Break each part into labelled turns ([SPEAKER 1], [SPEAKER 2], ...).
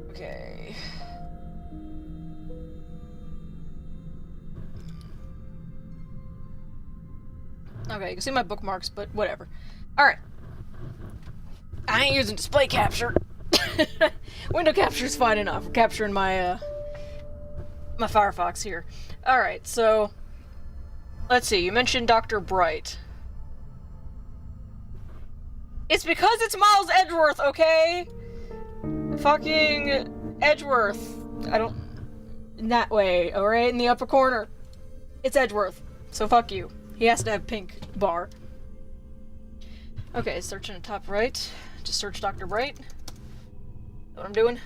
[SPEAKER 1] Okay. Okay, you can see my bookmarks, but whatever. Alright. I ain't using display capture. Window capture is fine enough. I'm capturing my, my Firefox here. Alright, so... let's see, you mentioned Dr. Bright. It's because it's Miles Edgeworth, okay? Fucking Edgeworth. I don't... in that way, alright? In the upper corner. It's Edgeworth, so fuck you. He has to have pink bar. Okay, search in the top right. Just search Dr. Bright. Know what I'm doing?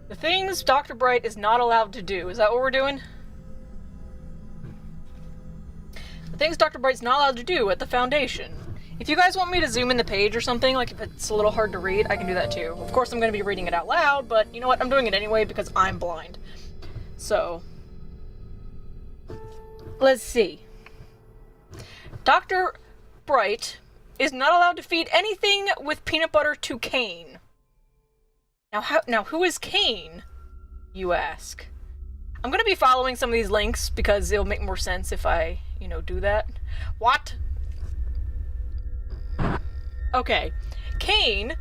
[SPEAKER 1] The things Dr. Bright is not allowed to do. Is that what we're doing? The things Dr. Bright's not allowed to do at the Foundation. If you guys want me to zoom in the page or something, like if it's a little hard to read, I can do that too. Of course I'm going to be reading it out loud, but you know what? I'm doing it anyway because I'm blind. So... let's see. Dr. Bright is not allowed to feed anything with peanut butter to Kane. Now who is Kane, you ask? I'm gonna be following some of these links because it'll make more sense if I, you know, do that. What? Okay. Kane,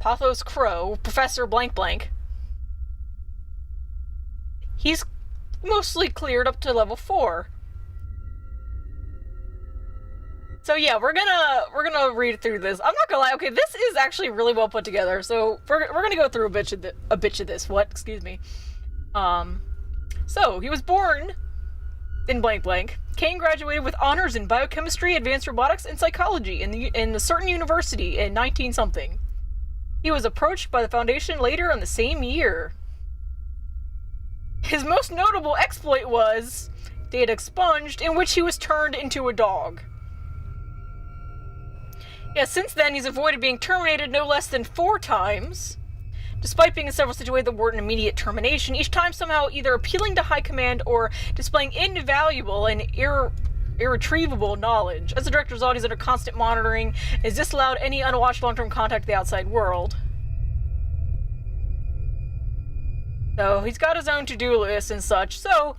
[SPEAKER 1] Pothos Crow, Professor Blank Blank, he's mostly cleared up to level 4. So yeah, we're gonna read through this. I'm not gonna lie. Okay, this is actually really well put together. So we're gonna go through a bitch of this. What? Excuse me. So he was born in blank blank. Kane graduated with honors in biochemistry, advanced robotics, and psychology in a certain university in 19-something. He was approached by the Foundation later in the same year. His most notable exploit was data expunged, in which he was turned into a dog. Yeah, since then he's avoided being terminated no less than 4 times, despite being in several situations that weren't immediate termination, each time somehow either appealing to high command or displaying invaluable and irretrievable knowledge. As the director result, he's under constant monitoring and is disallowed any unwatched long-term contact with the outside world. So he's got his own to-do list and such, so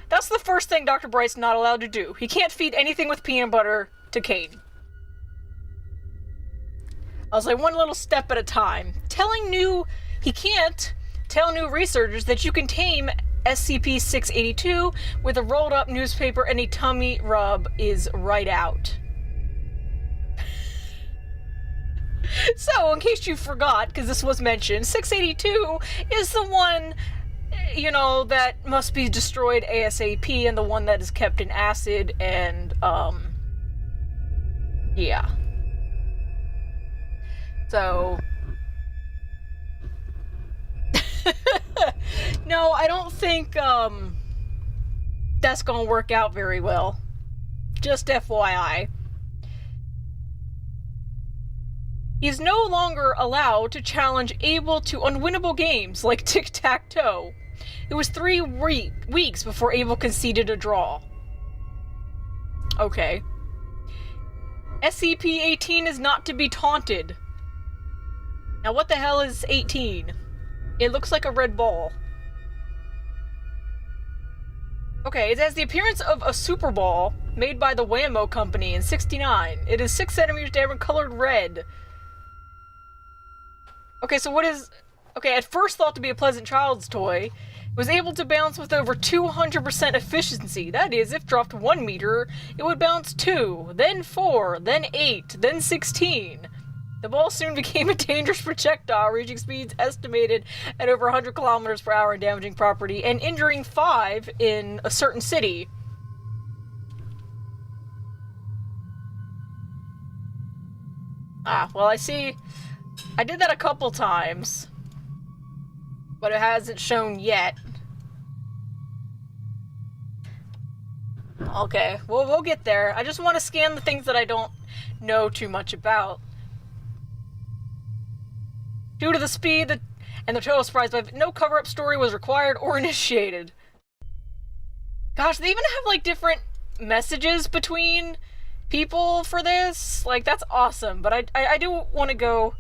[SPEAKER 1] that's the first thing Dr. Bright's not allowed to do. He can't feed anything with peanut butter to Kane. I was like, one little step at a time. He can't tell new researchers that you can tame SCP-682 with a rolled up newspaper and a tummy rub is right out. So, in case you forgot, because this was mentioned, 682 is the one, you know, that must be destroyed ASAP, and the one that is kept in acid, and, yeah. So... no, I don't think, that's gonna work out very well. Just FYI. He's no longer allowed to challenge Abel to unwinnable games like tic-tac-toe. It was 3 weeks before Abel conceded a draw. Okay. SCP-18 is not to be taunted. Now what the hell is 18? It looks like a red ball. Okay, it has the appearance of a super ball made by the Whammo Company in '69. It is 6 centimeters diameter, colored red. Okay, so what is... okay, at first thought to be a pleasant child's toy, it was able to bounce with over 200% efficiency. That is, if dropped 1 meter, it would bounce 2, then 4, then 8, then 16. The ball soon became a dangerous projectile, reaching speeds estimated at over 100 kilometers per hour and damaging property, and injuring 5 in a certain city. Ah, well, I see. I did that a couple times, but it hasn't shown yet. Okay, well, we'll get there. I just want to scan the things that I don't know too much about. Due to the speed and the total surprise, but no cover-up story was required or initiated. Gosh, they even have, like, different messages between people for this. Like, that's awesome, but I do want to go...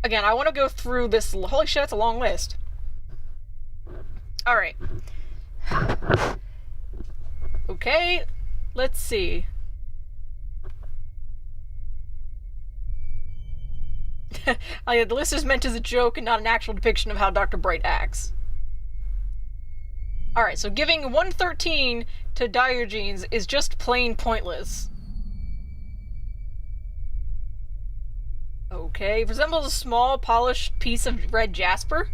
[SPEAKER 1] Again, I want to go through this... Holy shit, that's a long list. Alright. Okay, let's see. Oh, yeah, the list is meant as a joke and not an actual depiction of how Dr. Bright acts. Alright, so giving 113 to Diogenes is just plain pointless. Okay, resembles a small, polished piece of red jasper?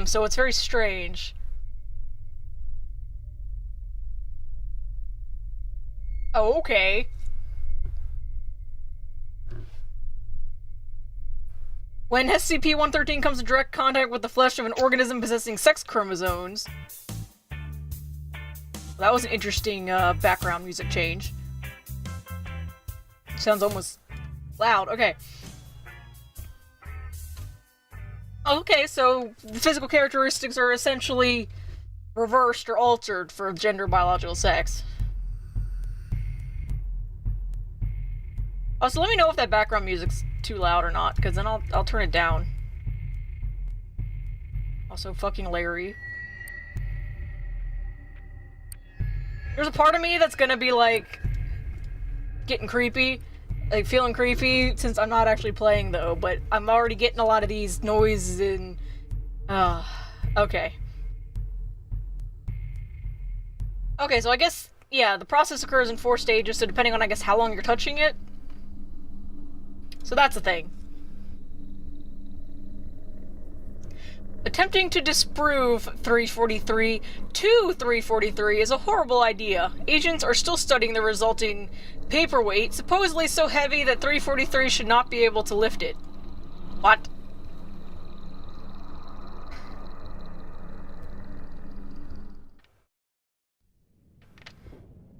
[SPEAKER 1] So it's very strange. Oh, okay. When SCP-113 comes in direct contact with the flesh of an organism possessing sex chromosomes... That was an interesting background music change. Sounds almost loud. Okay. Okay, so the physical characteristics are essentially reversed or altered for gender biological sex. Also, let me know if that background music's too loud or not, because then I'll turn it down. Also, fucking Larry. There's a part of me that's gonna be, like, getting creepy. Like, feeling creepy, since I'm not actually playing, though, but I'm already getting a lot of these noises and... okay. Okay, so I guess, yeah, the process occurs in 4 stages, so depending on, I guess, how long you're touching it. So that's the thing. Attempting to disprove 343 to 343 is a horrible idea. Agents are still studying the resulting paperweight, supposedly so heavy that 343 should not be able to lift it. What?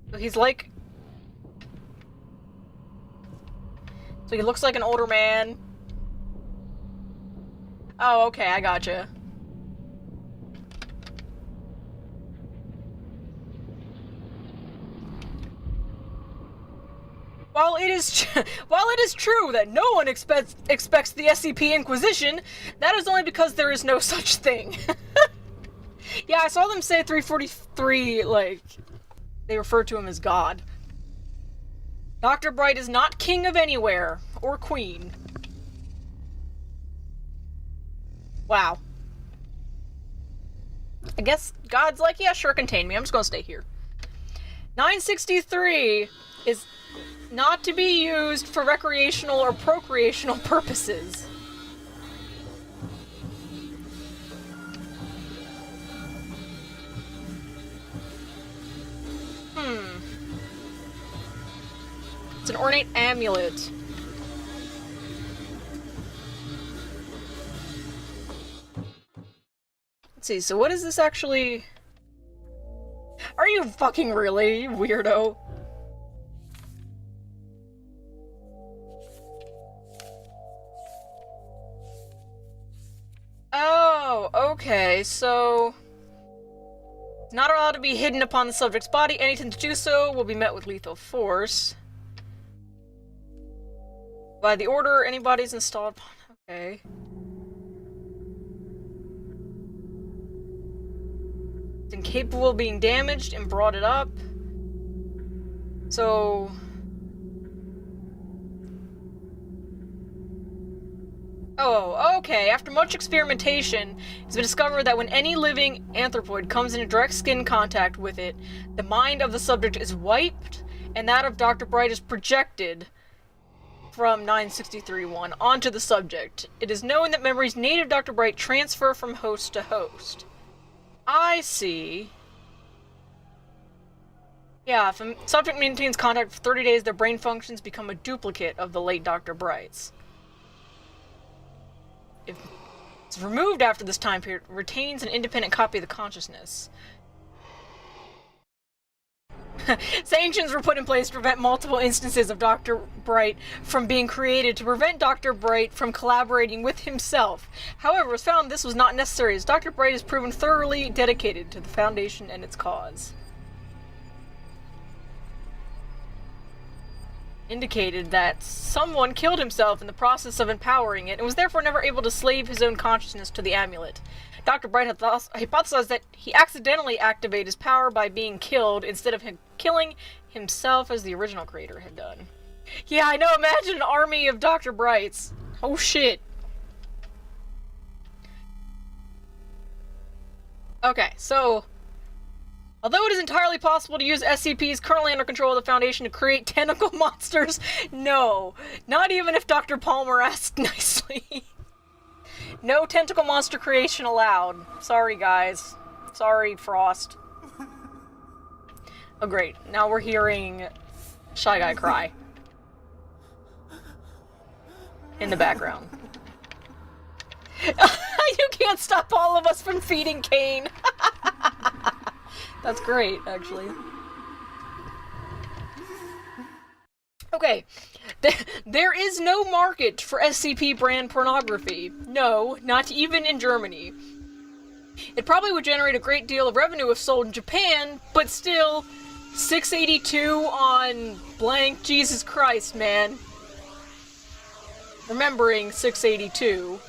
[SPEAKER 1] So he's like... So he looks like an older man. Oh, okay, I gotcha. While it is true that no one expects the SCP Inquisition, that is only because there is no such thing. Yeah, I saw them say 343, like, they refer to him as God. Dr. Bright is not king of anywhere, or queen. Wow. I guess God's like, yeah, sure, contain me. I'm just gonna stay here. 963 is not to be used for recreational or procreational purposes. It's an ornate amulet. Let's see, so what is this actually... Are you fucking really, weirdo? Oh, okay, so... It's not allowed to be hidden upon the subject's body. Any attempt to do so will be met with lethal force. By the order, anybody's installed upon... Okay. It's incapable of being damaged and brought it up. So... Oh, okay. After much experimentation, it's been discovered that when any living anthropoid comes into direct skin contact with it, the mind of the subject is wiped, and that of Dr. Bright is projected from 963-1 onto the subject. It is known that memories native to Dr. Bright transfer from host to host. I see. Yeah, if a subject maintains contact for 30 days, their brain functions become a duplicate of the late Dr. Bright's. If it's removed after this time period, it retains an independent copy of the consciousness. Sanctions were put in place to prevent multiple instances of Dr. Bright from being created to prevent Dr. Bright from collaborating with himself. However, it was found this was not necessary, as Dr. Bright is proven thoroughly dedicated to the Foundation and its cause. Indicated that someone killed himself in the process of empowering it and was therefore never able to slave his own consciousness to the amulet. Dr. Bright had hypothesized that he accidentally activated his power by being killed instead of him killing himself as the original creator had done. Yeah, I know, imagine an army of Dr. Brights. Oh shit. Okay, so although it is entirely possible to use SCPs currently under control of the Foundation to create tentacle monsters, no. Not even if Dr. Palmer asked nicely. No tentacle monster creation allowed. Sorry, guys. Sorry, Frost. Oh, great. Now we're hearing Shy Guy cry. In the background. You can't stop all of us from feeding Kane. That's great, actually. Okay, there is no market for SCP brand pornography. No, not even in Germany. It probably would generate a great deal of revenue if sold in Japan, but still, 682 on blank, Jesus Christ, man. Remembering 682.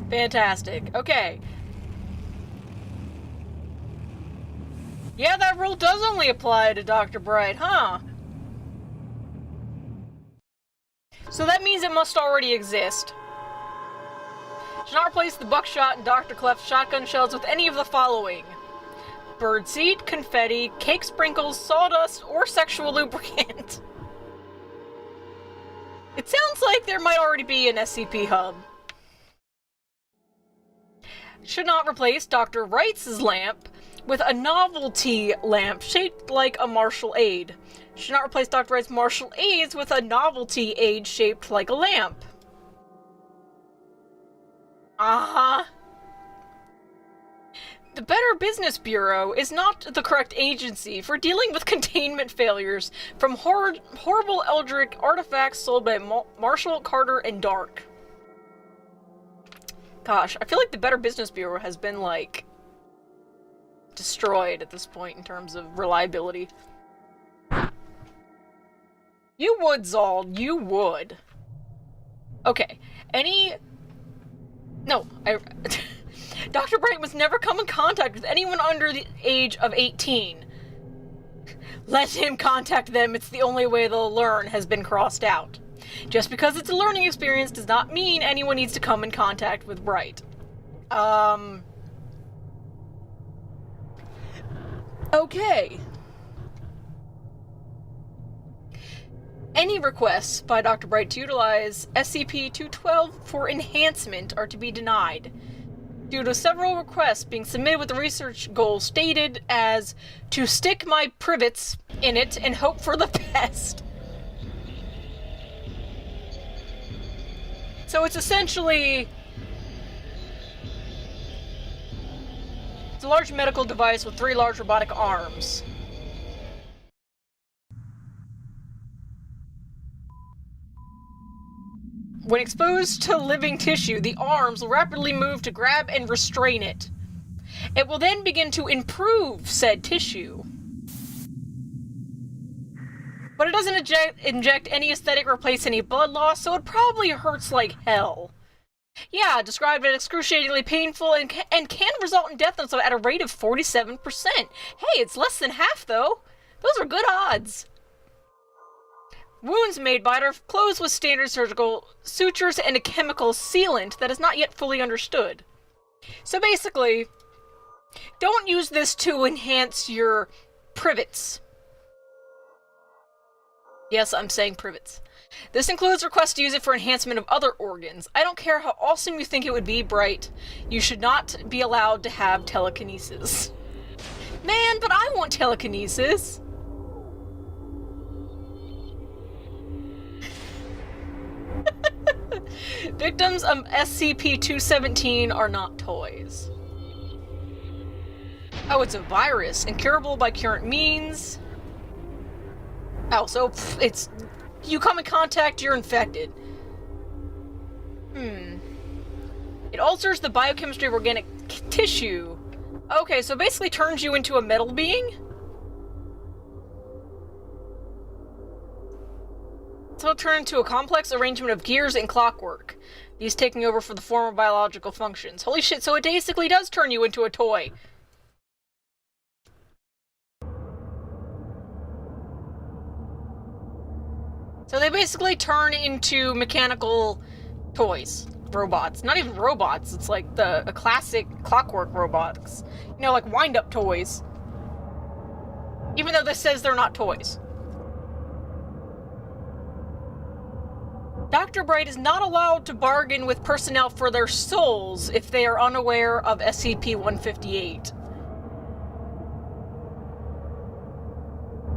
[SPEAKER 1] Fantastic. Okay. Yeah, that rule does only apply to Dr. Bright, huh? So that means it must already exist. Should not replace the buckshot and Dr. Cleft's shotgun shells with any of the following: birdseed, confetti, cake sprinkles, sawdust, or sexual lubricant. It sounds like there might already be an SCP hub. Should not replace Dr. Wright's lamp with a novelty lamp shaped like a martial aid. Should not replace Dr. Wright's martial aids with a novelty aid shaped like a lamp. Uh-huh. The Better Business Bureau is not the correct agency for dealing with containment failures from horrible eldritch artifacts sold by Marshall, Carter, and Dark. Gosh, I feel like the Better Business Bureau has been, like, destroyed at this point in terms of reliability. You would, Zald. You would. Okay. No, Dr. Bright must never come in contact with anyone under the age of 18. Let him contact them. It's the only way they'll learn has been crossed out. Just because it's a learning experience does not mean anyone needs to come in contact with Bright. Okay. Any requests by Dr. Bright to utilize SCP-212 for enhancement are to be denied, due to several requests being submitted with the research goal stated as to stick my privets in it and hope for the best. So it's essentially... it's a large medical device with 3 large robotic arms. When exposed to living tissue, the arms will rapidly move to grab and restrain it. It will then begin to improve said tissue. But it doesn't inject any aesthetic or replace any blood loss, so it probably hurts like hell. Yeah, described as excruciatingly painful and can result in death at a rate of 47%. Hey, it's less than half, though. Those are good odds. Wounds made by it are closed with standard surgical sutures and a chemical sealant that is not yet fully understood. So basically, don't use this to enhance your privets. Yes, I'm saying privets. This includes requests to use it for enhancement of other organs. I don't care how awesome you think it would be, Bright. You should not be allowed to have telekinesis. Man, but I want telekinesis! Victims of SCP-217 are not toys. Oh, it's a virus, incurable by current means. Oh, so it's... You come in contact, you're infected. It alters the biochemistry of organic tissue. Okay, so basically turns you into a metal being? So it'll turn into a complex arrangement of gears and clockwork. These taking over for the former biological functions. Holy shit, so it basically does turn you into a toy. So they basically turn into mechanical toys. Robots. Not even robots, it's like a classic clockwork robots. You know, like wind-up toys. Even though this says they're not toys. Dr. Bright is not allowed to bargain with personnel for their souls if they are unaware of SCP-158.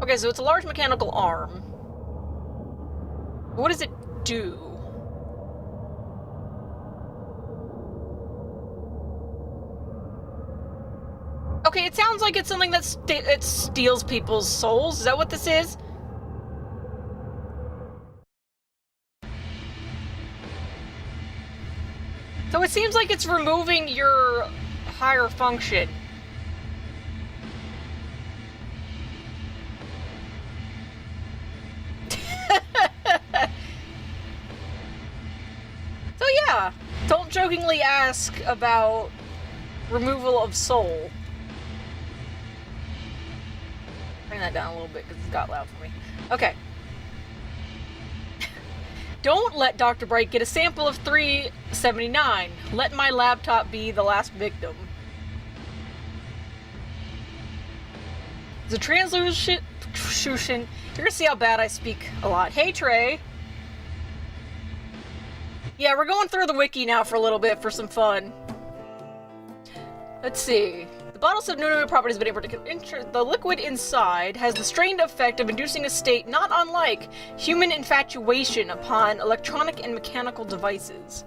[SPEAKER 1] Okay, so it's a large mechanical arm. What does it do? Okay, it sounds like it's something that it steals people's souls. Is that what this is? So it seems like it's removing your higher function. So yeah, don't jokingly ask about removal of soul. Bring that down a little bit because it's got loud for me. Okay. Don't let Dr. Bright get a sample of 379. Let my laptop be the last victim. The translucent... You're gonna see how bad I speak a lot. Hey, Trey. Yeah, we're going through the wiki now for a little bit for some fun. Let's see. The bottle's subnuclear properties have been able to enter the liquid inside has the strained effect of inducing a state not unlike human infatuation upon electronic and mechanical devices.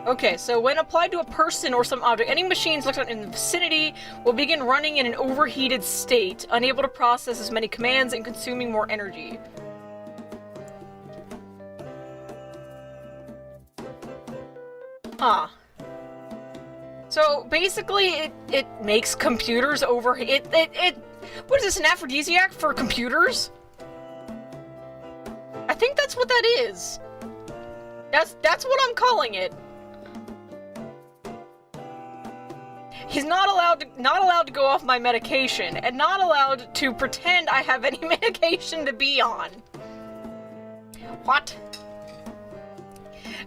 [SPEAKER 1] Okay, so when applied to a person or some object, any machines looked at in the vicinity will begin running in an overheated state, unable to process as many commands and consuming more energy. Huh. So basically, it makes computers what is this, an aphrodisiac for computers? I think that's what that is. That's what I'm calling it. He's not allowed to go off my medication, and not allowed to pretend I have any medication to be on. What?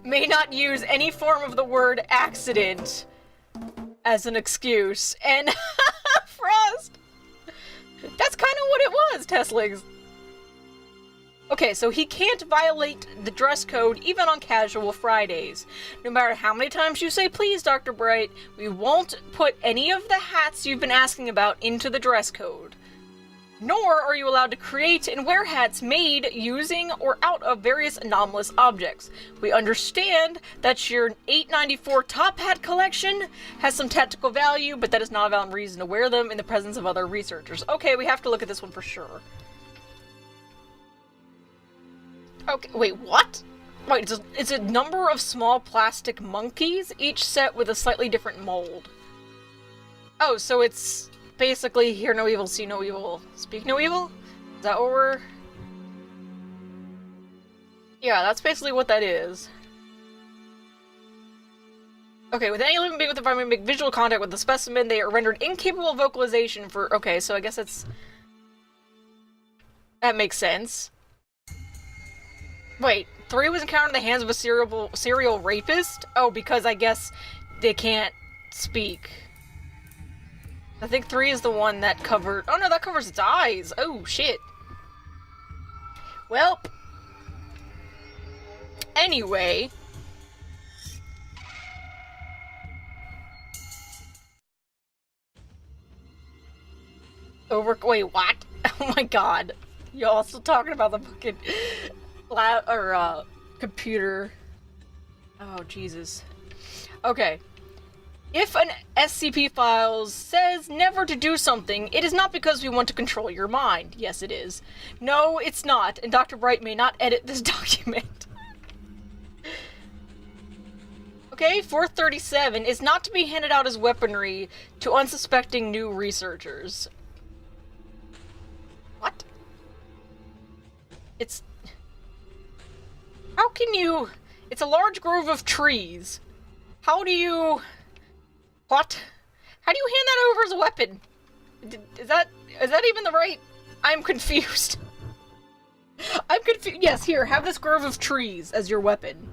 [SPEAKER 1] May not use any form of the word accident as an excuse. And Frost! That's kind of what it was, Teslings. Okay, so he can't violate the dress code even on casual Fridays. No matter how many times you say, please, Dr. Bright, we won't put any of the hats you've been asking about into the dress code. Nor are you allowed to create and wear hats made using or out of various anomalous objects. We understand that your 894 top hat collection has some tactical value, but that is not a valid reason to wear them in the presence of other researchers. Okay, we have to look at this one for sure. Okay, wait, what? Wait, it's a number of small plastic monkeys, each set with a slightly different mold. Oh, so it's basically hear no evil, see no evil, speak no evil? Is that what we're... Yeah, that's basically what that is. Okay, with any living being with the environment make visual contact with the specimen, they are rendered incapable of vocalization for... Okay, so I guess it's... That makes sense. Wait, 3 was encountered in the hands of a serial rapist? Oh, because I guess they can't speak. I think 3 is the one that covered... Oh no, that covers its eyes! Oh, shit. Welp. Anyway... Wait, what? Oh my god. Y'all still talking about the fucking... Computer. Oh, Jesus. Okay. If an SCP files says never to do something, it is not because we want to control your mind. Yes, it is. No, it's not, and Dr. Bright may not edit this document. Okay, 437 is not to be handed out as weaponry to unsuspecting new researchers. What? It's... How can you... It's a large grove of trees. How do you... What? How do you hand that over as a weapon? Is that even the right... I'm confused. I'm confused. Yes, here, have this grove of trees as your weapon.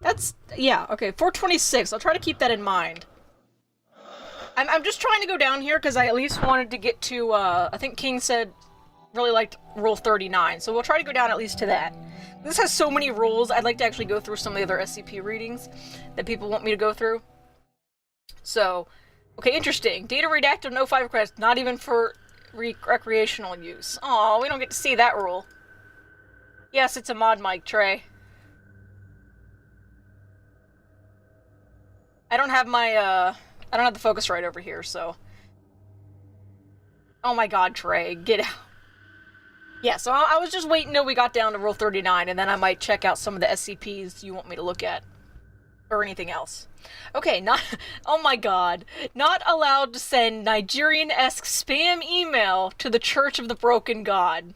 [SPEAKER 1] That's... Yeah, okay, 426. I'll try to keep that in mind. I'm just trying to go down here because I at least wanted to get to, I think King said really liked Rule 39, so we'll try to go down at least to that. This has so many rules, I'd like to actually go through some of the other SCP readings that people want me to go through. So, okay, interesting. Data redacted, no 5 request, not even for recreational use. Aw, we don't get to see that rule. Yes, it's a mod mic, Trey. I don't have my, I don't have the focus right over here, so... Oh my god, Trey, get out. Yeah, so I was just waiting till we got down to Rule 39, and then I might check out some of the SCPs you want me to look at. Or anything else. Okay, not... Oh my god. Not allowed to send Nigerian-esque spam email to the Church of the Broken God.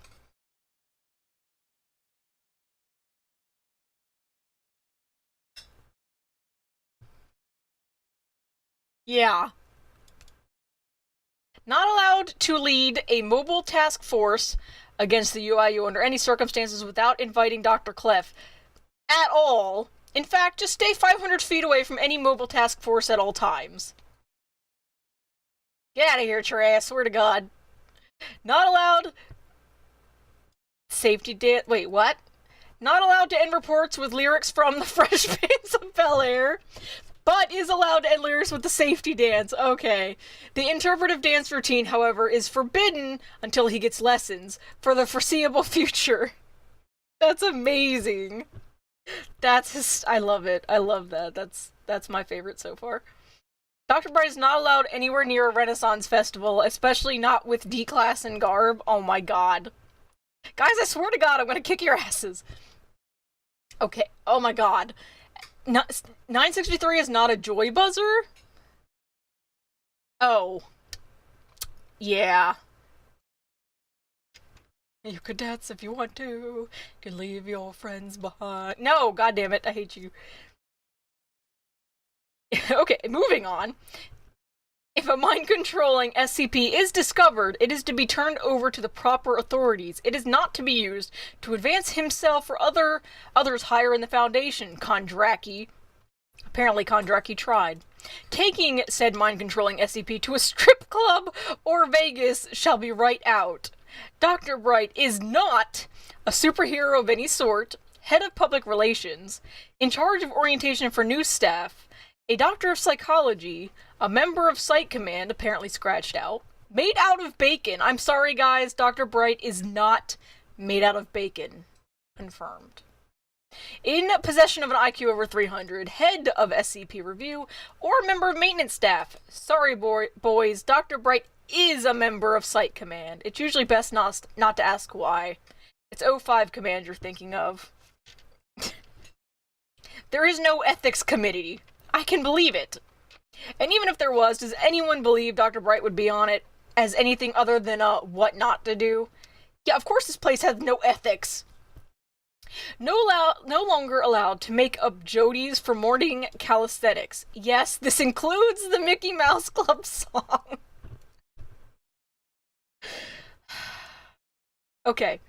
[SPEAKER 1] Yeah. Not allowed to lead a mobile task force against the UIU under any circumstances without inviting Dr. Clef at all. In fact, just stay 500 feet away from any mobile task force at all times. Get out of here, Trey, I swear to God. Not allowed... Safety dance... Wait, what? Not allowed to end reports with lyrics from the Fresh Prince of Bel-Air, but is allowed to end lyrics with the safety dance. Okay. The interpretive dance routine, however, is forbidden until he gets lessons for the foreseeable future. That's amazing. I love it. I love that. That's my favorite so far. Dr. Bright is not allowed anywhere near a Renaissance festival, especially not with D-class and garb. Oh my god. Guys, I swear to God, I'm gonna kick your asses. Okay, oh my god. 963 is not a joy buzzer? Oh. Yeah. You could dance if you want to. You can leave your friends behind. No, goddammit, I hate you. Okay, moving on. If a mind-controlling SCP is discovered, it is to be turned over to the proper authorities. It is not to be used to advance himself or others higher in the Foundation. Kondraki. Apparently Kondraki tried. Taking said mind-controlling SCP to a strip club or Vegas shall be right out. Dr. Bright is not a superhero of any sort, head of public relations, in charge of orientation for new staff, a doctor of psychology, a member of Site Command, apparently scratched out, made out of bacon. I'm sorry, guys, Dr. Bright is not made out of bacon. Confirmed. In possession of an IQ over 300, head of SCP Review, or member of maintenance staff. Sorry, boys, Dr. Bright is a member of Site Command. It's usually best not to ask why. It's O5 Command you're thinking of. There is no ethics committee. I can believe it. And even if there was, does anyone believe Dr. Bright would be on it as anything other than what not to do? Yeah, of course this place has no ethics. No longer allowed to make up Jodies for morning calisthenics. Yes, this includes the Mickey Mouse Club song. Okay.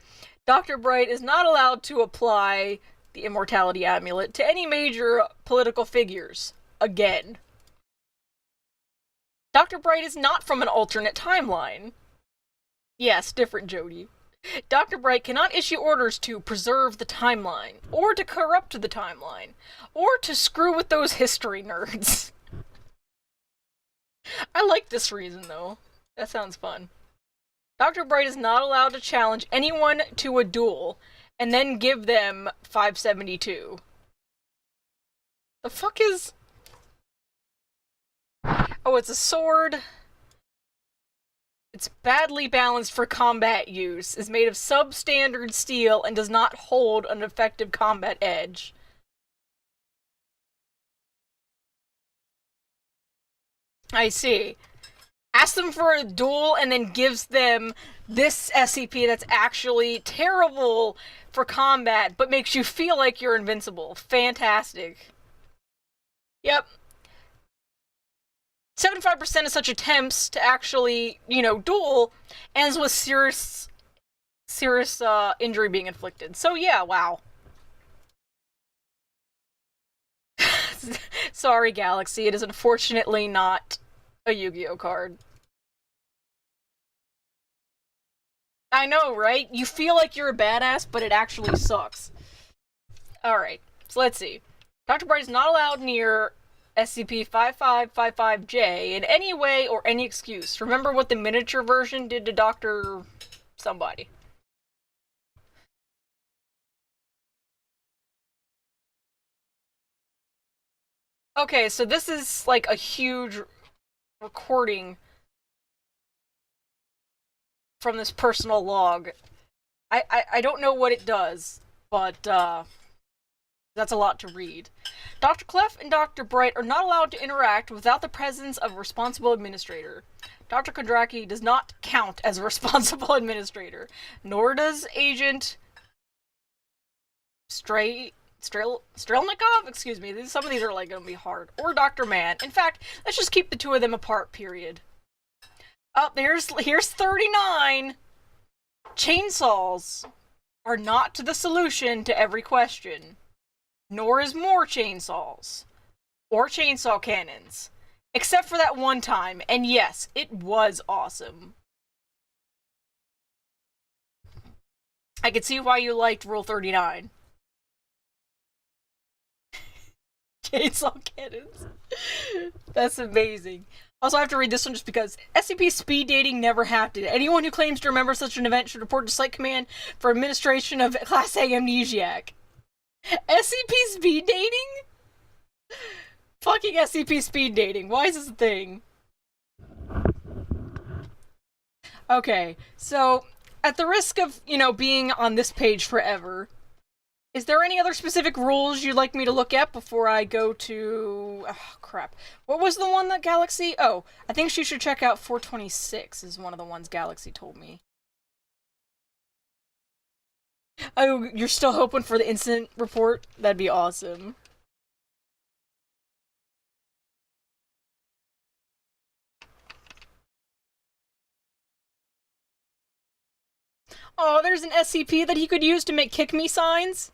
[SPEAKER 1] Dr. Bright is not allowed to apply the immortality amulet to any major political figures. Again. Dr. Bright is not from an alternate timeline. Yes, different Jodie. Dr. Bright cannot issue orders to preserve the timeline, or to corrupt the timeline, or to screw with those history nerds. I like this reason, though. That sounds fun. Dr. Bright is not allowed to challenge anyone to a duel and then give them 572. The fuck is... Oh, it's a sword. It's badly balanced for combat use, is made of substandard steel, and does not hold an effective combat edge. I see. Asks them for a duel and then gives them this SCP that's actually terrible for combat, but makes you feel like you're invincible. Fantastic. Yep. 75% of such attempts to actually, duel ends with serious injury being inflicted. So yeah, wow. Sorry, Galaxy, it is unfortunately not a Yu-Gi-Oh card. I know, right? You feel like you're a badass, but it actually sucks. Alright, so let's see. Dr. Bright is not allowed near SCP-5555J in any way or any excuse. Remember what the miniature version did to Dr. somebody. Okay, so this is like a huge recording from this personal log. I don't know what it does, but that's a lot to read. Dr. Clef and Dr. Bright are not allowed to interact without the presence of a responsible administrator. Dr. Kondraki does not count as a responsible administrator, nor does Agent Strelnikov? Excuse me, some of these are like gonna be hard. Or Dr. Mann. In fact, let's just keep the two of them apart, period. Oh, here's 39! Chainsaws are not the solution to every question. Nor is more chainsaws. Or chainsaw cannons. Except for that one time, and yes, it was awesome. I can see why you liked Rule 39. Chainsaw cannons. That's amazing. Also, I have to read this one just because SCP speed dating never happened. Anyone who claims to remember such an event should report to Site Command for administration of Class A amnesiac. SCP speed dating? Fucking SCP speed dating. Why is this a thing? Okay, so at the risk of, being on this page forever, is there any other specific rules you'd like me to look at before I go to... Oh, crap. What was the one that Galaxy... Oh, I think she should check out 426 is one of the ones Galaxy told me. Oh, you're still hoping for the incident report? That'd be awesome. Oh, there's an SCP that he could use to make kick me signs?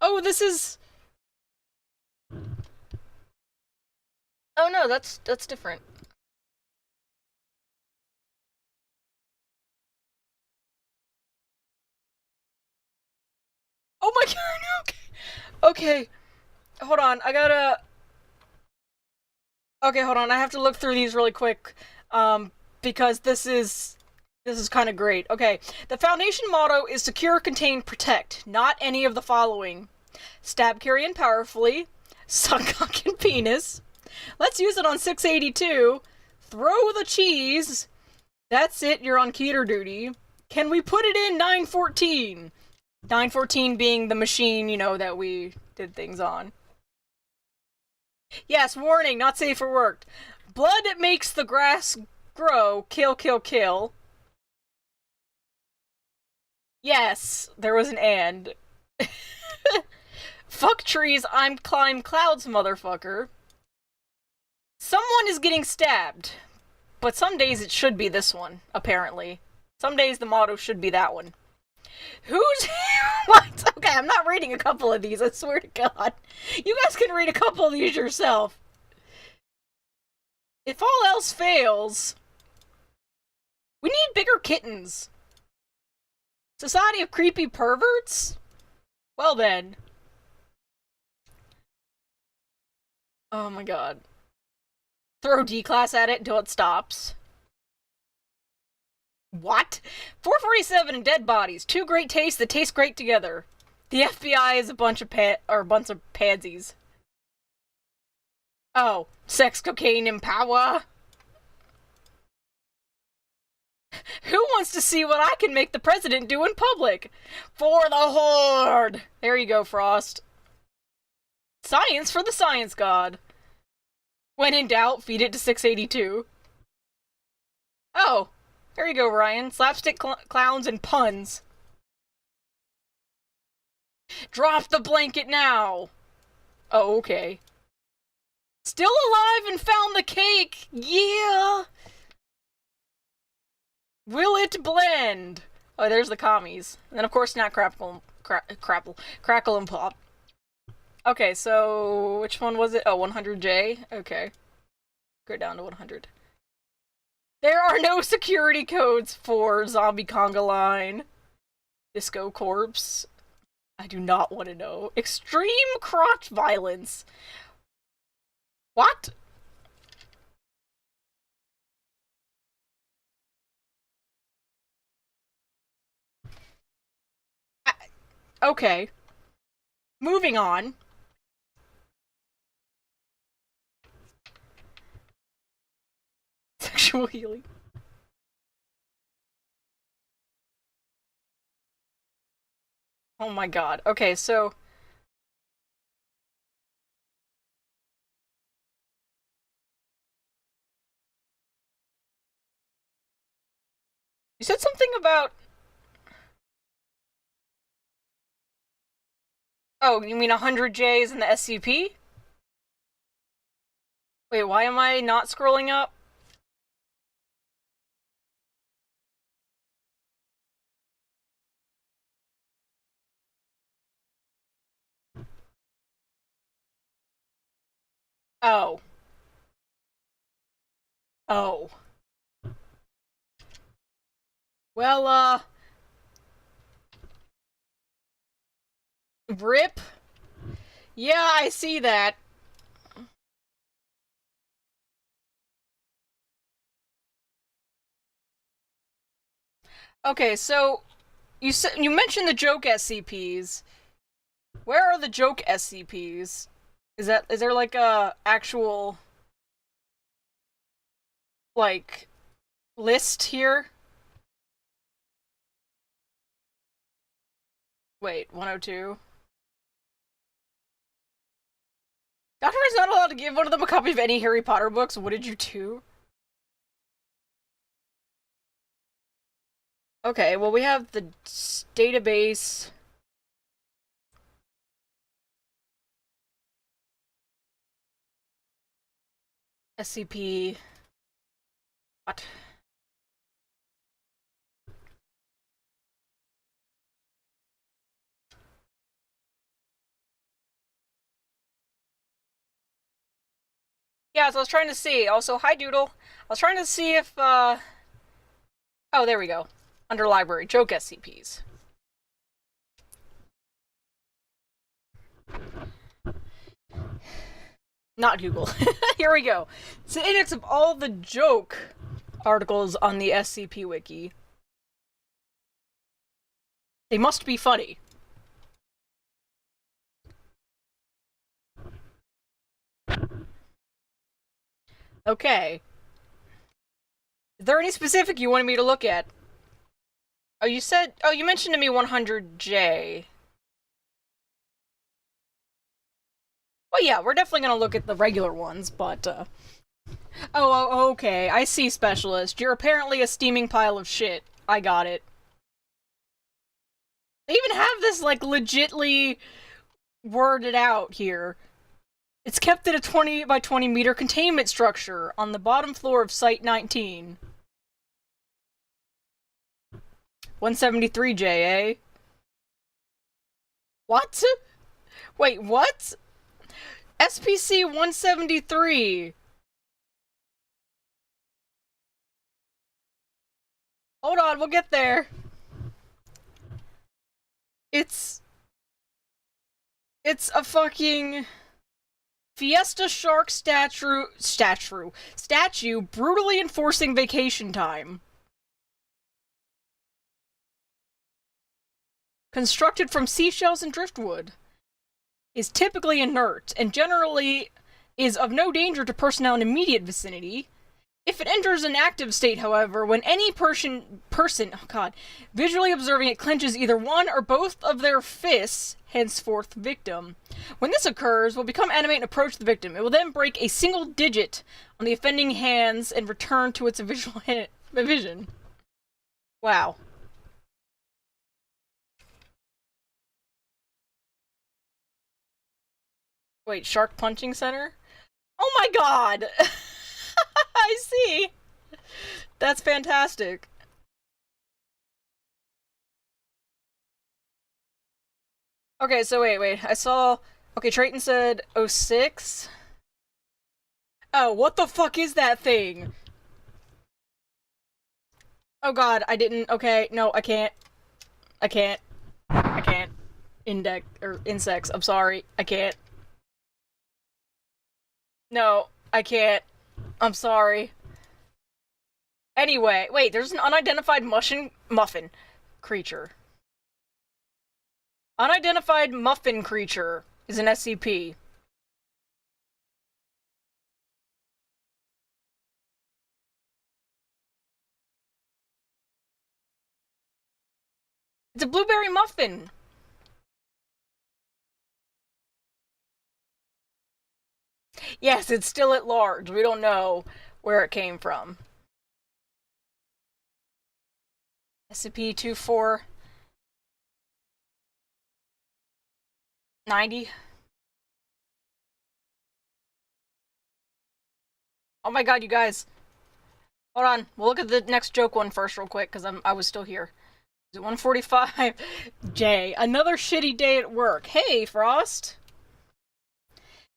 [SPEAKER 1] Oh, this is... Oh no, that's different. Oh my god, okay. Okay. Hold on, I gotta... Okay, hold on, I have to look through these really quick. Because this is kind of great. Okay, the Foundation motto is Secure, Contain, Protect. Not any of the following. Stab, carry, powerfully. Suck, cock, and penis. Let's use it on 682. Throw the cheese. That's it, you're on Keter duty. Can we put it in 914? 914 being the machine, that we did things on. Yes, warning, not safe for work. Blood makes the grass grow. Kill, kill, kill. Yes, there was an and. Fuck trees, I'm climb clouds, motherfucker. Someone is getting stabbed. But some days it should be this one, apparently. Some days the motto should be that one. Who's... What? Okay, I'm not reading a couple of these, I swear to God. You guys can read a couple of these yourself. If all else fails... We need bigger kittens. Society of creepy perverts? Well then. Oh my god. Throw D-class at it until it stops. What? 447 and dead bodies. Two great tastes that taste great together. The FBI is a bunch of pansies. Oh, sex, cocaine, and power. Who wants to see what I can make the president do in public? For the Horde! There you go, Frost. Science for the science god. When in doubt, feed it to 682. Oh, there you go, Ryan. Slapstick clowns and puns. Drop the blanket now! Oh, okay. Still alive and found the cake! Yeah! Will it blend? Oh, there's the commies. And then, of course, not crackle and pop. Okay, so which one was it? Oh, 100J? Okay. Go down to 100. There are no security codes for Zombie Conga Line. Disco Corpse. I do not want to know. Extreme crotch violence. What? Okay. Moving on. Sexual healing. Oh my god. Okay, so... You said something about... Oh, you mean 100 J's in the SCP? Wait, why am I not scrolling up? Oh. Oh. Well, rip? Yeah, I see that. Okay, so you mentioned the joke SCPs. Where are the joke SCPs? Is there like a actual like list here? Wait, 102. Doctor is not allowed to give one of them a copy of any Harry Potter books. What did you do? Okay, well we have the database. SCP. What? Yeah, so I was trying to see. Also, hi Doodle. I was trying to see if, Oh, there we go. Under library, joke SCPs. Not Google. Here we go. It's an index of all the joke articles on the SCP Wiki. They must be funny. Okay. Is there any specific you wanted me to look at? Oh, you mentioned to me 100J. Well, yeah, we're definitely gonna look at the regular ones, but, Oh, okay, I see, Specialist. You're apparently a steaming pile of shit. I got it. They even have this, like, legitly worded out here. It's kept in a 20 by 20 meter containment structure on the bottom floor of Site 19. 173J, eh? What? Wait, what? SPC 173. Hold on, we'll get there. It's a fucking Fiesta Shark statue brutally enforcing vacation time. Constructed from seashells and driftwood. Is typically inert and generally is of no danger to personnel in immediate vicinity. If it enters an active state, however, when any person, visually observing it clenches either one or both of their fists, henceforth victim. When this occurs, will become animate and approach the victim. It will then break a single digit on the offending hands and return to its visual vision. Wow. Wait, Shark Punching Center? Oh my god! I see! That's fantastic. Okay, so wait. I saw... Okay, Trayton said 06. Oh, what the fuck is that thing? Oh god, I didn't... Okay, no, I can't. I can't. Insects, I'm sorry. I can't. No, I can't. I'm sorry. Anyway, wait, there's an unidentified muffin creature. Unidentified muffin creature is an SCP. It's a blueberry muffin. Yes, it's still at large. We don't know where it came from. SCP-2490. Oh my god, you guys. Hold on. We'll look at the next joke one first real quick, because I was still here. Is it 145? J. Another shitty day at work. Hey, Frost.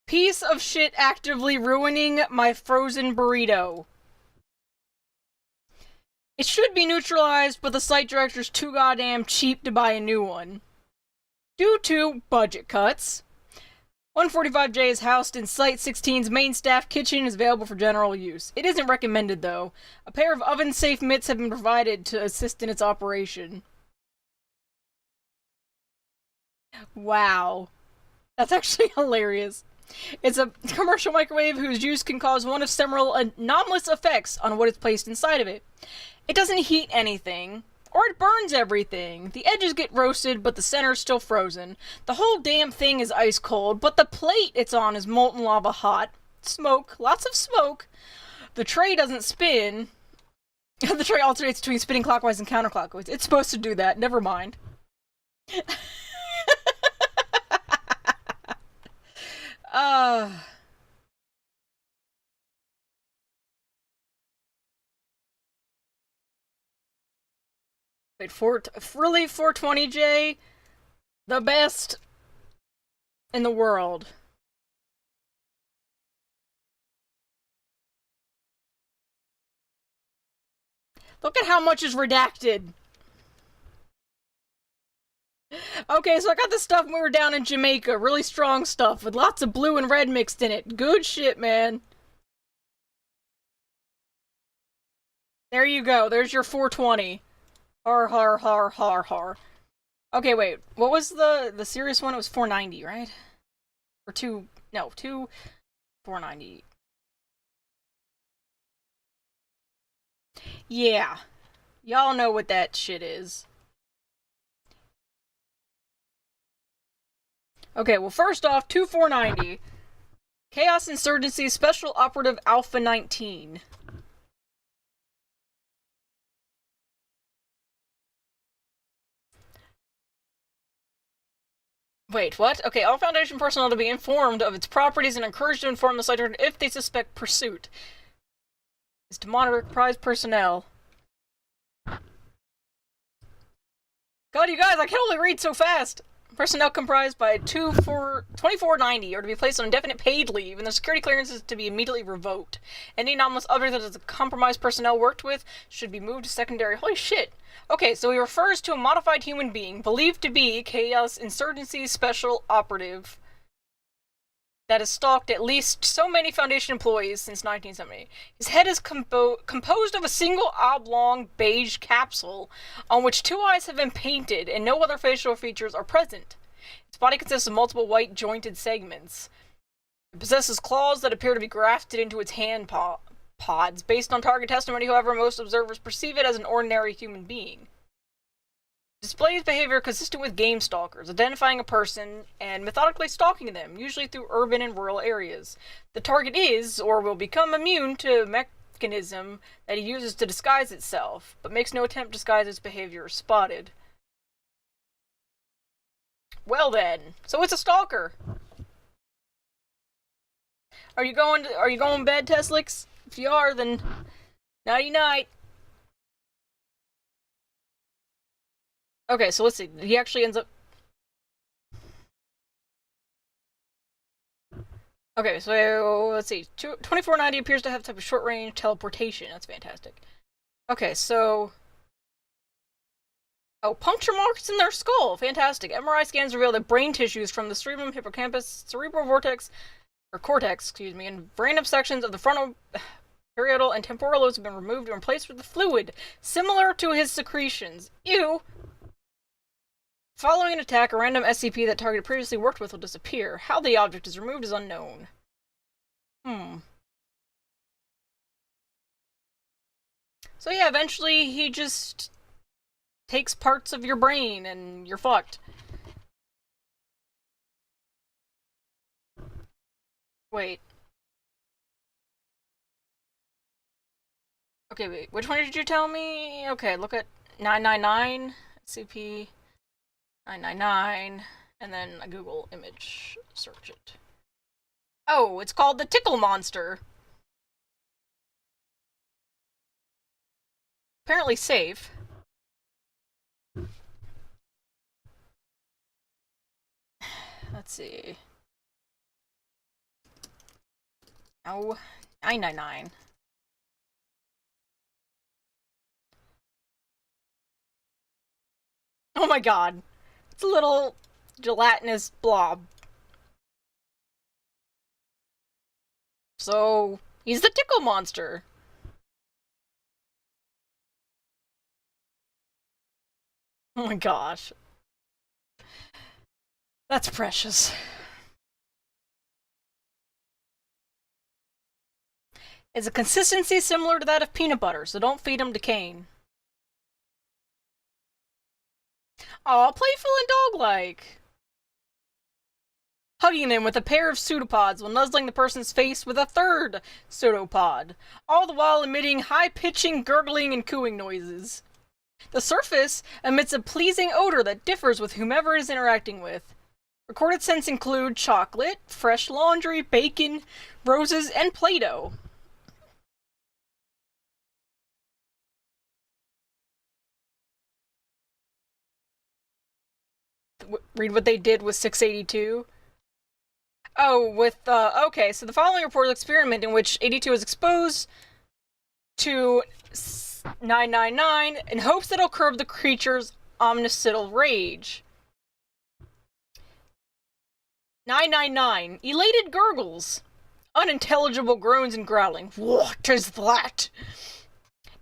[SPEAKER 1] Piece of shit actively ruining my frozen burrito. It should be neutralized, but the site director's too goddamn cheap to buy a new one. Due to budget cuts, 145J is housed in Site 16's main staff kitchen and is available for general use. It isn't recommended, though. A pair of oven-safe mitts have been provided to assist in its operation. Wow. That's actually hilarious. It's a commercial microwave whose use can cause one of several anomalous effects on what is placed inside of it. It doesn't heat anything, or it burns everything. The edges get roasted, but the center's still frozen. The whole damn thing is ice cold, but the plate it's on is molten lava hot. Smoke, lots of smoke. The tray doesn't spin. The tray alternates between spinning clockwise and counterclockwise. It's supposed to do that, never mind. Wait, really 420J? The best in the world. Look at how much is redacted. Okay, so I got this stuff when we were down in Jamaica. Really strong stuff with lots of blue and red mixed in it. Good shit, man. There you go. There's your 420. Har har har har har. Okay, wait. What was the serious one? It was 490, right? Or 490. Yeah. Y'all know what that shit is. Okay, well, first off, 2490. Chaos Insurgency Special Operative Alpha 19. Wait, what? Okay, all Foundation personnel to be informed of its properties and encouraged to inform the site if they suspect pursuit. Is to monitor prize personnel. God, you guys, I can only read so fast! Personnel comprised by 2490 are to be placed on indefinite paid leave, and their security clearance is to be immediately revoked. Any anomalous other that the compromised personnel worked with should be moved to secondary. Holy shit! Okay, so he refers to a modified human being, believed to be Chaos Insurgency Special Operative. that has stalked at least so many Foundation employees since 1970. His head is composed of a single oblong beige capsule on which 2 eyes have been painted and no other facial features are present. His body consists of multiple white jointed segments. It possesses claws that appear to be grafted into its hand pods. Based on target testimony, however, most observers perceive it as an ordinary human being. Displays behavior consistent with game stalkers, identifying a person and methodically stalking them, usually through urban and rural areas. The target is, or will become, immune to mechanism that he uses to disguise itself, but makes no attempt to disguise its behavior if spotted. Well then, so it's a stalker. Are you going to bed, Teslix? If you are, then nighty night. Okay, so let's see. He actually ends up... Okay, so let's see. 2490 appears to have a type of short-range teleportation. That's fantastic. Okay, so... Oh, puncture marks in their skull. Fantastic. MRI scans reveal that brain tissues from the cerebrum, hippocampus, cerebral vortex, or cortex, excuse me, and brain sections of the frontal, parietal, and temporal lobes have been removed and replaced with a fluid similar to his secretions. Ew! Following an attack, a random SCP that target previously worked with will disappear. How the object is removed is unknown. So yeah, eventually he just takes parts of your brain and you're fucked. Wait. Okay, wait. Which one did you tell me? Okay, look at 999, SCP 999, and then a Google image search it. Oh, it's called the Tickle Monster. Apparently safe. Let's see. Oh, 999. Oh my god. It's a little gelatinous blob. So, he's the Tickle Monster. Oh my gosh. That's precious. It's a consistency similar to that of peanut butter, so don't feed him to Cane. Aw, playful and dog-like. Hugging them with a pair of pseudopods while nuzzling the person's face with a third pseudopod, all the while emitting high-pitching, gurgling, and cooing noises. The surface emits a pleasing odor that differs with whomever it is interacting with. Recorded scents include chocolate, fresh laundry, bacon, roses, and Play-Doh. Read what they did with 682. Oh, with, okay, so the following report is an experiment in which 82 is exposed to 999 in hopes that it'll curb the creature's omnicidal rage. 999. Elated gurgles. Unintelligible groans and growling. What is that?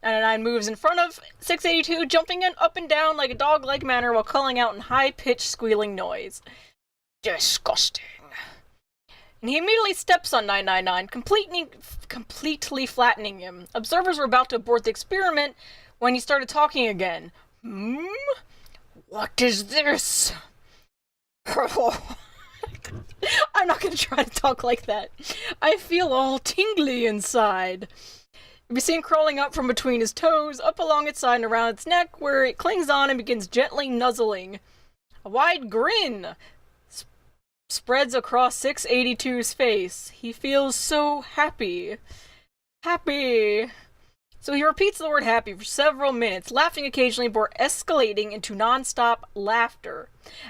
[SPEAKER 1] 999 moves in front of 682, jumping up and down like a dog-like manner while calling out in high-pitched squealing noise. Disgusting. And he immediately steps on 999, completely flattening him. Observers were about to abort the experiment when he started talking again. What is this? I'm not gonna try to talk like that. I feel all tingly inside. You'll be seen crawling up from between his toes, up along its side and around its neck, where it clings on and begins gently nuzzling. A wide grin spreads across 682's face. He feels so happy. Happy. So he repeats the word happy for several minutes, laughing occasionally before escalating into non-stop laughter.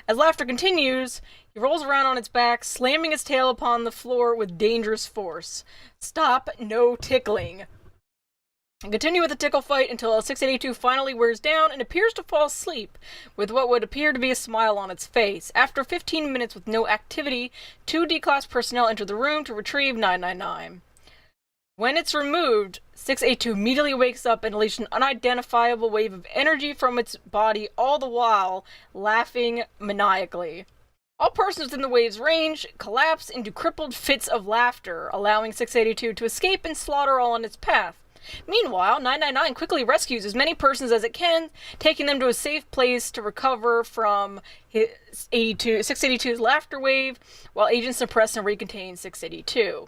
[SPEAKER 1] As laughter continues, he rolls around on its back, slamming its tail upon the floor with dangerous force. Stop, no tickling. And continue with the tickle fight until 682 finally wears down and appears to fall asleep, with what would appear to be a smile on its face. After 15 minutes with no activity, 2 D-Class personnel enter the room to retrieve 999. When it's removed, 682 immediately wakes up and unleashes an unidentifiable wave of energy from its body, all the while laughing maniacally. All persons within the wave's range collapse into crippled fits of laughter, allowing 682 to escape and slaughter all in its path. Meanwhile, 999 quickly rescues as many persons as it can, taking them to a safe place to recover from 682's laughter wave, while agents suppress and recontain 682.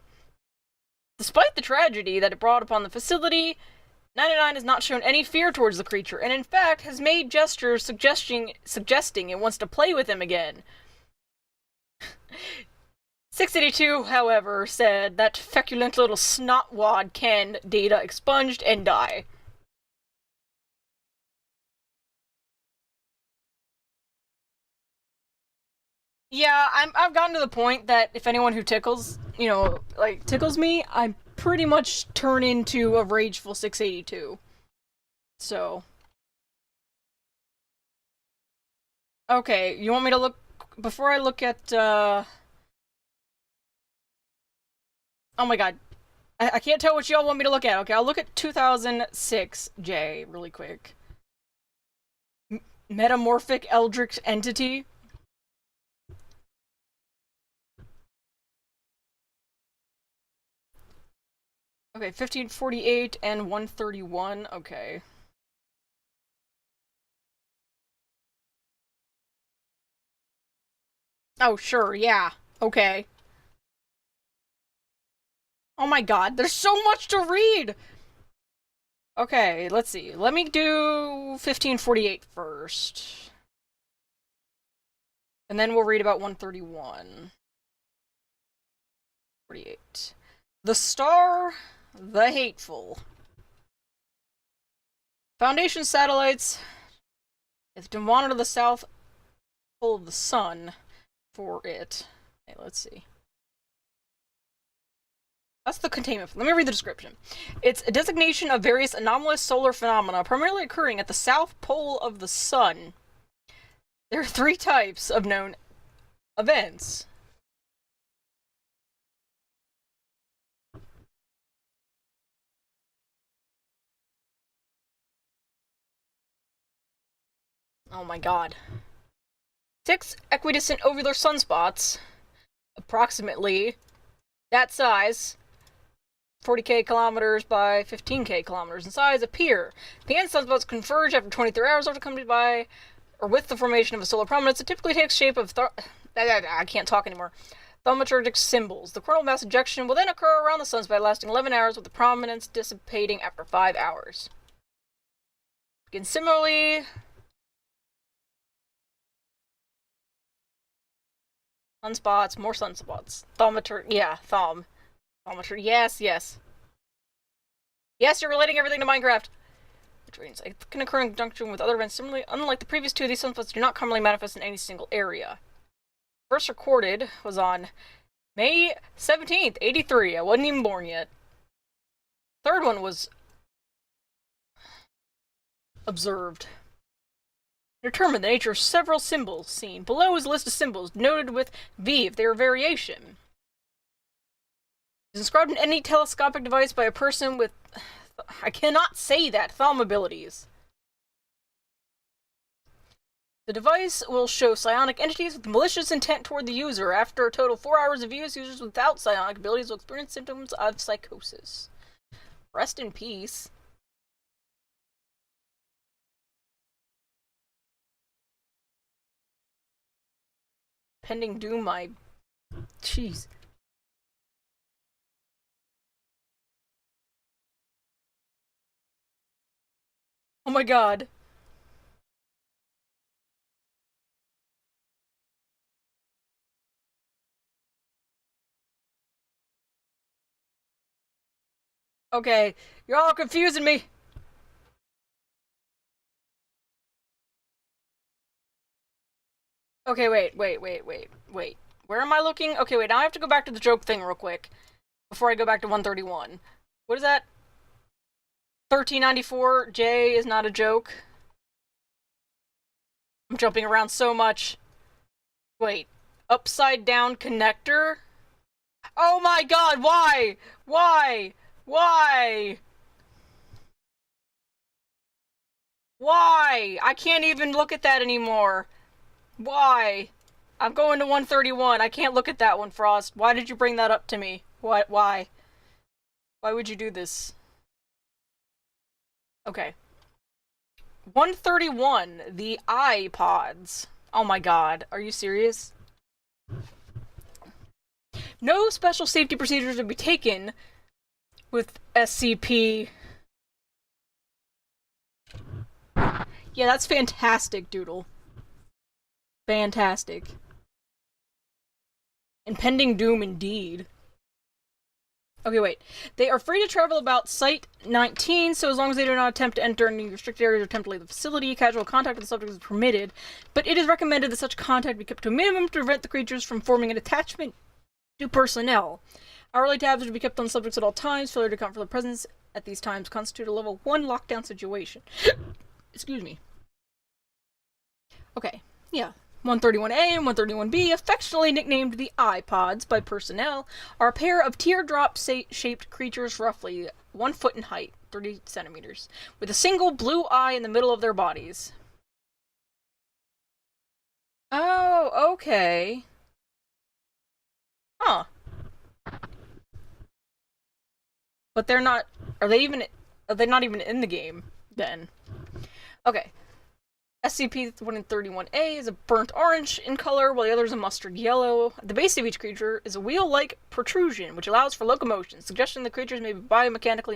[SPEAKER 1] Despite the tragedy that it brought upon the facility, 999 has not shown any fear towards the creature, and in fact has made gestures suggesting it wants to play with him again. 682, however, said that feculent little snotwad can data expunged and die. Yeah, I've gotten to the point that if anyone who tickles, tickles me, I pretty much turn into a rageful 682. So. Okay, you want me to look, before I look at, oh my god. I can't tell what y'all want me to look at. Okay, I'll look at 2006J really quick. Metamorphic Eldritch Entity. Okay, 1548 and 131. Okay. Oh, sure, yeah. Okay. Oh my god, there's so much to read! Okay, let's see. Let me do 1548 first. And then we'll read about 131. 48. The Star, the Hateful. Foundation satellites have to monitor the south pole of the sun for it. Okay, let's see. That's the containment. Let me read the description. It's a designation of various anomalous solar phenomena primarily occurring at the south pole of the sun. There are 3 types of known events. Oh my god. 6 equidistant ovular sunspots, approximately that size, 40k kilometers by 15k kilometers in size, appear. The end sunspots converge after 23 hours after accompanied by, or with the formation of a solar prominence. It typically takes shape of, I can't talk anymore, thaumaturgic symbols. The coronal mass ejection will then occur around the sunspot, lasting 11 hours, with the prominence dissipating after 5 hours. Again, similarly, sunspots, more sunspots. Thaumaturg, yes. Yes, you're relating everything to Minecraft. It can occur in conjunction with other events. Similarly, unlike the previous 2, these sunspots do not commonly manifest in any single area. First recorded was on May 17th, 83. I wasn't even born yet. Third one was observed. Determine the nature of several symbols seen. Below is a list of symbols, noted with V if they are variation. It is inscribed in any telescopic device by a person with, I cannot say that, thumb abilities. The device will show psionic entities with malicious intent toward the user. After a total of 4 hours of use, users without psionic abilities will experience symptoms of psychosis. Rest in peace. Pending doom, jeez. Oh my god. Okay, you're all confusing me. Okay, wait. Where am I looking? Okay, wait, now I have to go back to the joke thing real quick before I go back to 131. What is that? 1394J is not a joke. I'm jumping around so much. Wait. Upside down connector? Oh my god, why? Why? Why? Why? I can't even look at that anymore. Why? I'm going to 131. I can't look at that one, Frost. Why did you bring that up to me? What? Why? Why would you do this? Okay. 131. The iPods. Oh my god. Are you serious? No special safety procedures would be taken with SCP. Yeah, that's fantastic, Doodle. Fantastic. Impending doom indeed. Okay, wait. They are free to travel about Site 19, so as long as they do not attempt to enter any restricted areas or attempt to leave the facility, casual contact with the subject is permitted, but it is recommended that such contact be kept to a minimum to prevent the creatures from forming an attachment to personnel. Hourly tabs should be kept on subjects at all times. Failure to account for their presence at these times constitute a level 1 lockdown situation. Excuse me. Okay, yeah. 131A and 131B, affectionately nicknamed the iPods by personnel, are a pair of teardrop-shaped creatures roughly 1 foot in height, 30 centimeters, with a single blue eye in the middle of their bodies. Oh, okay. Huh. But they're not... Are they not even in the game, then? Okay. SCP-131A is a burnt orange in color, while the other is a mustard yellow. At the base of each creature is a wheel-like protrusion, which allows for locomotion, suggesting the creatures may be biomechanical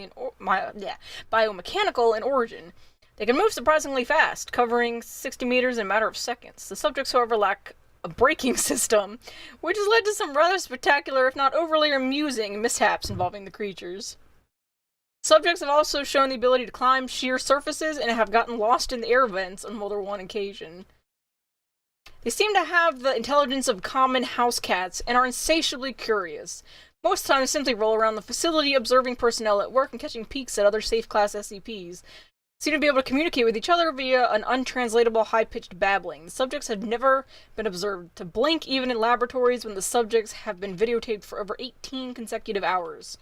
[SPEAKER 1] in origin. They can move surprisingly fast, covering 60 meters in a matter of seconds. The subjects, however, lack a braking system, which has led to some rather spectacular, if not overly amusing, mishaps involving the creatures. Subjects have also shown the ability to climb sheer surfaces and have gotten lost in the air vents on more than one occasion. They seem to have the intelligence of common house cats and are insatiably curious. Most times simply roll around the facility observing personnel at work and catching peeks at other safe-class SCPs. Seem to be able to communicate with each other via an untranslatable high-pitched babbling. The subjects have never been observed to blink even in laboratories when the subjects have been videotaped for over 18 consecutive hours.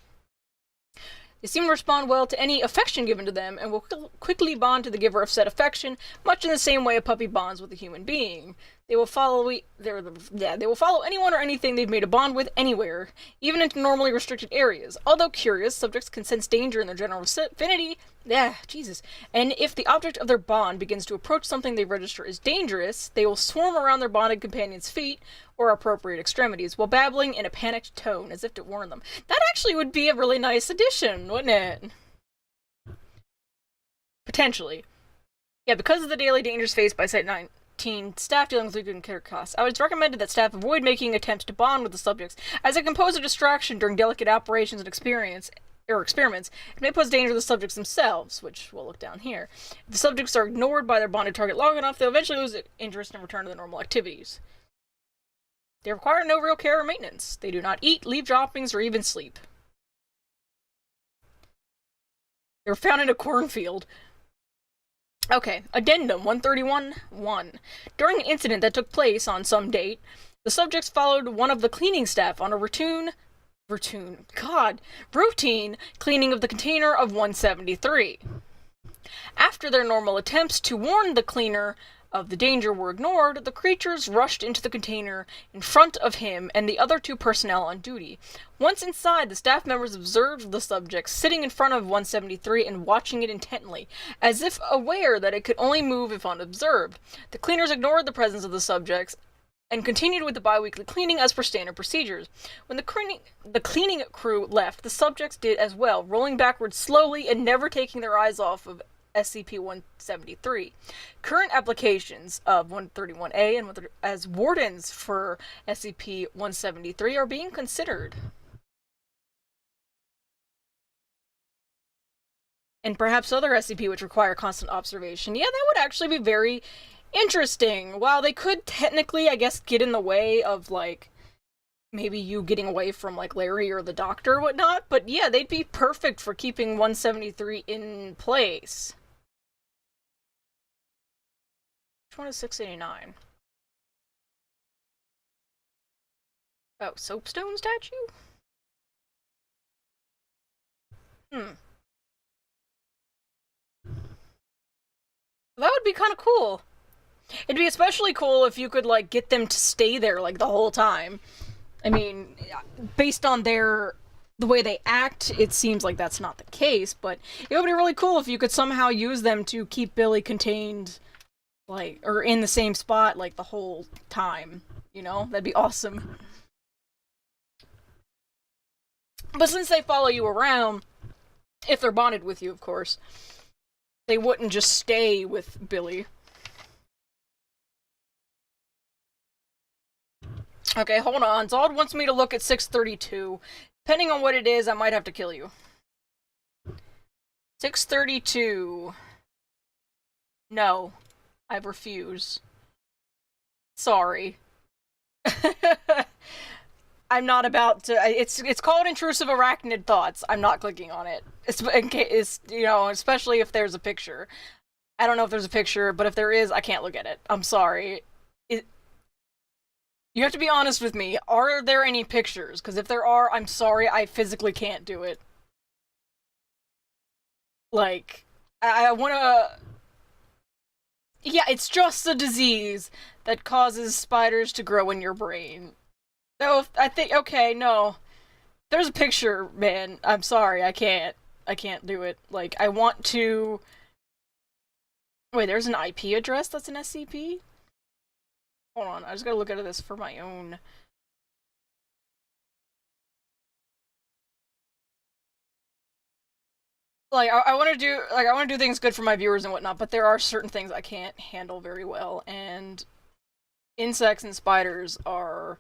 [SPEAKER 1] They seem to respond well to any affection given to them, and will quickly bond to the giver of said affection, much in the same way a puppy bonds with a human being. They will follow anyone or anything they've made a bond with anywhere, even into normally restricted areas. Although curious, subjects can sense danger in their general vicinity. And if the object of their bond begins to approach something they register as dangerous, they will swarm around their bonded companion's feet or appropriate extremities, while babbling in a panicked tone, as if to warn them. That actually would be a really nice addition, wouldn't it? Potentially. Yeah, because of the daily dangers faced by Site 19 staff dealing with legal and care costs, I would recommend that staff avoid making attempts to bond with the subjects, as it can pose a distraction during delicate operations and experiments. It may pose danger to the subjects themselves, which we'll look down here. If the subjects are ignored by their bonded target long enough, they'll eventually lose interest and return to their normal activities. They require no real care or maintenance. They do not eat, leave droppings, or even sleep. They were found in a cornfield. Okay, Addendum 131-1. During an incident that took place on some date, the subjects followed one of the cleaning staff on a routine cleaning of the container of 173. After their normal attempts to warn the cleaner of the danger were ignored, the creatures rushed into the container in front of him and the other 2 personnel on duty. Once inside, the staff members observed the subject sitting in front of 173 and watching it intently, as if aware that it could only move if unobserved. The cleaners ignored the presence of the subjects and continued with the bi-weekly cleaning as per standard procedures. When the cleaning crew left, the subjects did as well, rolling backwards slowly and never taking their eyes off of SCP-173. Current applications of 131A and as wardens for SCP-173 are being considered. And perhaps other SCP which require constant observation. Yeah, that would actually be very interesting. While they could technically, I guess, get in the way of, like, maybe you getting away from, like, Larry or the doctor or whatnot, but yeah, they'd be perfect for keeping 173 in place. Which one is 689? Oh, soapstone statue? Hmm. That would be kind of cool. It'd be especially cool if you could, like, get them to stay there, like, the whole time. I mean, based on the way they act, it seems like that's not the case, but it would be really cool if you could somehow use them to keep Billy contained, like, or in the same spot, like, the whole time. You know? That'd be awesome. But since they follow you around, if they're bonded with you, of course, they wouldn't just stay with Billy. Okay, hold on. Zod wants me to look at 632. Depending on what it is, I might have to kill you. 632. No. I refuse. Sorry. I'm not about to. It's called intrusive arachnid thoughts. I'm not clicking on it. It's you know, especially if there's a picture. I don't know if there's a picture, but if there is, I can't look at it. I'm sorry. You have to be honest with me. Are there any pictures? Because if there are, I'm sorry, I physically can't do it. Like, I want to. Yeah, it's just a disease that causes spiders to grow in your brain. No, I think, okay, no. There's a picture, man. I'm sorry, I can't. I can't do it. Like, I want to... Wait, there's an IP address that's an SCP? Hold on, I just gotta look at this for my own... Like, I want to do, like, I want to do things good for my viewers and whatnot, but there are certain things I can't handle very well, and insects and spiders are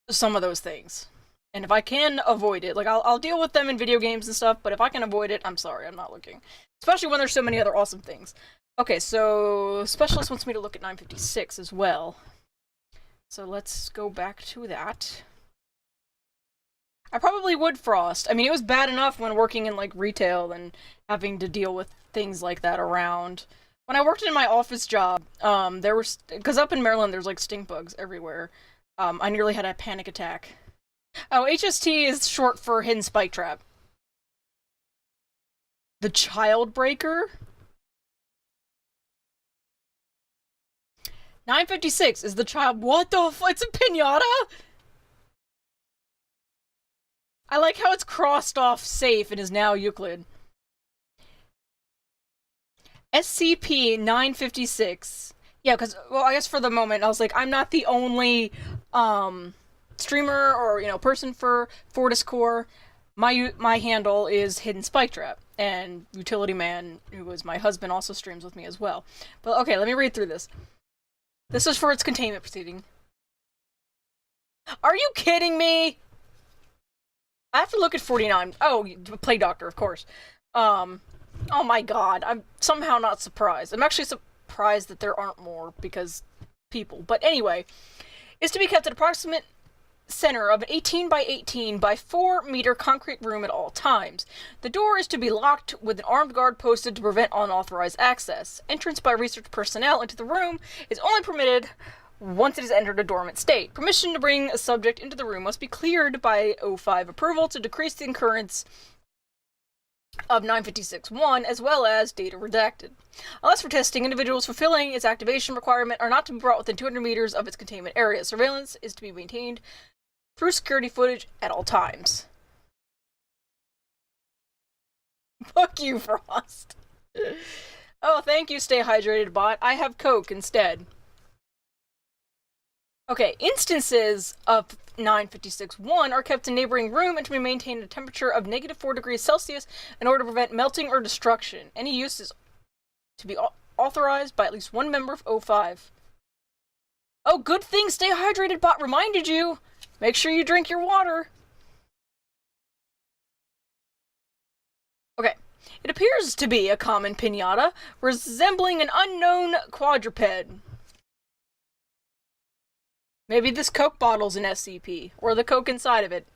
[SPEAKER 1] some of those things. And if I can avoid it, like, I'll deal with them in video games and stuff, but if I can avoid it, I'm sorry, I'm not looking. Especially when there's so many other awesome things. Okay, so Specialist wants me to look at 956 as well. So let's go back to that. I probably would frost. I mean, it was bad enough when working in, like, retail and having to deal with things like that around. When I worked in my office job, there were... Because up in Maryland, there's, like, stink bugs everywhere. I nearly had a panic attack. Oh, HST is short for HiddenSpikeTrap. The Child Breaker? 956 is the child... What the f... It's a pinata?! I like how it's crossed off safe and is now Euclid. SCP-956. Yeah, because, well, I guess for the moment, I was like, I'm not the only, streamer or, you know, person for Fortis Core. My handle is HiddenSpikeTrap, and Utility Man, who was my husband, also streams with me as well. But, okay, let me read through this. This is for its containment proceeding. Are you kidding me? I have to look at 49. Oh, Plague Doctor, of course. Oh my god, I'm somehow not surprised. I'm actually surprised that there aren't more, because people. But anyway, is to be kept at approximate center of an 18 by 18 by 4 meter concrete room at all times. The door is to be locked with an armed guard posted to prevent unauthorized access. Entrance by research personnel into the room is only permitted once it has entered a dormant state. Permission to bring a subject into the room must be cleared by O5 approval to decrease the occurrence of 956-1, as well as data redacted. Unless for testing, individuals fulfilling its activation requirement are not to be brought within 200 meters of its containment area. Surveillance is to be maintained through security footage at all times. Fuck you, Frost. Oh, thank you, Stay Hydrated Bot. I have Coke instead. Okay, instances of 956-1 are kept in a neighboring room and to be maintained at a temperature of -4 degrees Celsius in order to prevent melting or destruction. Any use is to be authorized by at least one member of O5. Oh, good thing Stay Hydrated Bot reminded you! Make sure you drink your water! Okay. It appears to be a common pinata, resembling an unknown quadruped. Maybe this Coke bottle's an SCP, or the Coke inside of it.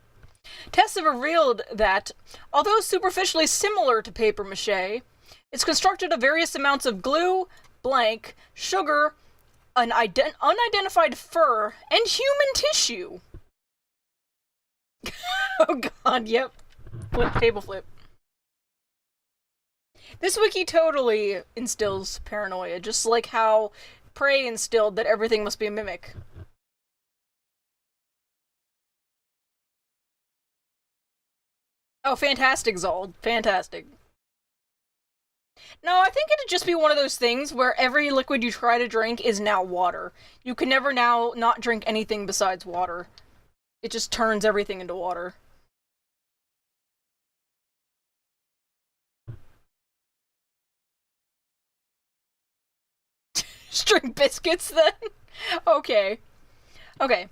[SPEAKER 1] Tests have revealed that, although superficially similar to paper mache, it's constructed of various amounts of glue, blank, sugar, an unidentified fur, and human tissue. Oh god, yep. Table flip. This wiki totally instills paranoia, just like how Prey instilled that everything must be a mimic. Oh, fantastic, Zold. Fantastic. No, I think it'd just be one of those things where every liquid you try to drink is now water. You can never now not drink anything besides water. It just turns everything into water. Just drink biscuits then? Okay. Okay.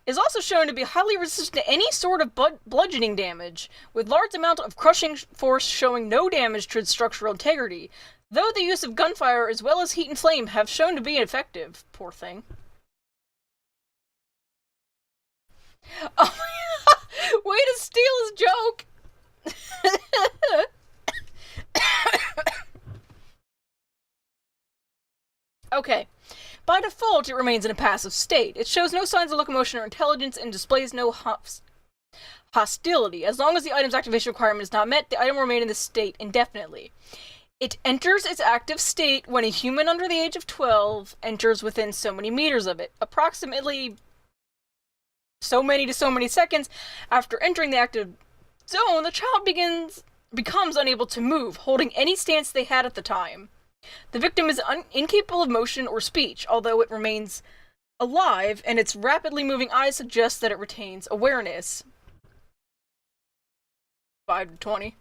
[SPEAKER 1] Is also shown to be highly resistant to any sort of bludgeoning damage, with large amount of crushing force showing no damage to its structural integrity, though the use of gunfire as well as heat and flame have shown to be effective. Poor thing. Oh, way to steal his joke! Okay. By default, it remains in a passive state. It shows no signs of locomotion or intelligence and displays no hostility. As long as the item's activation requirement is not met, the item will remain in this state indefinitely. It enters its active state when a human under the age of 12 enters within so many meters of it. Approximately so many to so many seconds after entering the active zone, the child becomes unable to move, holding any stance they had at the time. The victim is incapable of motion or speech, although it remains alive, and its rapidly moving eyes suggest that it retains awareness. 5 to 20.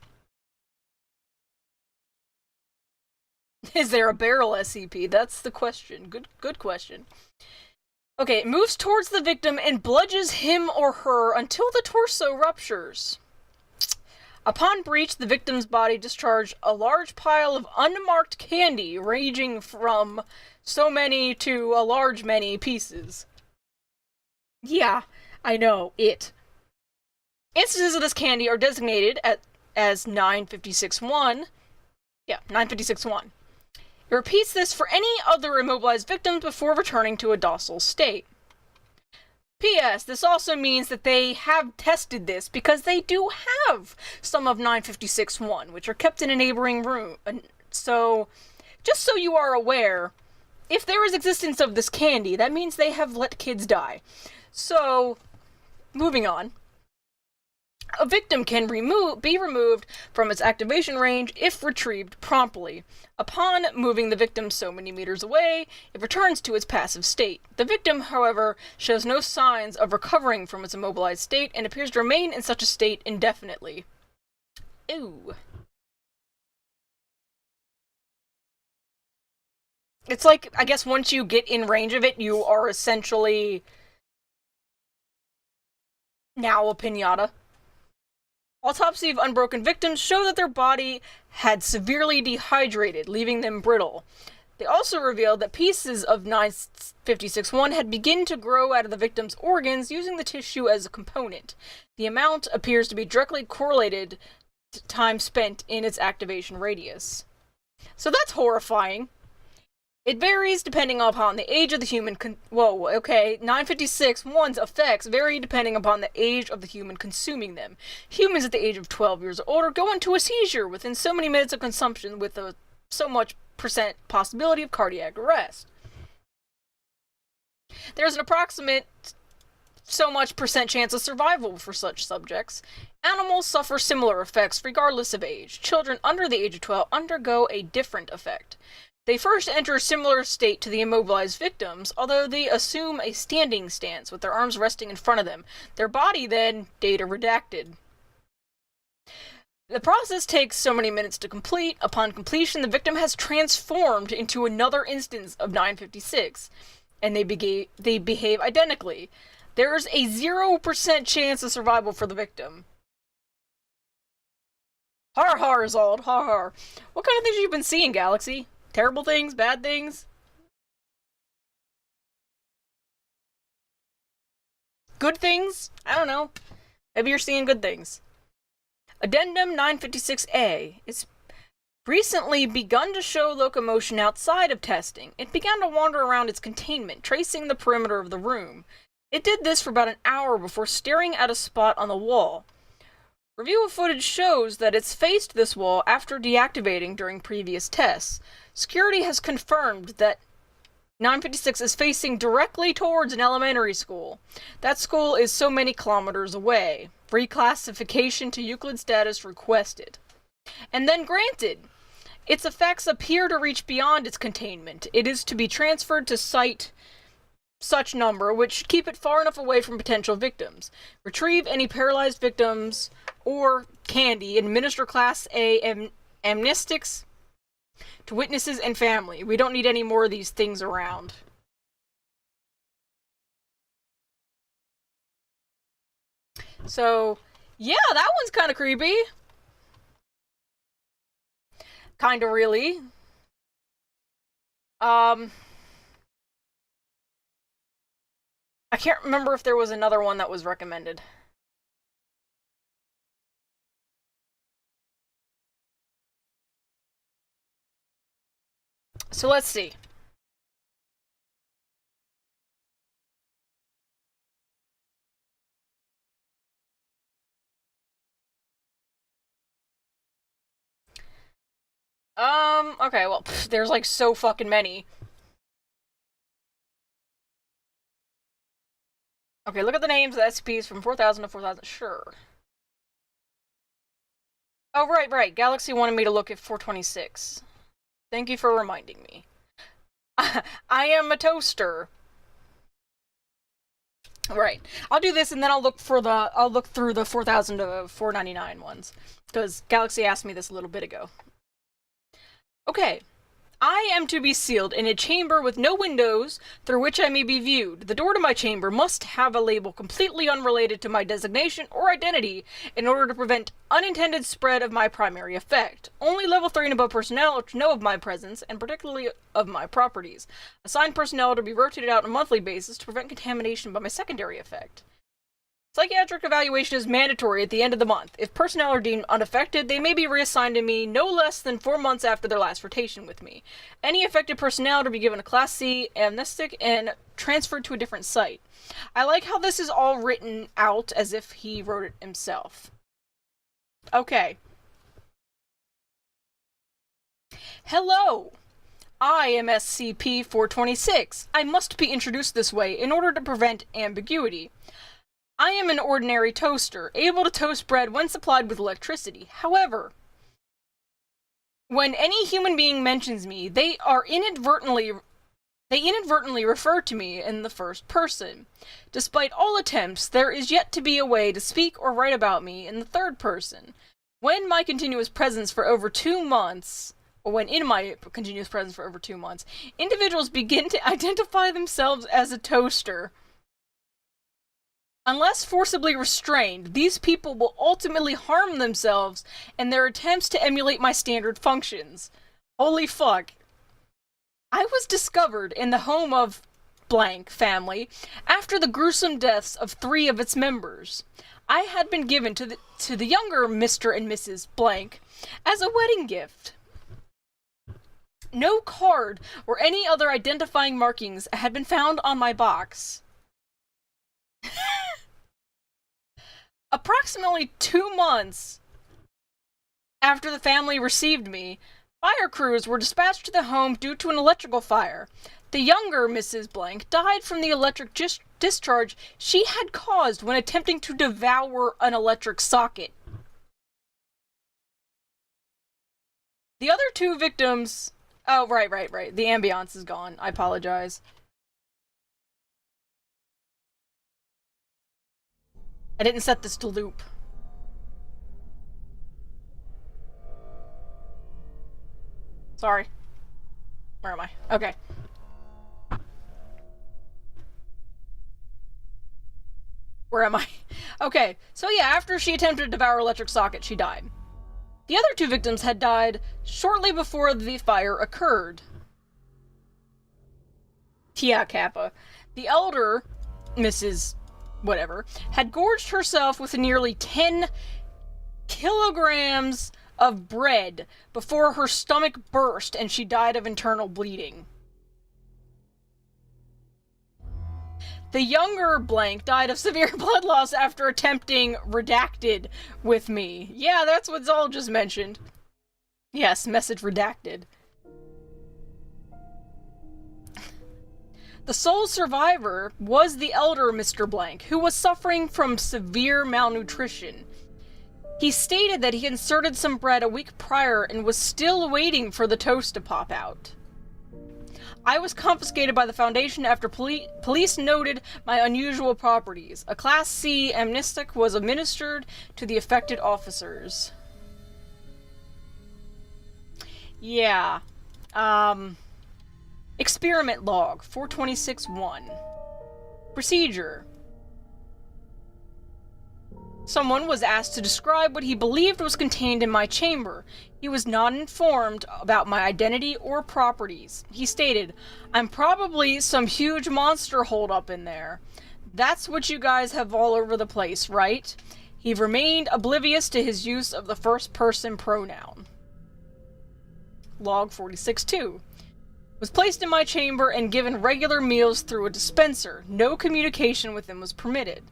[SPEAKER 1] Is there a barrel SCP? That's the question. Good question. Okay, it moves towards the victim and bludgeons him or her until the torso ruptures. Upon breach, the victim's body discharged a large pile of unmarked candy, ranging from so many to a large many pieces. Yeah, I know, it. Instances of this candy are designated as 956-1. Yeah, 956-1. It repeats this for any other immobilized victims before returning to a docile state. P.S. This also means that they have tested this because they do have some of 956-1, which are kept in a neighboring room. So, just so you are aware, if there is existence of this candy, that means they have let kids die. So, moving on. A victim can be removed from its activation range if retrieved promptly. Upon moving the victim so many meters away, it returns to its passive state. The victim, however, shows no signs of recovering from its immobilized state and appears to remain in such a state indefinitely. Ew. It's like, I guess once you get in range of it, you are essentially now a pinata. Autopsy of unbroken victims show that their body had severely dehydrated, leaving them brittle. They also revealed that pieces of 956-1 had begun to grow out of the victim's organs using the tissue as a component. The amount appears to be directly correlated to time spent in its activation radius. So that's horrifying. It varies depending upon the age of the human 956-1's effects vary depending upon the age of the human consuming them. Humans at the age of 12 years or older go into a seizure within so many minutes of consumption with so much percent possibility of cardiac arrest. There's an approximate so much percent chance of survival for such subjects. Animals suffer similar effects regardless of age. Children under the age of 12 undergo a different effect. They first enter a similar state to the immobilized victims, although they assume a standing stance with their arms resting in front of them. Their body then, data redacted. The process takes so many minutes to complete. Upon completion, the victim has transformed into another instance of 956, and they behave identically. There is a 0% chance of survival for the victim. Har har, Zold, har har. What kind of things have you been seeing, Galaxy? Terrible things? Bad things? good things? I don't know. Maybe you're seeing good things. Addendum 956A. It's recently begun to show locomotion outside of testing. It began to wander around its containment, tracing the perimeter of the room. It did this for about an hour before staring at a spot on the wall. Review of footage shows that it's faced this wall after deactivating during previous tests. Security has confirmed that 956 is facing directly towards an elementary school. That school is so many kilometers away. Reclassification to Euclid status requested. And then granted. Its effects appear to reach beyond its containment. It is to be transferred to site such number, which should keep it far enough away from potential victims. Retrieve any paralyzed victims or candy. Administer Class A amnestics to witnesses and family. We don't need any more of these things around. So, yeah, that one's kind of creepy. Kind of really. I can't remember if there was another one that was recommended. So let's see. Okay, well, there's like so fucking many. Okay, look at the names of the SCPs from 4,000 to 4,000. Sure. Oh, right. Galaxy wanted me to look at 426. Thank you for reminding me. I am a toaster. Right. I'll do this and then I'll look through the 4,000 to 499 ones. Because Galaxy asked me this a little bit ago. Okay. I am to be sealed in a chamber with no windows through which I may be viewed. The door to my chamber must have a label completely unrelated to my designation or identity in order to prevent unintended spread of my primary effect. Only level 3 and above personnel are to know of my presence, and particularly of my properties. Assigned personnel are to be rotated out on a monthly basis to prevent contamination by my secondary effect. Psychiatric evaluation is mandatory at the end of the month. If personnel are deemed unaffected, they may be reassigned to me no less than 4 months after their last rotation with me. Any affected personnel are to be given a Class C amnestic and transferred to a different site. I like how this is all written out as if he wrote it himself. Okay. Hello! I am SCP-426. I must be introduced this way in order to prevent ambiguity. I am an ordinary toaster, able to toast bread when supplied with electricity. However, when any human being mentions me, they inadvertently refer to me in the first person. Despite all attempts, there is yet to be a way to speak or write about me in the third person. When in my continuous presence for over 2 months, individuals begin to identify themselves as a toaster. Unless forcibly restrained, these people will ultimately harm themselves in their attempts to emulate my standard functions. Holy fuck. I was discovered in the home of blank family after the gruesome deaths of 3 of its members. I had been given to the younger Mr. and Mrs. Blank as a wedding gift. No card or any other identifying markings had been found on my box. Approximately 2 months after the family received me, fire crews were dispatched to the home due to an electrical fire. The younger Mrs. Blank died from the electric discharge she had caused when attempting to devour an electric socket. The other 2 victims... Oh, right. The ambiance is gone. I apologize. I didn't set this to loop. Sorry. Where am I? Okay. Where am I? Okay, so yeah, after she attempted to devour electric socket, she died. The other 2 victims had died shortly before the fire occurred. Yeah, Kappa. The elder, Mrs. whatever, had gorged herself with nearly 10 kilograms of bread before her stomach burst and she died of internal bleeding. The younger blank died of severe blood loss after attempting redacted with me. Yeah, that's what Zal just mentioned. Yes, message redacted. The sole survivor was the elder Mr. Blank, who was suffering from severe malnutrition. He stated that he inserted some bread a week prior and was still waiting for the toast to pop out. I was confiscated by the Foundation after police noted my unusual properties. A Class C amnestic was administered to the affected officers. Yeah. Experiment log 426-1. Procedure. Someone was asked to describe what he believed was contained in my chamber. He was not informed about my identity or properties. He stated, "I'm probably some huge monster holed up in there. That's what you guys have all over the place, right?" He remained oblivious to his use of the first-person pronoun. Log 46-2. Was placed in my chamber and given regular meals through a dispenser. No communication with him was permitted.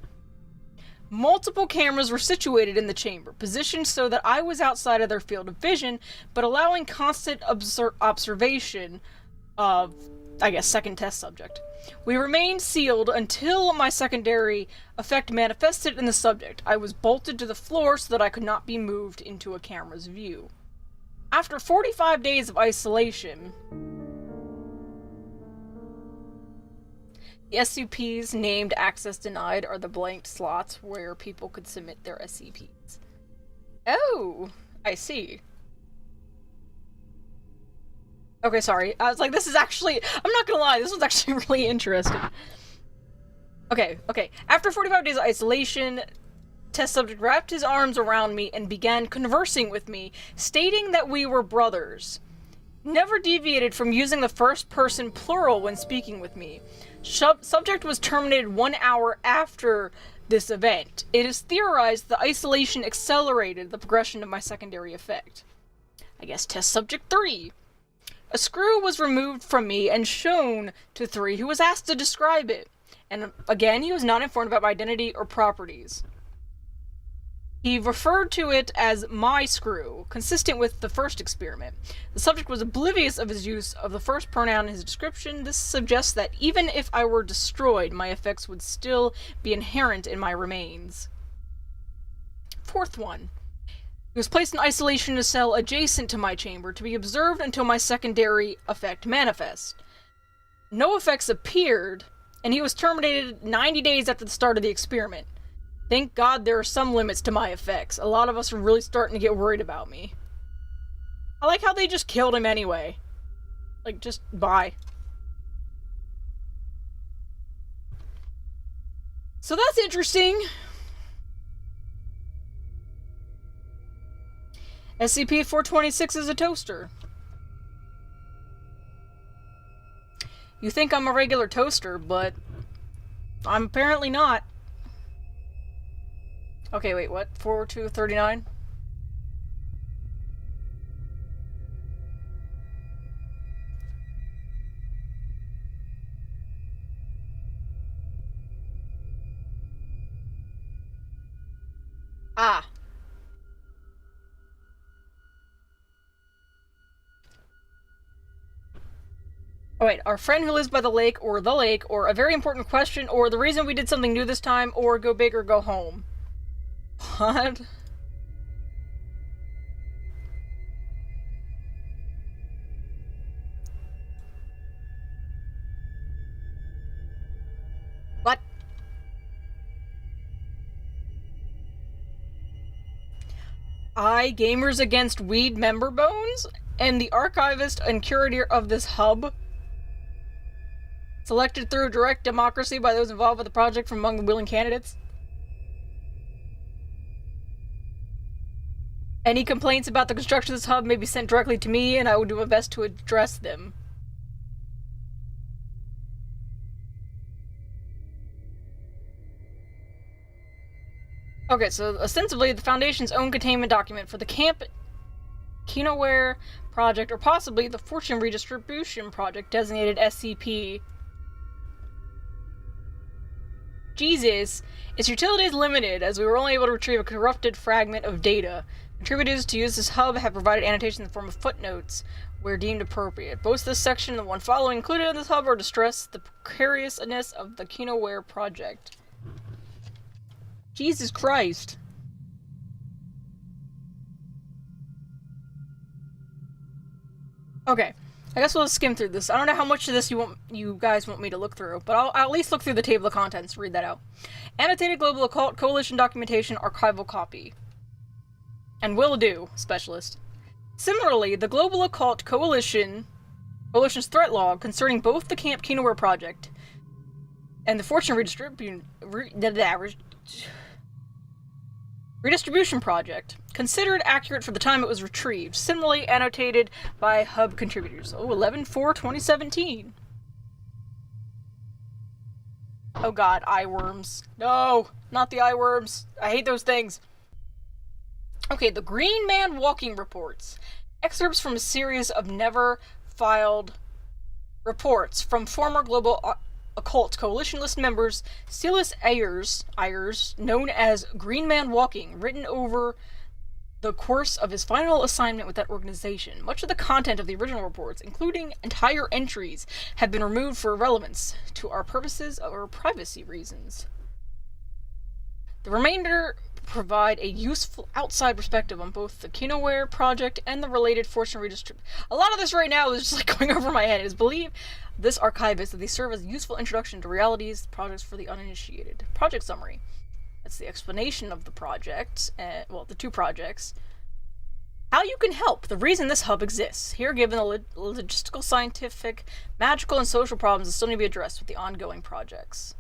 [SPEAKER 1] Multiple cameras were situated in the chamber, positioned so that I was outside of their field of vision, but allowing constant observation of, I guess, second test subject. We remained sealed until my secondary effect manifested in the subject. I was bolted to the floor so that I could not be moved into a camera's view. After 45 days of isolation, the SCPs named Access Denied are the blanked slots where people could submit their SCPs. Oh, I see. Okay, sorry. I was like, this is actually... I'm not gonna lie, this was actually really interesting. Okay. After 45 days of isolation, test subject wrapped his arms around me and began conversing with me, stating that we were brothers. Never deviated from using the first person plural when speaking with me. Subject was terminated 1 hour after this event. It is theorized the isolation accelerated the progression of my secondary effect. I guess test subject 3. A screw was removed from me and shown to 3, who was asked to describe it. And again, he was not informed about my identity or properties. He referred to it as my screw, consistent with the first experiment. The subject was oblivious of his use of the first pronoun in his description. This suggests that even if I were destroyed, my effects would still be inherent in my remains. Fourth one. He was placed in isolation in a cell adjacent to my chamber to be observed until my secondary effect manifest. No effects appeared, and he was terminated 90 days after the start of the experiment. Thank God there are some limits to my effects. A lot of us are really starting to get worried about me. I like how they just killed him anyway. Like, just bye. So that's interesting. SCP-426 is a toaster. You think I'm a regular toaster, but I'm apparently not. Okay, wait, what? 4239? Ah. Oh wait, our friend who lives by the lake, or a very important question, or the reason we did something new this time, or go big or go home. What? What? Gamers Against Weed member bones? And the archivist and curator of this hub? Selected through direct democracy by those involved with the project from among the willing candidates? Any complaints about the construction of this hub may be sent directly to me, and I will do my best to address them. Okay, so ostensibly the Foundation's own containment document for the Camp Kinoware project, or possibly the Fortune Redistribution Project, designated SCP. Jesus, its utility is limited, as we were only able to retrieve a corrupted fragment of data. Contributors to use this hub have provided annotations in the form of footnotes, where deemed appropriate. Both this section and the one following included in this hub are to stress the precariousness of the Kinoware project. Jesus Christ. Okay, I guess we'll skim through this. I don't know how much of this you guys want me to look through, but I'll at least look through the table of contents, read that out. Annotated Global Occult Coalition Documentation Archival Copy. And will do, Specialist. Similarly, the Global Occult Coalition's threat log concerning both the Camp Kinoware project and the Fortune Redistribution Project, considered accurate for the time it was retrieved, similarly annotated by hub contributors. Oh, 11/4/2017. Oh god, eye worms. No, not the eye worms. I hate those things. Okay, the Green Man Walking Reports. Excerpts from a series of never-filed reports from former Global Occult Coalition list members Silas Ayers, known as Green Man Walking, written over the course of his final assignment with that organization. Much of the content of the original reports, including entire entries, have been removed for irrelevance to our purposes or privacy reasons. The remainder provide a useful outside perspective on both the Kinoware project and the related Fortune Redistribution. A lot of this right now is just like going over my head. It is believed this archivist that they serve as a useful introduction to realities, projects for the uninitiated. Project summary. That's the explanation of the project, well, the two projects. How you can help, the reason this hub exists. Here given the logistical, scientific, magical, and social problems that still need to be addressed with the ongoing projects.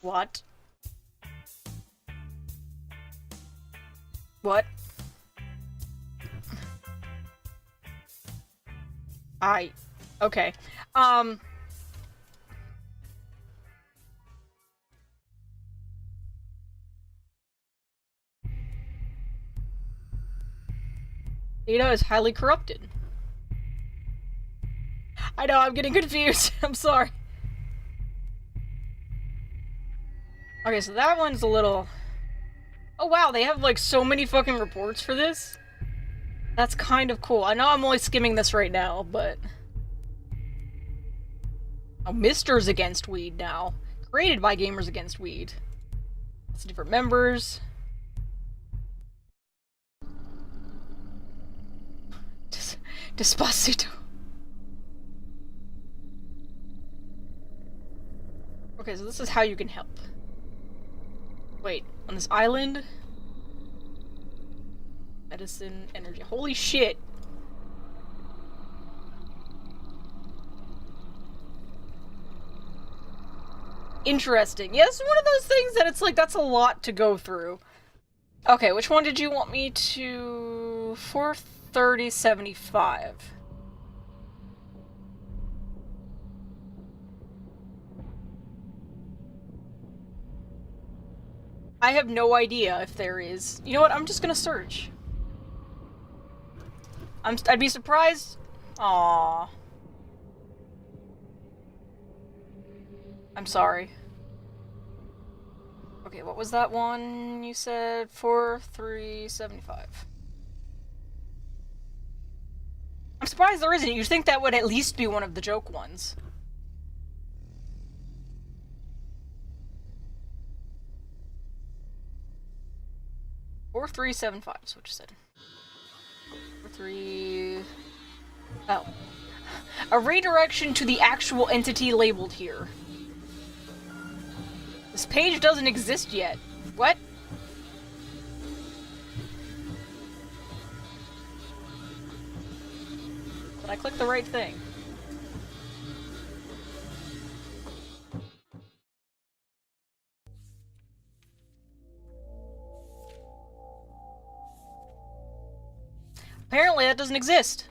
[SPEAKER 1] What? What? Okay. Data is highly corrupted. I know, I'm getting confused. I'm sorry. Okay, so that one's a little... Oh wow, they have like so many fucking reports for this? That's kind of cool. I know I'm only skimming this right now, but... Oh, Misters Against Weed now. Created by Gamers Against Weed. Lots of different members. Despacito. Okay, so this is how you can help. Wait, on this island? Medicine, energy. Holy shit! Interesting. Yeah, this is one of those things that it's like, that's a lot to go through. Okay, which one did you want me to... 43075. I have no idea if there is. You know what? I'm just gonna search. I'd be surprised. Aww. I'm sorry. Okay, what was that one you said? 4375. I'm surprised there isn't. You'd think that would at least be one of the joke ones. Or 375 is what you said. 43... Oh. A redirection to the actual entity labeled here. This page doesn't exist yet. What? Did I click the right thing? Apparently that doesn't exist.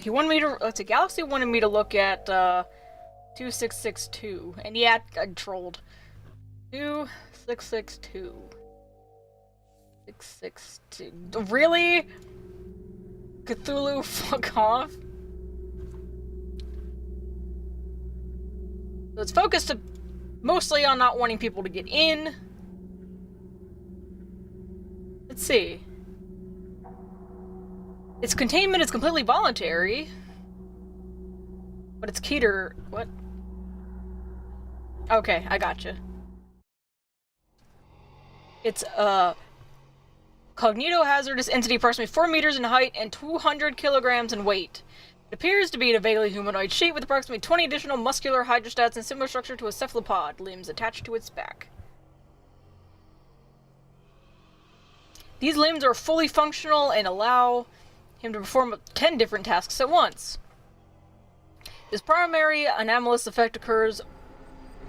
[SPEAKER 1] he wanted me to, let's see, Galaxy wanted me to look at, 2662, and yeah, I trolled. 2662. 662. Really? Cthulhu, fuck off. So it's focused mostly on not wanting people to get in. Let's see. Its containment is completely voluntary. But it's cater... What? Okay, I gotcha. It's a cognito-hazardous entity approximately 4 meters in height and 200 kilograms in weight. It appears to be in a vaguely humanoid shape with approximately 20 additional muscular hydrostats and similar structure to a cephalopod, limbs attached to its back. These limbs are fully functional and allow him to perform 10 different tasks at once. This primary anomalous effect occurs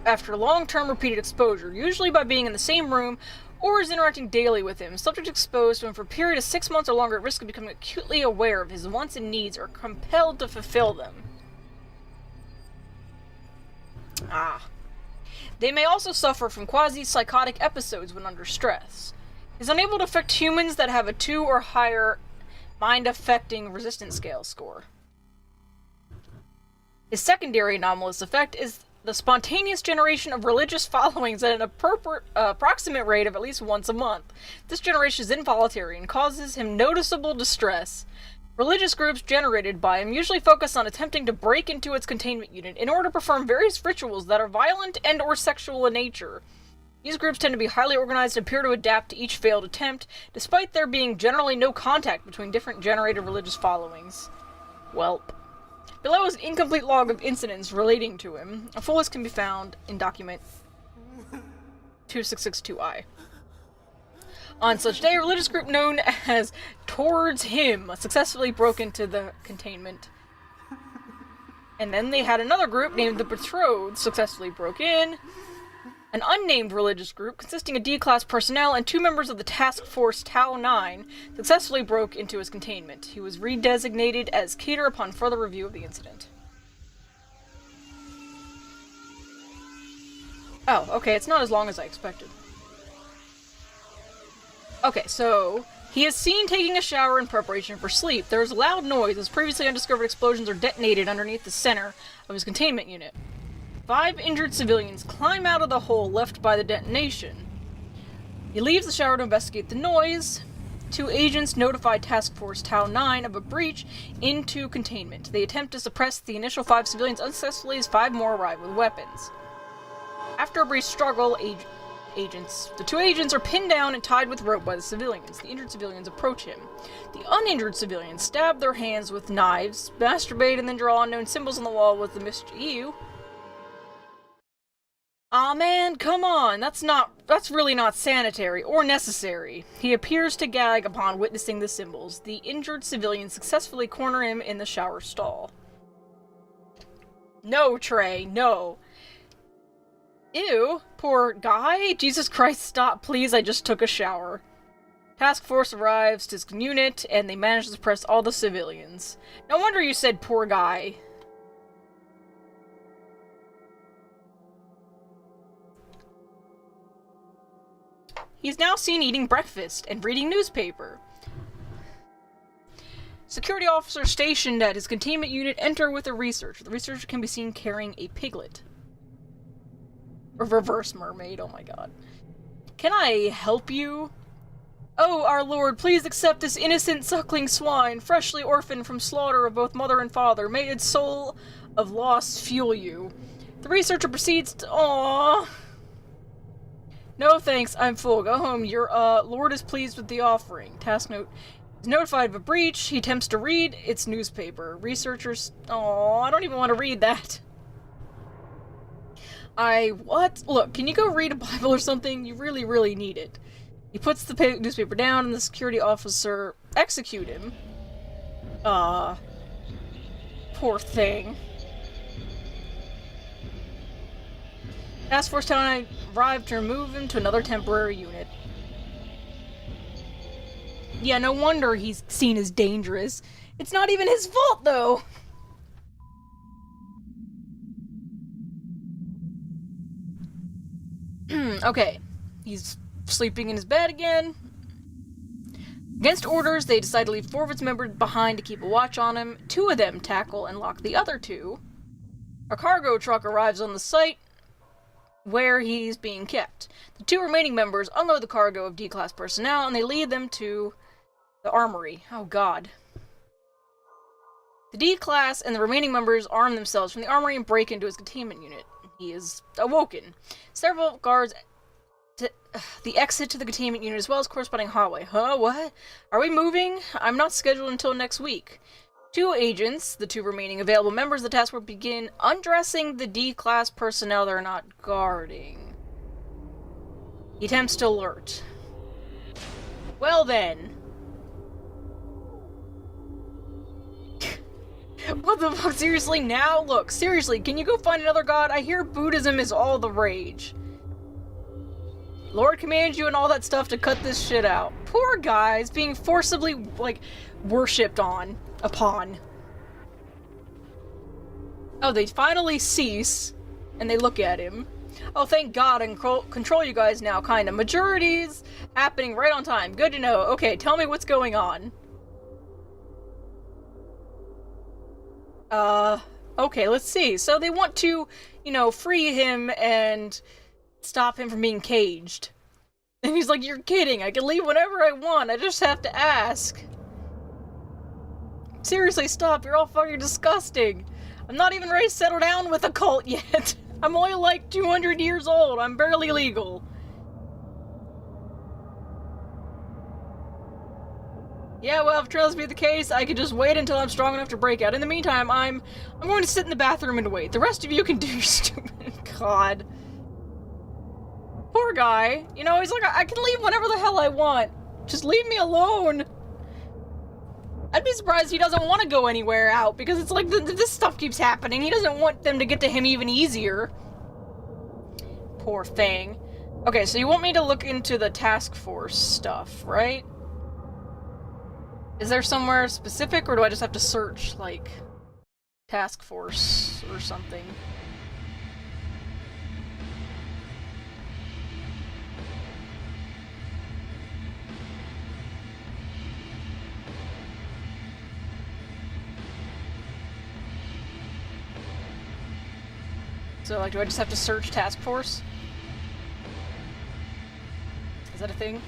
[SPEAKER 1] after long-term repeated exposure, usually by being in the same room or is interacting daily with him. Subject exposed to him for a period of 6 months or longer at risk of becoming acutely aware of his wants and needs or compelled to fulfill them. They may also suffer from quasi-psychotic episodes when under stress. Is unable to affect humans that have a 2 or higher mind-affecting resistance scale score. His secondary anomalous effect is the spontaneous generation of religious followings at an approximate rate of at least once a month. This generation is involuntary and causes him noticeable distress. Religious groups generated by him usually focus on attempting to break into its containment unit in order to perform various rituals that are violent and or sexual in nature. These groups tend to be highly organized and appear to adapt to each failed attempt, despite there being generally no contact between different generated religious followings. Welp. Below is an incomplete log of incidents relating to him. A full list can be found in document 2662I. On such day, a religious group known as Towards Him successfully broke into the containment. And then they had another group named the Betrothed successfully broke in. An unnamed religious group consisting of D-class personnel and 2 members of the Task Force Tau 9 successfully broke into his containment. He was redesignated as Cater upon further review of the incident. Oh, okay, it's not as long as I expected. Okay, so he is seen taking a shower in preparation for sleep. There is a loud noise as previously undiscovered explosions are detonated underneath the center of his containment unit. 5 injured civilians climb out of the hole left by the detonation. He leaves the shower to investigate the noise. 2 agents notify Task Force Tau 9 of a breach into containment. They attempt to suppress the initial 5 civilians unsuccessfully as 5 more arrive with weapons. After a brief struggle, the 2 agents are pinned down and tied with rope by the civilians. The injured civilians approach him. The uninjured civilians stab their hands with knives, masturbate, and then draw unknown symbols on the wall with the Ew. Aw man, come on, that's really not sanitary or necessary. He appears to gag upon witnessing the symbols. The injured civilians successfully corner him in the shower stall. No, Trey, no. Ew, poor guy. Jesus Christ, stop, please, I just took a shower. Task Force arrives to his unit, and they manage to suppress all the civilians. No wonder you said poor guy. He's now seen eating breakfast and reading newspaper. Security officers stationed at his containment unit enter with a researcher. The researcher can be seen carrying a piglet. A reverse mermaid, oh my god. Can I help you? Oh, our lord, please accept this innocent suckling swine, freshly orphaned from slaughter of both mother and father. May its soul of loss fuel you. The researcher proceeds to... Aww. No thanks, I'm full. Go home. Your, lord is pleased with the offering. Task note. He's notified of a breach. He attempts to read its newspaper. Researchers... Aww, I don't even want to read that. What? Look, can you go read a Bible or something? You really, really need it. He puts the newspaper down and the security officer execute him. Poor thing. Task Force Tau 9 arrived to remove him to another temporary unit. Yeah, no wonder he's seen as dangerous. It's not even his fault, though! Okay. He's sleeping in his bed again. Against orders, they decide to leave 4 of its members behind to keep a watch on him. 2 of them tackle and lock the other 2. A cargo truck arrives on the site where he's being kept. The 2 remaining members unload the cargo of D-Class personnel, and they lead them to the armory. Oh god. The D-Class and the remaining members arm themselves from the armory and break into his containment unit. He is awoken. Several guards the exit to the containment unit as well as corresponding hallway. Huh? What? Are we moving? I'm not scheduled until next week. 2 agents, the 2 remaining available members of the task force, begin undressing the D-Class personnel they're not guarding. He attempts to alert. Well then. What the fuck? Seriously, now? Look, seriously, can you go find another god? I hear Buddhism is all the rage. Lord commands you and all that stuff to cut this shit out. Poor guy's being forcibly, like, worshipped upon. Oh, they finally cease, and they look at him. Oh, thank God, and control you guys now, kinda. Majorities happening right on time. Good to know. Okay, tell me what's going on. Okay, let's see. So they want to, you know, free him and stop him from being caged. And he's like, you're kidding, I can leave whenever I want, I just have to ask. Seriously, stop, you're all fucking disgusting. I'm not even ready to settle down with a cult yet. I'm only like 200 years old, I'm barely legal. Yeah, well, if it turns out to be the case, I could just wait until I'm strong enough to break out. In the meantime, I'm going to sit in the bathroom and wait. The rest of you can do your stupid... God. Poor guy. You know, he's like, I can leave whenever the hell I want. Just leave me alone. I'd be surprised he doesn't want to go anywhere out, because it's like, this stuff keeps happening. He doesn't want them to get to him even easier. Poor thing. Okay, so you want me to look into the task force stuff, right? Is there somewhere specific, or do I just have to search, like, task force or something? So, like, do I just have to search task force? Is that a thing?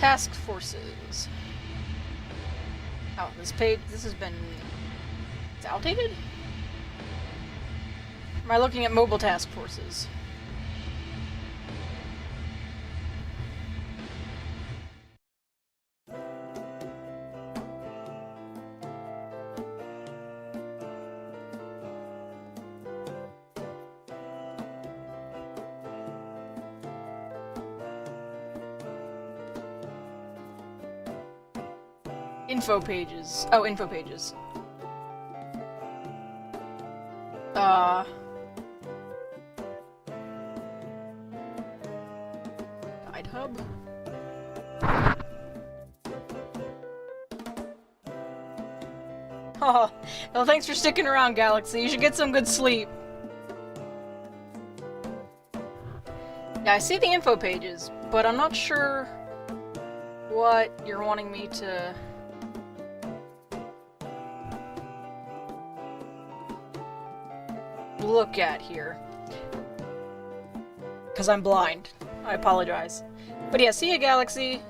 [SPEAKER 1] Task forces. Oh, this has been... It's outdated? Am I looking at mobile task forces? Info pages. Oh, info pages. Guide hub? Oh, well, thanks for sticking around, Galaxy. You should get some good sleep. Yeah, I see the info pages, but I'm not sure what you're wanting me to... look at here. Because I'm blind. I apologize. But yeah, see ya, Galaxy.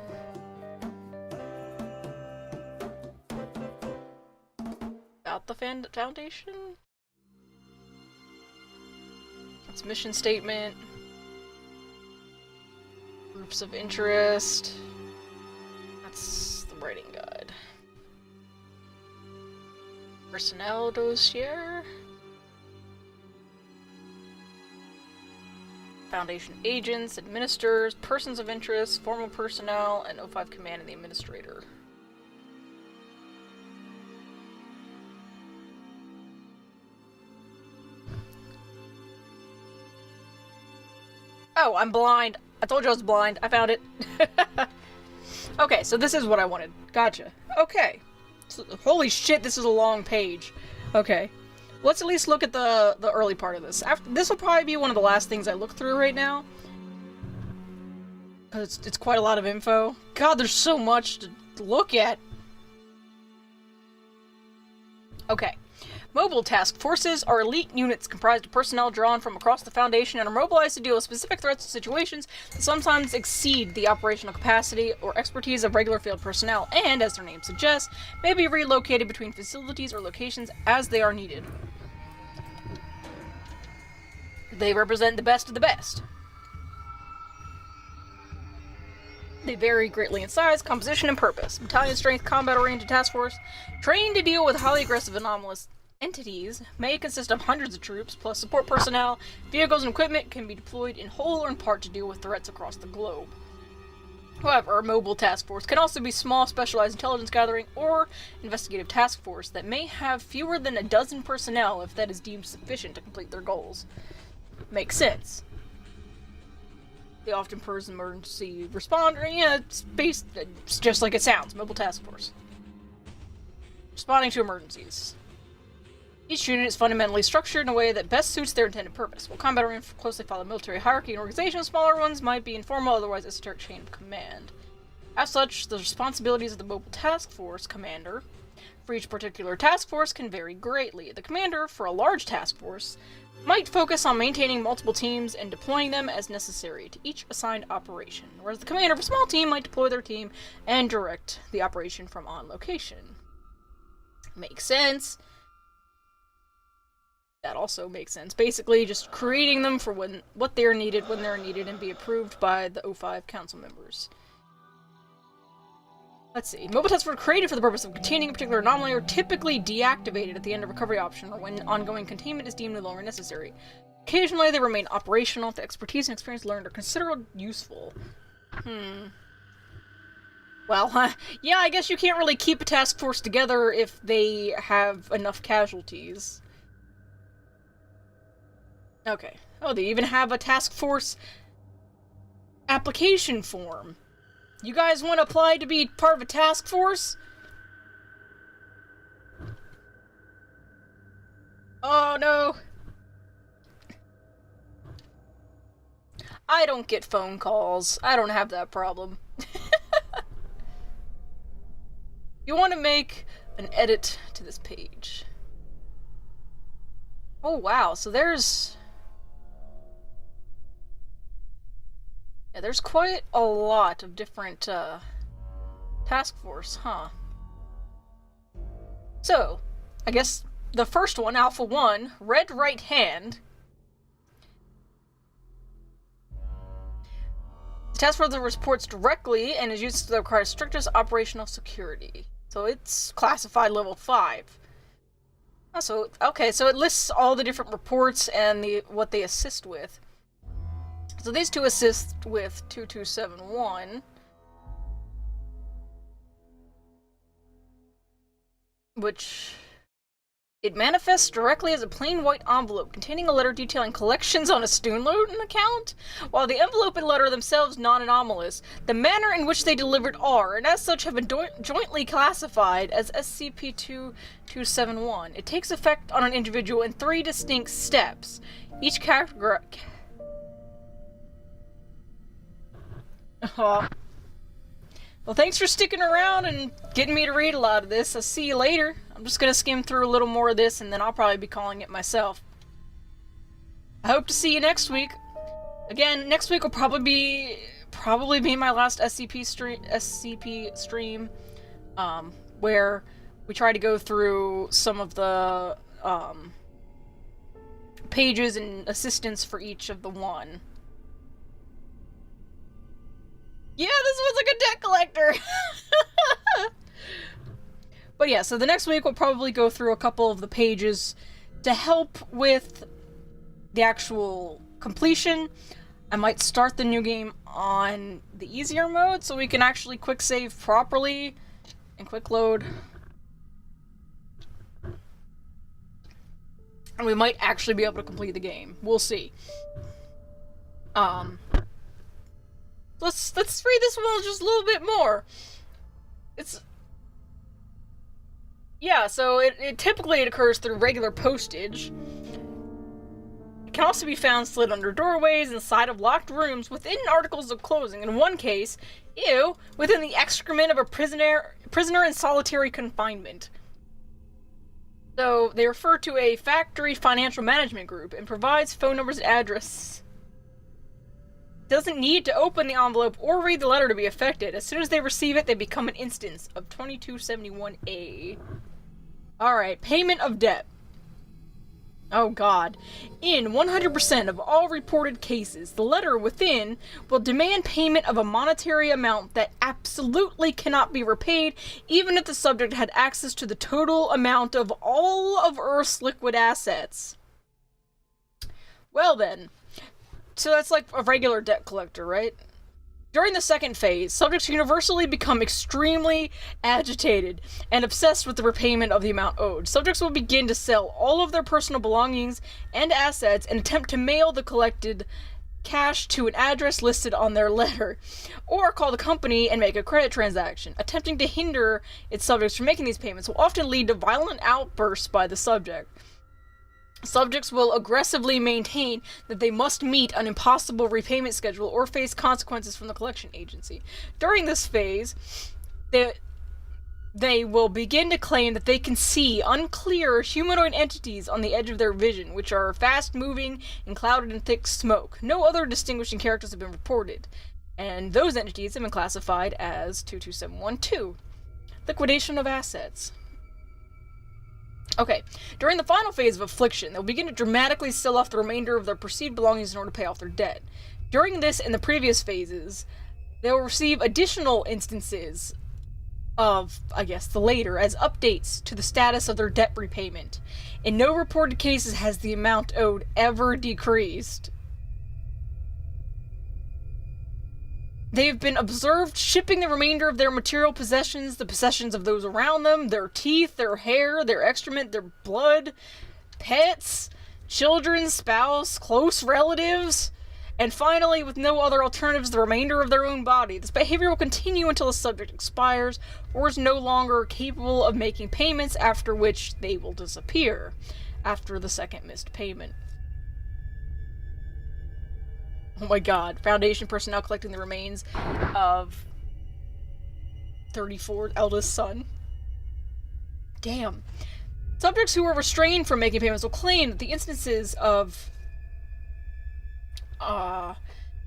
[SPEAKER 1] About the Foundation? It's mission statement. Groups of interest. That's the writing guide. Personnel dossier. Foundation agents, administrators, persons of interest, formal personnel, and O5 command and the administrator. Oh, I'm blind. I told you I was blind. I found it. Okay, so this is what I wanted. Gotcha. Okay. So, holy shit, this is a long page. Okay. Let's at least look at the early part of this. This will probably be one of the last things I look through right now. Because it's quite a lot of info. God, there's so much to look at. Okay. Mobile task forces are elite units comprised of personnel drawn from across the Foundation and are mobilized to deal with specific threats and situations that sometimes exceed the operational capacity or expertise of regular field personnel, and, as their name suggests, may be relocated between facilities or locations as they are needed. They represent the best of the best. They vary greatly in size, composition, and purpose. Battalion strength, combat-oriented task force, trained to deal with highly aggressive anomalous entities, may consist of hundreds of troops, plus support personnel, vehicles, and equipment can be deployed in whole or in part to deal with threats across the globe. However, a mobile task force can also be small, specialized intelligence gathering or investigative task force that may have fewer than a dozen personnel if that is deemed sufficient to complete their goals. Makes sense. They often pose emergency responder. Yeah, it's just like it sounds. Mobile task force. Responding to emergencies. Each unit is fundamentally structured in a way that best suits their intended purpose. While combat-oriented closely follow military hierarchy and organization, smaller ones might be informal, otherwise esoteric chain of command. As such, the responsibilities of the mobile task force commander for each particular task force can vary greatly. The commander for a large task force might focus on maintaining multiple teams and deploying them as necessary to each assigned operation, whereas the commander of a small team might deploy their team and direct the operation from on location. Makes sense. That also makes sense. Basically, just creating them for what they're needed, when they're needed, and be approved by the O5 council members. Let's see. Mobile tests were created for the purpose of containing a particular anomaly or typically deactivated at the end of recovery option or when ongoing containment is deemed no longer necessary. Occasionally, they remain operational if the expertise and experience learned are considered useful. Well, yeah, I guess you can't really keep a task force together if they have enough casualties. Okay. Oh, they even have a task force application form. You guys want to apply to be part of a task force? Oh, no. I don't get phone calls. I don't have that problem. You want to make an edit to this page. Oh, wow. So there's quite a lot of different task force, huh? So, I guess the first one, Alpha 1, Red Right Hand. The task force reports directly and is used to require strictest operational security. So it's classified level 5. Oh, so, okay, so it lists all the different reports and what they assist with. So these two assist with 2271, which it manifests directly as a plain white envelope containing a letter detailing collections on a Stoonloan account. While the envelope and letter themselves non-anomalous, the manner in which they delivered are, and as such have been jointly classified as SCP-2271. It takes effect on an individual in 3 distinct steps. Each character... Well, thanks for sticking around and getting me to read a lot of this. I'll see you later. I'm just gonna skim through a little more of this, and then I'll probably be calling it myself. I hope to see you next week. Again, next week will probably be my last SCP stream, where we try to go through some of the pages and assistance for each of the one. Yeah, this was like a debt collector! But yeah, so the next week we'll probably go through a couple of the pages to help with the actual completion. I might start the new game on the easier mode so we can actually quick save properly and quick load. And we might actually be able to complete the game. We'll see. Let's read this one just a little bit more. So it typically occurs through regular postage. It can also be found slid under doorways, inside of locked rooms, within articles of clothing. In one case, within the excrement of a prisoner in solitary confinement. So they refer to a factory financial management group and provides phone numbers and address. Doesn't need to open the envelope or read the letter to be affected. As soon as they receive it, they become an instance of 2271A. Alright, payment of debt. Oh god. In 100% of all reported cases, the letter within will demand payment of a monetary amount that absolutely cannot be repaid, even if the subject had access to the total amount of all of Earth's liquid assets. Well then. So that's like a regular debt collector, right? During the second phase, subjects universally become extremely agitated and obsessed with the repayment of the amount owed. Subjects will begin to sell all of their personal belongings and assets and attempt to mail the collected cash to an address listed on their letter, or call the company and make a credit transaction. Attempting to hinder its subjects from making these payments will often lead to violent outbursts by the subject. Subjects will aggressively maintain that they must meet an impossible repayment schedule or face consequences from the collection agency. During this phase, they will begin to claim that they can see unclear humanoid entities on the edge of their vision, which are fast-moving and clouded in thick smoke. No other distinguishing characters have been reported, and those entities have been classified as 22712. Liquidation of assets. Okay, during the final phase of affliction, they'll begin to dramatically sell off the remainder of their perceived belongings in order to pay off their debt. During this and the previous phases, they will receive additional instances of, the later, as updates to the status of their debt repayment. In no reported cases has the amount owed ever decreased. They have been observed shipping the remainder of their material possessions, the possessions of those around them, their teeth, their hair, their excrement, their blood, pets, children, spouse, close relatives, and finally, with no other alternatives, the remainder of their own body. This behavior will continue until the subject expires or is no longer capable of making payments, after which they will disappear after the second missed payment. Oh my god. Foundation personnel collecting the remains of 34's eldest son. Damn. Subjects who are restrained from making payments will claim that the instances of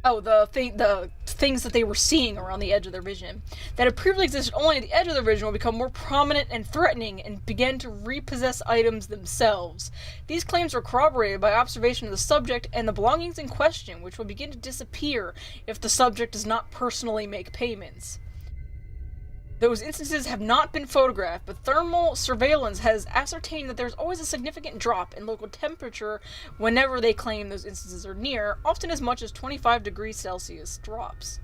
[SPEAKER 1] the things that they were seeing around the edge of their vision that had previously existed only at the edge of their vision will become more prominent and threatening and begin to repossess items themselves. These claims are corroborated by observation of the subject and the belongings in question, which will begin to disappear if the subject does not personally make payments. Those instances have not been photographed, but thermal surveillance has ascertained that there's always a significant drop in local temperature whenever they claim those instances are near, often as much as 25 degrees Celsius drops.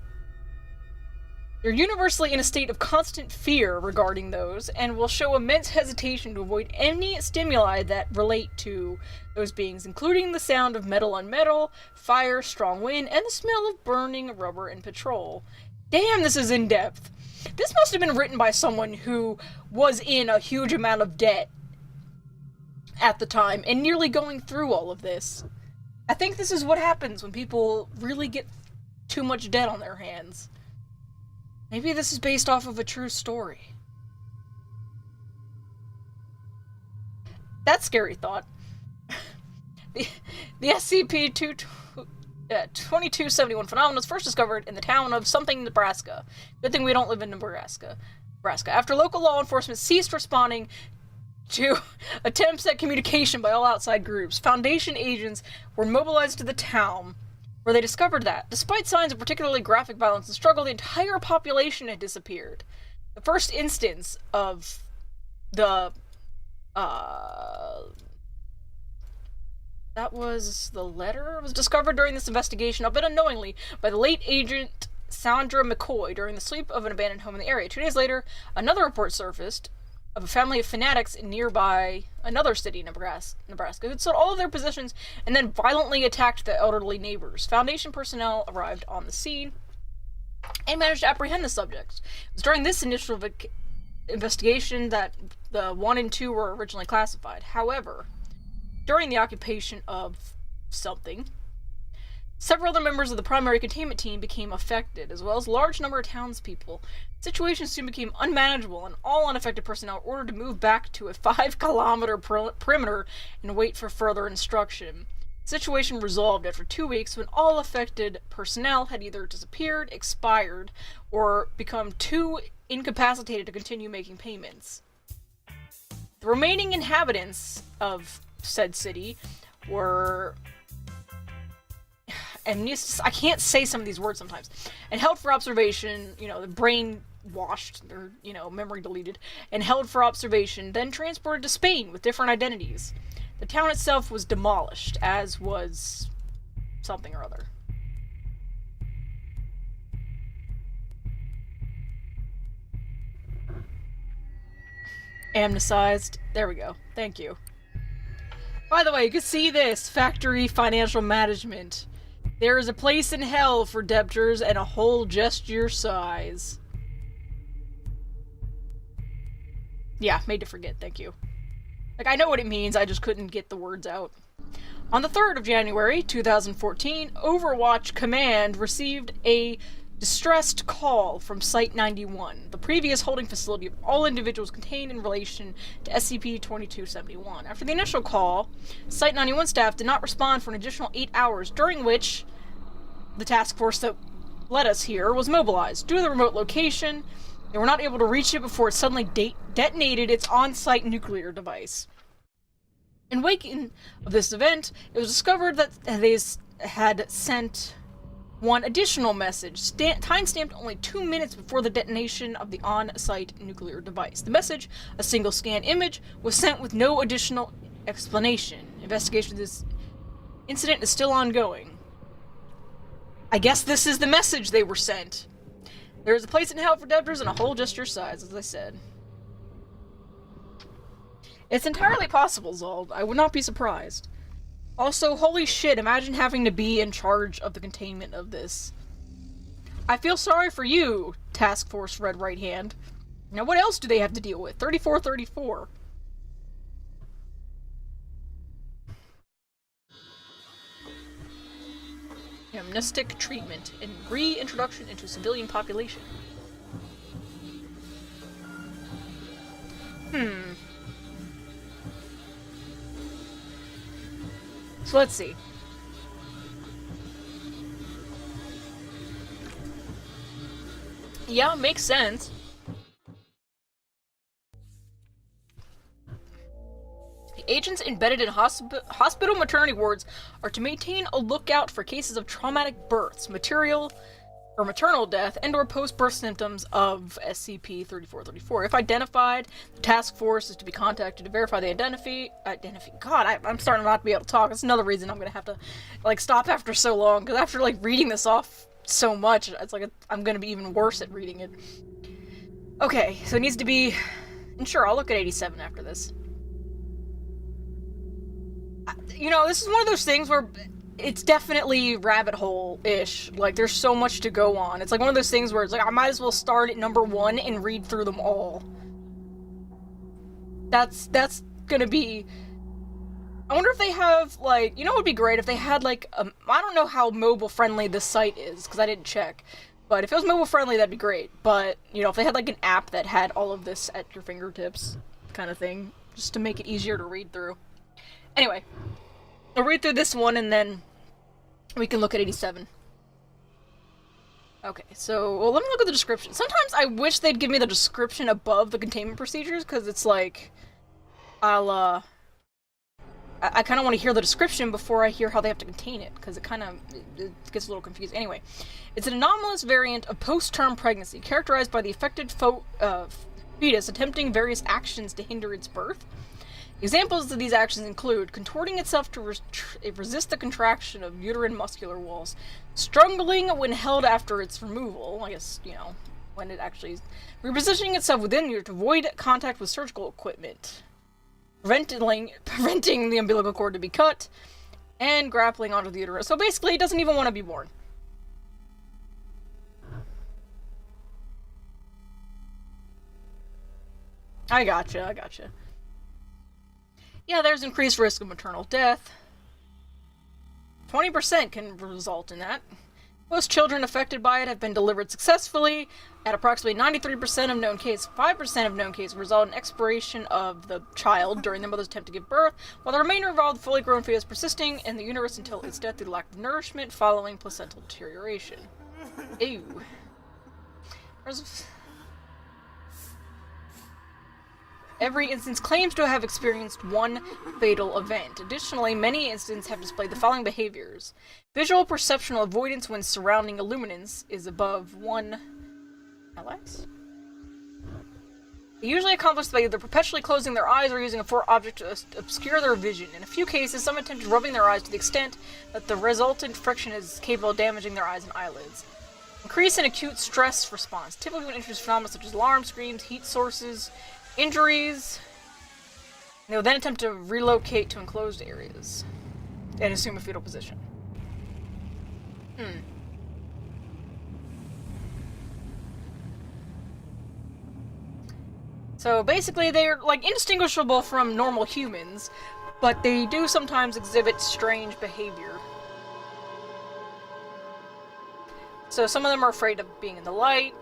[SPEAKER 1] They're universally in a state of constant fear regarding those, and will show immense hesitation to avoid any stimuli that relate to those beings, including the sound of metal on metal, fire, strong wind, and the smell of burning rubber and petrol. Damn, this is in-depth. This must have been written by someone who was in a huge amount of debt at the time, and nearly going through all of this. I think this is what happens when people really get too much debt on their hands. Maybe this is based off of a true story. That's a scary thought. The SCP-2271 phenomenon was first discovered in the town of something, Nebraska. Good thing we don't live in Nebraska. After local law enforcement ceased responding to attempts at communication by all outside groups, Foundation agents were mobilized to the town, where they discovered that, despite signs of particularly graphic violence and struggle, the entire population had disappeared. The first instance of the, that was the letter was discovered during this investigation, albeit unknowingly, by the late agent Sandra McCoy during the sweep of an abandoned home in the area. 2 days later, another report surfaced of a family of fanatics in nearby another city, Nebraska, who had sold all of their possessions and then violently attacked the elderly neighbors. Foundation personnel arrived on the scene. and managed to apprehend the subject. It was during this initial investigation that the 1 and 2 were originally classified. However, during the occupation of something, several other members of the primary containment team became affected, as well as a large number of townspeople. The situation soon became unmanageable, and all unaffected personnel were ordered to move back to a 5-kilometer perimeter and wait for further instruction. The situation resolved after 2 weeks when all affected personnel had either disappeared, expired, or become too incapacitated to continue making payments. The remaining inhabitants of said city were... and I can't say some of these words sometimes, and held for observation, the brain washed, or, memory deleted, and held for observation, then transported to Spain with different identities. The town itself was demolished, as was something or other. Amnesticized. There we go. Thank you. By the way, you can see this. Factory financial management. There is a place in hell for debtors and a hole just your size. Yeah, made to forget, thank you. I know what it means, I just couldn't get the words out. On the 3rd of January, 2014, Overwatch Command received a distressed call from Site-91, the previous holding facility of all individuals contained in relation to SCP-2271. After the initial call, Site-91 staff did not respond for an additional 8 hours, during which the task force that led us here was mobilized. Due to the remote location, they were not able to reach it before it suddenly detonated its on-site nuclear device. In wake of this event, it was discovered that they had sent one additional message, time-stamped only 2 minutes before the detonation of the on-site nuclear device. The message, a single scan image, was sent with no additional explanation. Investigation of this incident is still ongoing. I guess this is the message they were sent. There is a place in hell for debtors and a hole just your size, as I said. It's entirely possible, Zold. I would not be surprised. Also, holy shit, imagine having to be in charge of the containment of this. I feel sorry for you, Task Force Red Right Hand. Now, what else do they have to deal with? 3434. Amnestic treatment and reintroduction into civilian population. So let's see. Yeah, makes sense. The agents embedded in hospital maternity wards are to maintain a lookout for cases of traumatic births, maternal death, and/or post-birth symptoms of SCP-3434. If identified, the task force is to be contacted to verify the identity. God, I'm starting not to be able to talk. That's another reason I'm gonna have to, stop after so long, because after, reading this off so much, it's I'm gonna be even worse at reading it. Okay, so it needs to be... And sure, I'll look at 87 after this. This is one of those things where... It's definitely rabbit hole-ish. There's so much to go on. It's one of those things where it's I might as well start at number 1 and read through them all. That's gonna be... I wonder if they have, it would be great if they had, I don't know how mobile-friendly this site is, because I didn't check. But if it was mobile-friendly, that'd be great. But, if they had, an app that had all of this at your fingertips, kind of thing, just to make it easier to read through. Anyway, I'll read through this one, and then we can look at 87. Okay, so, let me look at the description. Sometimes I wish they'd give me the description above the containment procedures, because it's I kind of want to hear the description before I hear how they have to contain it, because it gets a little confusing. Anyway, it's an anomalous variant of post-term pregnancy, characterized by the affected fetus attempting various actions to hinder its birth. Examples of these actions include contorting itself to resist the contraction of uterine muscular walls, strangling when held after its removal, I guess, when it actually is, repositioning itself within you to avoid contact with surgical equipment, preventing the umbilical cord to be cut, and grappling onto the uterus. So basically, it doesn't even want to be born. I gotcha. Yeah, there's increased risk of maternal death. 20% can result in that. Most children affected by it have been delivered successfully. At approximately 93% of known cases, 5% of known cases result in expiration of the child during the mother's attempt to give birth, while the remainder involve the fully grown fetus persisting in the uterus until its death through the lack of nourishment following placental deterioration. Ew. Every instance claims to have experienced one fatal event. Additionally, many instances have displayed the following behaviors. Visual perceptual avoidance when surrounding illuminance is above 1 LX. They usually accomplish by either perpetually closing their eyes or using a foreign object to obscure their vision. In a few cases, some attempt rubbing their eyes to the extent that the resultant friction is capable of damaging their eyes and eyelids. Increase in acute stress response, typically when introduced phenomena such as alarm screams, heat sources, injuries. They will then attempt to relocate to enclosed areas and assume a fetal position. So basically they're like indistinguishable from normal humans, but they do sometimes exhibit strange behavior. So some of them are afraid of being in the light.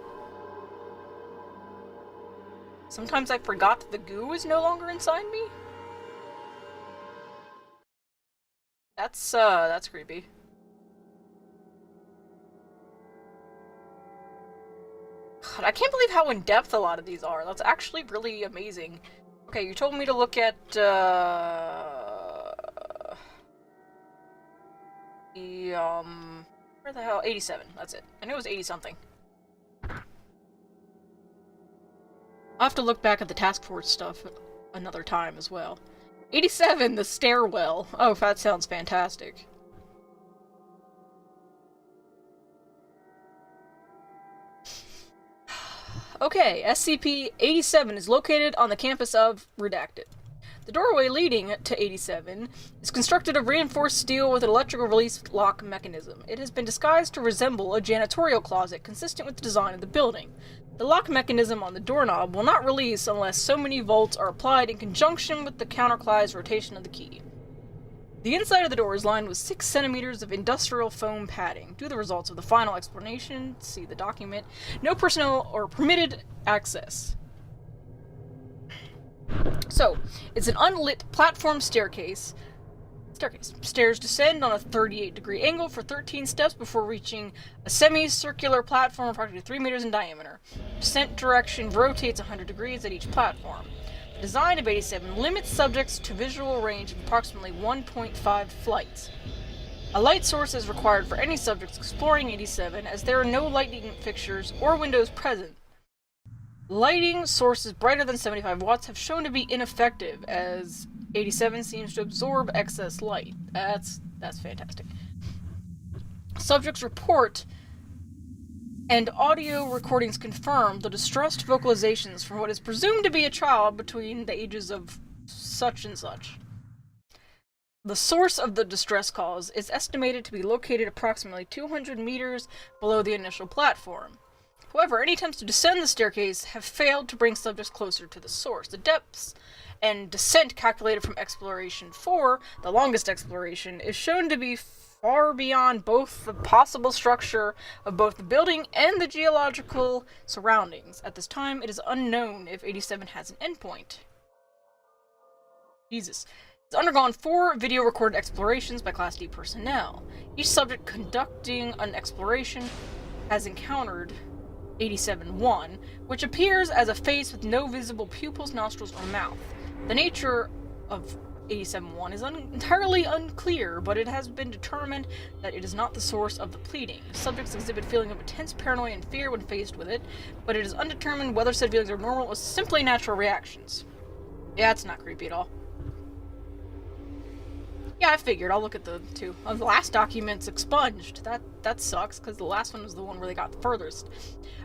[SPEAKER 1] Sometimes I forgot that the goo is no longer inside me. That's creepy. God, I can't believe how in-depth a lot of these are. That's actually really amazing. Okay, you told me to look at, where the hell? 87, that's it. I knew it was 80-something. I'll have to look back at the task force stuff another time as well. 87, the stairwell. Oh, that sounds fantastic. Okay, SCP-87 is located on the campus of Redacted. The doorway leading to 87 is constructed of reinforced steel with an electrical release lock mechanism. It has been disguised to resemble a janitorial closet consistent with the design of the building. The lock mechanism on the doorknob will not release unless so many volts are applied in conjunction with the counterclockwise rotation of the key. The inside of the door is lined with 6 centimeters of industrial foam padding. Due to the results of the final explanation, see the document, no personnel or permitted access. So, it's an unlit platform staircase. Stairs descend on a 38-degree angle for 13 steps before reaching a semicircular platform approximately 3 meters in diameter. Descent direction rotates 100 degrees at each platform. The design of 87 limits subjects to visual range of approximately 1.5 flights. A light source is required for any subjects exploring 87 as there are no lighting fixtures or windows present. Lighting sources brighter than 75 watts have shown to be ineffective as 87 seems to absorb excess light. That's fantastic. Subjects report and audio recordings confirm the distressed vocalizations from what is presumed to be a child between the ages of such and such. The source of the distress calls is estimated to be located approximately 200 meters below the initial platform. However, any attempts to descend the staircase have failed to bring subjects closer to the source. The depths and descent calculated from Exploration 4, the longest exploration, is shown to be far beyond both the possible structure of both the building and the geological surroundings. At this time, it is unknown if 87 has an endpoint. Jesus. It's undergone 4 video-recorded explorations by Class D personnel. Each subject conducting an exploration has encountered 87-1, which appears as a face with no visible pupils, nostrils, or mouth. The nature of 87-1 is entirely unclear, but it has been determined that it is not the source of the pleading. Subjects exhibit feeling of intense paranoia and fear when faced with it, but it is undetermined whether said feelings are normal or simply natural reactions. Yeah, it's not creepy at all. Yeah, I figured. I'll look at the 2. The last document's expunged. That sucks, because the last one was the one where they got the furthest.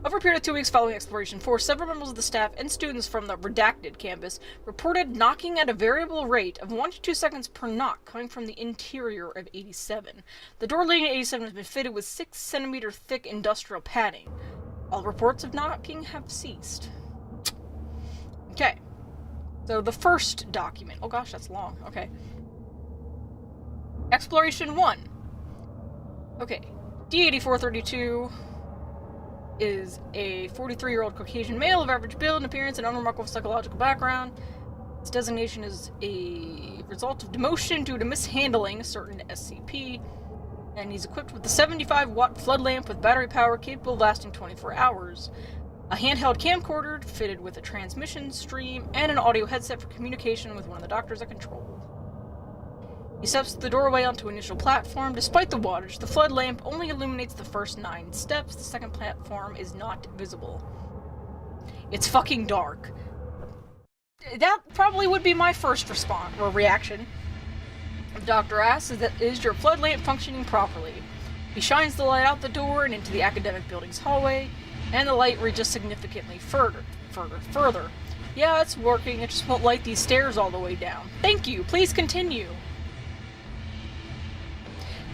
[SPEAKER 1] Over a period of 2 weeks following Exploration 4, several members of the staff and students from the Redacted campus reported knocking at a variable rate of 1 to 2 seconds per knock coming from the interior of 87. The door leading to 87 has been fitted with 6 centimeter thick industrial padding. All reports of knocking have ceased. Okay. So the first document. Oh gosh, that's long. Okay. Exploration 1. Okay. D8432 is a 43-year-old Caucasian male of average build and appearance and unremarkable psychological background. His designation is a result of demotion due to mishandling a certain SCP, and he's equipped with a 75-watt flood lamp with battery power capable of lasting 24 hours, a handheld camcorder fitted with a transmission stream, and an audio headset for communication with one of the doctors at control. He steps to the doorway onto initial platform. Despite the wattage, the flood lamp only illuminates the first 9 steps. The second platform is not visible. It's fucking dark. That probably would be my first response or reaction. The doctor asks, is your flood lamp functioning properly? He shines the light out the door and into the academic building's hallway, and the light reaches significantly further. Yeah, it's working. It just won't light these stairs all the way down. Thank you. Please continue.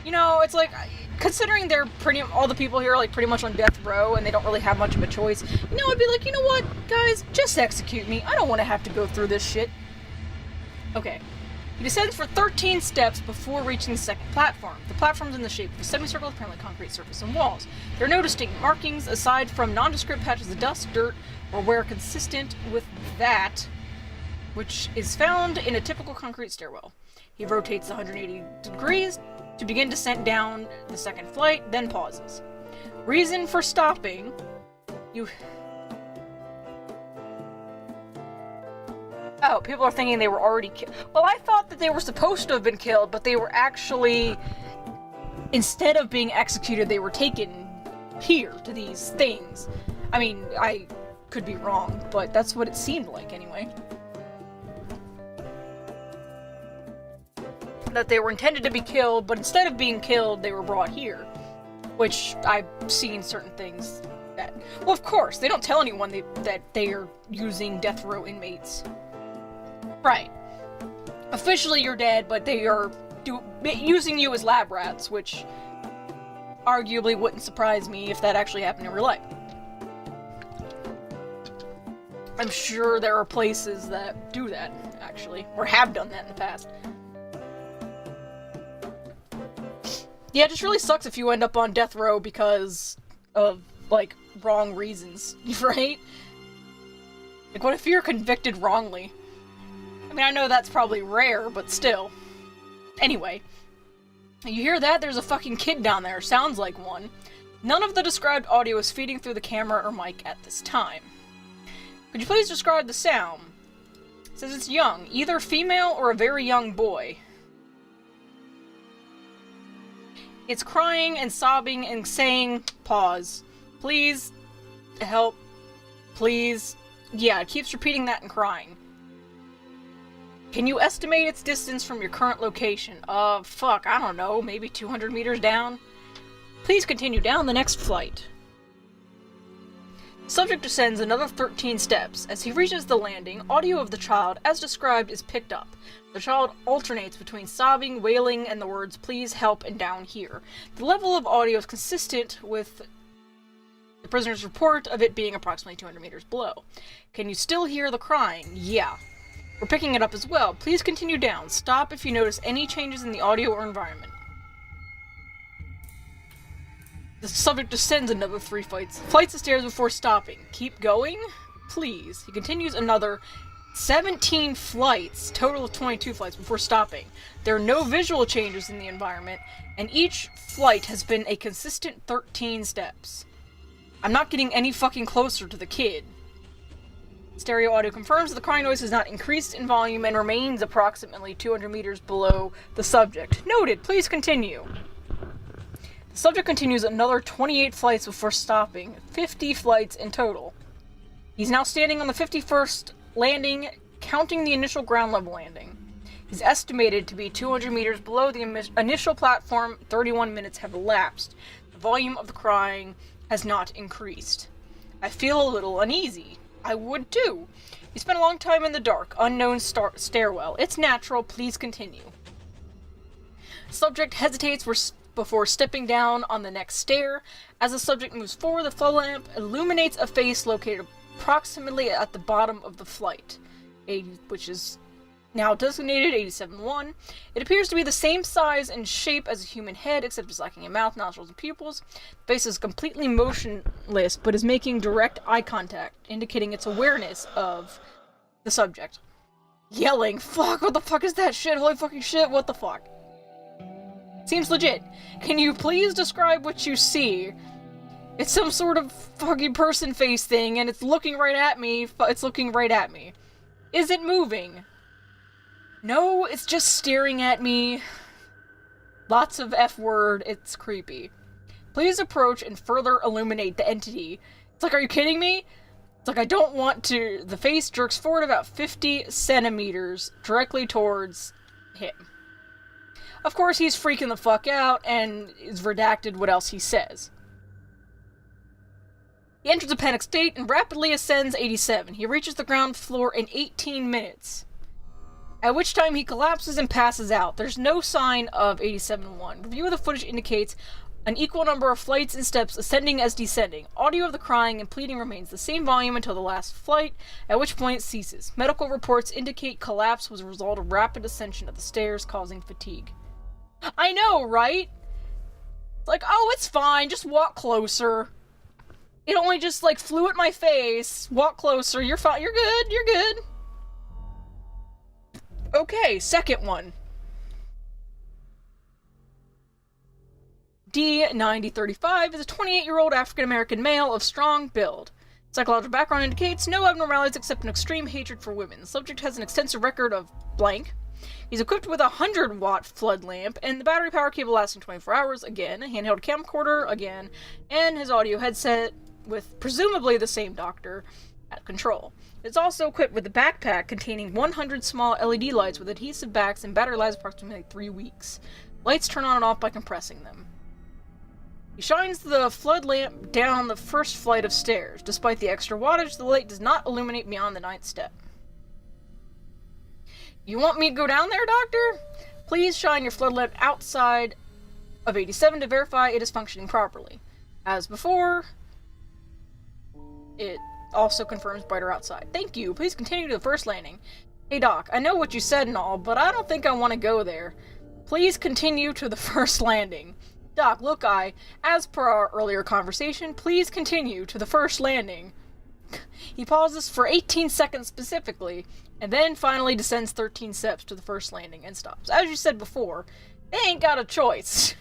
[SPEAKER 1] You know, it's like, considering they're all the people here are like pretty much on death row and they don't really have much of a choice, you know, I'd be like, you know what, guys, just execute me. I don't want to have to go through this shit. Okay. He descends for 13 steps before reaching the second platform. The platform's in the shape of a semicircle, apparently concrete surface and walls. There are no distinct markings aside from nondescript patches of dust, dirt, or wear consistent with that, which is found in a typical concrete stairwell. He rotates 180 degrees to begin descent down the second flight, then pauses. Reason for stopping: Oh, people are thinking they were already killed. Well, I thought that they were supposed to have been killed, but they were actually, instead of being executed, they were taken here to these things. I mean, I could be wrong, but that's what it seemed like anyway. That they were intended to be killed, but instead of being killed, they were brought here. Which, I've seen certain things that... Well, of course, they don't tell anyone that they are using death row inmates. Right. Officially you're dead, but they are using you as lab rats, which arguably wouldn't surprise me if that actually happened in real life. I'm sure there are places that do that, actually, or have done that in the past. Yeah, it just really sucks if you end up on death row because of, like, wrong reasons, right? Like, what if you're convicted wrongly? I mean, I know that's probably rare, but still. Anyway. You hear that? There's a fucking kid down there. Sounds like one. None of the described audio is feeding through the camera or mic at this time. Could you please describe the sound? It says it's young. Either female or a very young boy. It's crying and sobbing and saying, pause. Please, help. Please. Yeah, it keeps repeating that and crying. Can you estimate its distance from your current location? Fuck, I don't know, maybe 200 meters down? Please continue down the next flight. Subject descends another 13 steps. As he reaches the landing, audio of the child, as described, is picked up. The child alternates between sobbing, wailing, and the words, please help, and down here. The level of audio is consistent with the prisoner's report of it being approximately 200 meters below. Can you still hear the crying? Yeah. We're picking it up as well. Please continue down. Stop if you notice any changes in the audio or environment. The subject descends another 3 flights of stairs before stopping. Keep going? Please. He continues another 17 flights, total of 22 flights, before stopping. There are no visual changes in the environment, and each flight has been a consistent 13 steps. I'm not getting any fucking closer to the kid. Stereo audio confirms that the crying noise has not increased in volume and remains approximately 200 meters below the subject. Noted. Please continue. The subject continues another 28 flights before stopping. 50 flights in total. He's now standing on the 51st landing, counting the initial ground level landing. He's estimated to be 200 meters below the initial platform. 31 minutes have elapsed. The volume of the crying has not increased. I feel a little uneasy. I would too. You spent a long time in the dark, unknown stairwell. It's natural. Please continue. Subject hesitates before stepping down on the next stair. As the subject moves forward, the flood lamp illuminates a face located approximately at the bottom of the flight. which is now designated 87-1. It appears to be the same size and shape as a human head, except it's lacking a mouth, nostrils, and pupils. The face is completely motionless, but is making direct eye contact, indicating its awareness of the subject. Yelling, fuck, what the fuck is that shit? Holy fucking shit, what the fuck? Seems legit. Can you please describe what you see? It's some sort of fucking person face thing, and it's looking right at me. It's looking right at me. Is it moving? No, it's just staring at me. Lots of F-word, it's creepy. Please approach and further illuminate the entity. It's like, are you kidding me? It's like, I don't want to... The face jerks forward about 50 centimeters directly towards him. Of course, he's freaking the fuck out, and is redacted what else he says. He enters a panic state and rapidly ascends 87. He reaches the ground floor in 18 minutes. At which time he collapses and passes out. There's no sign of 87-1. Review of the footage indicates an equal number of flights and steps ascending as descending. Audio of the crying and pleading remains the same volume until the last flight, at which point it ceases. Medical reports indicate collapse was a result of rapid ascension of the stairs causing fatigue. I know, right? Like, oh, it's fine, just walk closer. It only just, like, flew at my face. Walk closer, you're fine, you're good, you're good. Okay, second one. D9035 is a 28-year-old African-American male of strong build. Psychological background indicates no abnormalities except an extreme hatred for women. The subject has an extensive record of blank. He's equipped with a 100-watt flood lamp, and the battery power cable lasting 24 hours, again, a handheld camcorder, again, and his audio headset with presumably the same doctor at control. It's also equipped with a backpack containing 100 small LED lights with adhesive backs and battery lives approximately 3 weeks. Lights turn on and off by compressing them. He shines the flood lamp down the first flight of stairs. Despite the extra wattage, the light does not illuminate beyond the 9th step. You want me to go down there, Doctor? Please shine your flood lamp outside of 87 to verify it is functioning properly. As before, it also confirms brighter outside. Thank you. Please continue to the first landing. Hey, Doc, I know what you said and all, but I don't think I want to go there. Please continue to the first landing. Doc, look, as per our earlier conversation, please continue to the first landing. He pauses for 18 seconds specifically, and then finally descends 13 steps to the first landing and stops. As you said before, they ain't got a choice.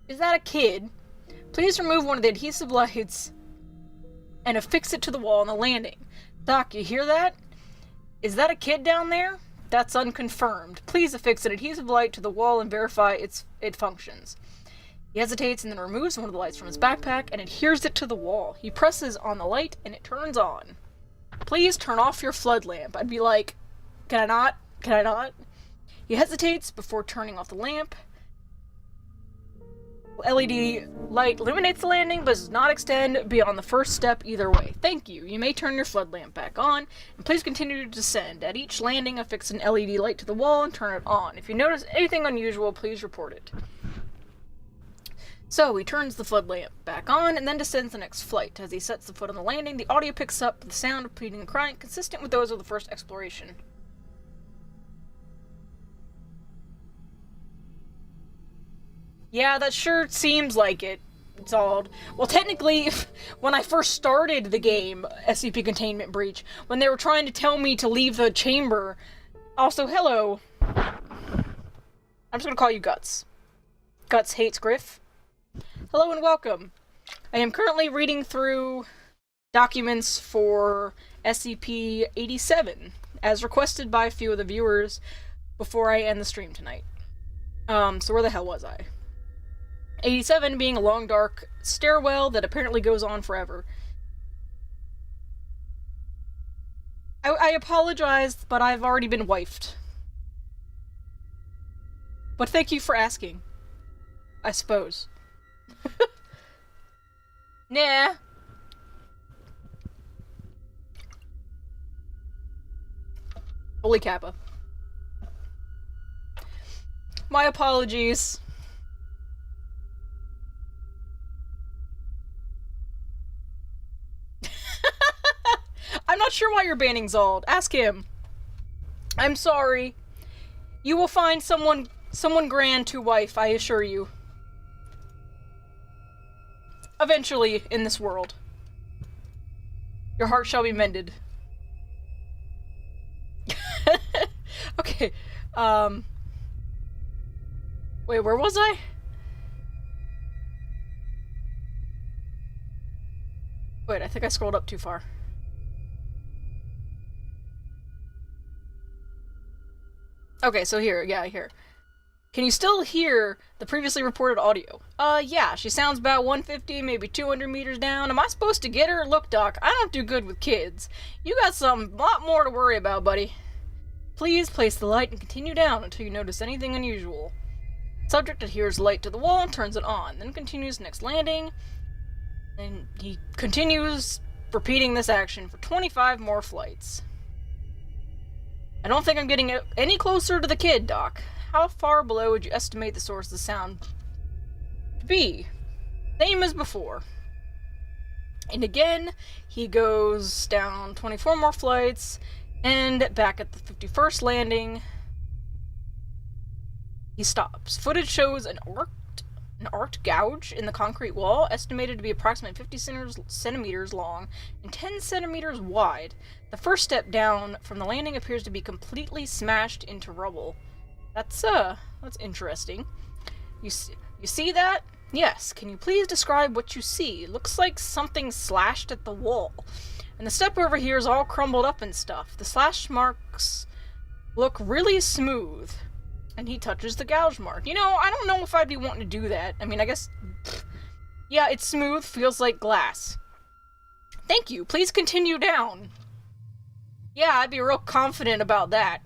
[SPEAKER 1] Is that a kid? Please remove one of the adhesive lights and affix it to the wall on the landing. Doc, you hear that? Is that a kid down there? That's unconfirmed. Please affix an adhesive light to the wall and verify it functions. He hesitates and then removes one of the lights from his backpack and adheres it to the wall. He presses on the light and it turns on. Please turn off your flood lamp. I'd be like, can I not? Can I not? He hesitates before turning off the lamp. LED light illuminates the landing, but does not extend beyond the first step either way. Thank you. You may turn your flood lamp back on, and please continue to descend. At each landing, affix an LED light to the wall and turn it on. If you notice anything unusual, please report it. So, he turns the flood lamp back on, and then descends the next flight. As he sets the foot on the landing, the audio picks up the sound of pleading and crying, consistent with those of the first exploration. Yeah, that sure seems like it. It's all... Well, technically, when I first started the game, SCP Containment Breach, when they were trying to tell me to leave the chamber... Also, hello. I'm just gonna call you Guts. Guts hates Griff. Hello and welcome. I am currently reading through documents for SCP-87, as requested by a few of the viewers before I end the stream tonight. So where the hell was I? 87 being a long, dark stairwell that apparently goes on forever. I apologize, but I've already been wifed. But thank you for asking. I suppose. Nah. Holy Kappa. My apologies. I'm not not sure why you're banning Zald. Ask him. I'm sorry. You will find someone grand to wife, I assure you. Eventually, in this world. Your heart shall be mended. Okay, wait, where was I? Wait, I think I scrolled up too far. Okay, so here, yeah, here. Can you still hear the previously reported audio? Yeah, she sounds about 150, maybe 200 meters down. Am I supposed to get her? Look, Doc, I don't do good with kids. You got a lot more to worry about, buddy. Please place the light and continue down until you notice anything unusual. Subject adheres light to the wall and turns it on, then continues next landing. And he continues repeating this action for 25 more flights. I don't think I'm getting any closer to the kid, Doc. How far below would you estimate the source of the sound to be? Same as before. And again, he goes down 24 more flights, and back at the 51st landing, he stops. Footage shows an arced gouge in the concrete wall, estimated to be approximately 50 centimeters long and 10 centimeters wide. The first step down from the landing appears to be completely smashed into rubble. That's interesting. You see that? Yes. Can you please describe what you see? It looks like something slashed at the wall. And the step over here is all crumbled up and stuff. The slash marks look really smooth. And he touches the gouge mark. You know, I don't know if I'd be wanting to do that. I mean, I guess... Yeah, it's smooth, feels like glass. Thank you. Please continue down. Yeah, I'd be real confident about that.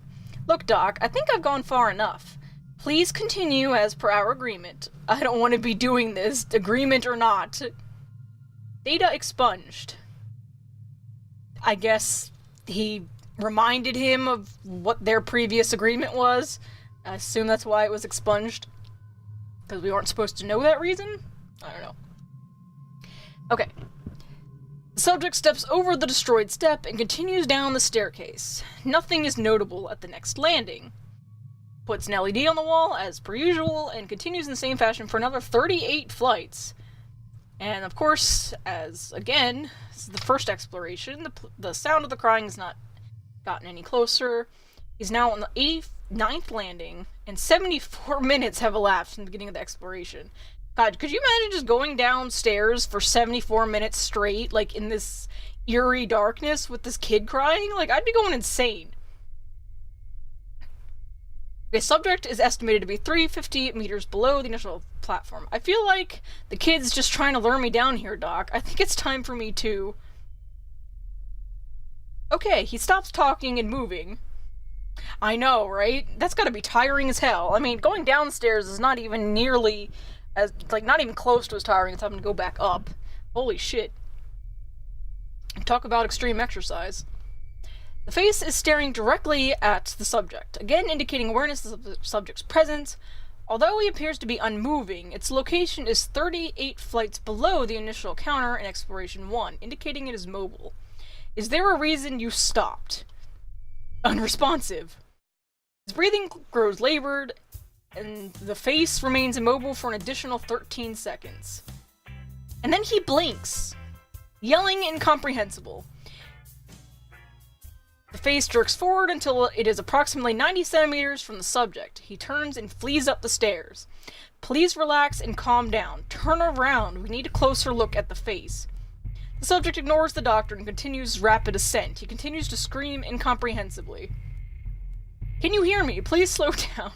[SPEAKER 1] Look, Doc, I think I've gone far enough. Please continue as per our agreement. I don't want to be doing this, agreement or not. Data expunged. I guess he reminded him of what their previous agreement was. I assume that's why it was expunged. Because we weren't supposed to know that reason? I don't know. Okay. The subject steps over the destroyed step and continues down the staircase. Nothing is notable at the next landing. Puts an LED on the wall, as per usual, and continues in the same fashion for another 38 flights. And of course, as, again, this is the first exploration, the sound of the crying has not gotten any closer. He's now on the 89th landing, and 74 minutes have elapsed from the beginning of the exploration. God, could you imagine just going downstairs for 74 minutes straight, like, in this eerie darkness with this kid crying? Like, I'd be going insane. The subject is estimated to be 350 meters below the initial platform. I feel like the kid's just trying to lure me down here, Doc. I think it's time for me to... Okay, he stops talking and moving. I know, right? That's gotta be tiring as hell. I mean, going downstairs is not even nearly... as, like, not even close to as tiring as having to go back up. Holy shit. Talk about extreme exercise. The face is staring directly at the subject, again indicating awareness of the subject's presence. Although he appears to be unmoving, its location is 38 flights below the initial counter in Exploration 1, indicating it is mobile. Is there a reason you stopped? Unresponsive. His breathing grows labored, and the face remains immobile for an additional 13 seconds. And then he blinks, yelling incomprehensible. The face jerks forward until it is approximately 90 centimeters from the subject. He turns and flees up the stairs. Please relax and calm down. Turn around. We need a closer look at the face. The subject ignores the doctor and continues rapid ascent. He continues to scream incomprehensibly. Can you hear me? Please slow down.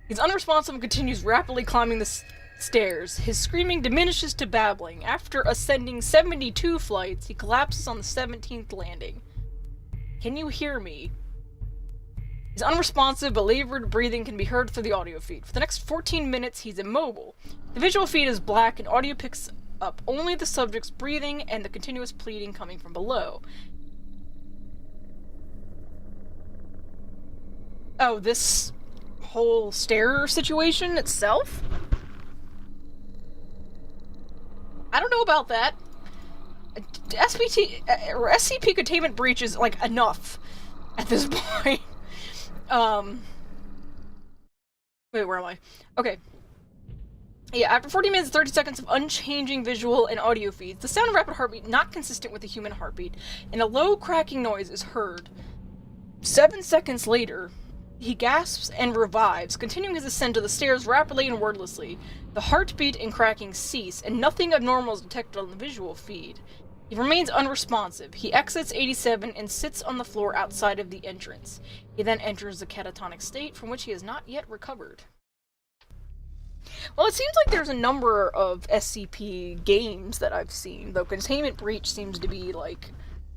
[SPEAKER 1] He's unresponsive and continues rapidly climbing the stairs. His screaming diminishes to babbling. After ascending 72 flights, he collapses on the 17th landing. Can you hear me? His unresponsive but labored breathing can be heard through the audio feed. For the next 14 minutes, he's immobile. The visual feed is black and audio picks up only the subject's breathing and the continuous pleading coming from below. Oh, this whole stair situation itself? I don't know about that. or SCP containment breach is, like, enough at this point. Wait, where am I? Okay. Yeah, after 40 minutes and 30 seconds of unchanging visual and audio feeds, the sound of rapid heartbeat not consistent with a human heartbeat, and a low cracking noise is heard. 7 seconds later, he gasps and revives, continuing his ascent to the stairs rapidly and wordlessly. The heartbeat and cracking cease, and nothing abnormal is detected on the visual feed. He remains unresponsive. He exits 87 and sits on the floor outside of the entrance. He then enters the catatonic state from which he has not yet recovered. Well, it seems like there's a number of SCP games that I've seen, though Containment Breach seems to be, like,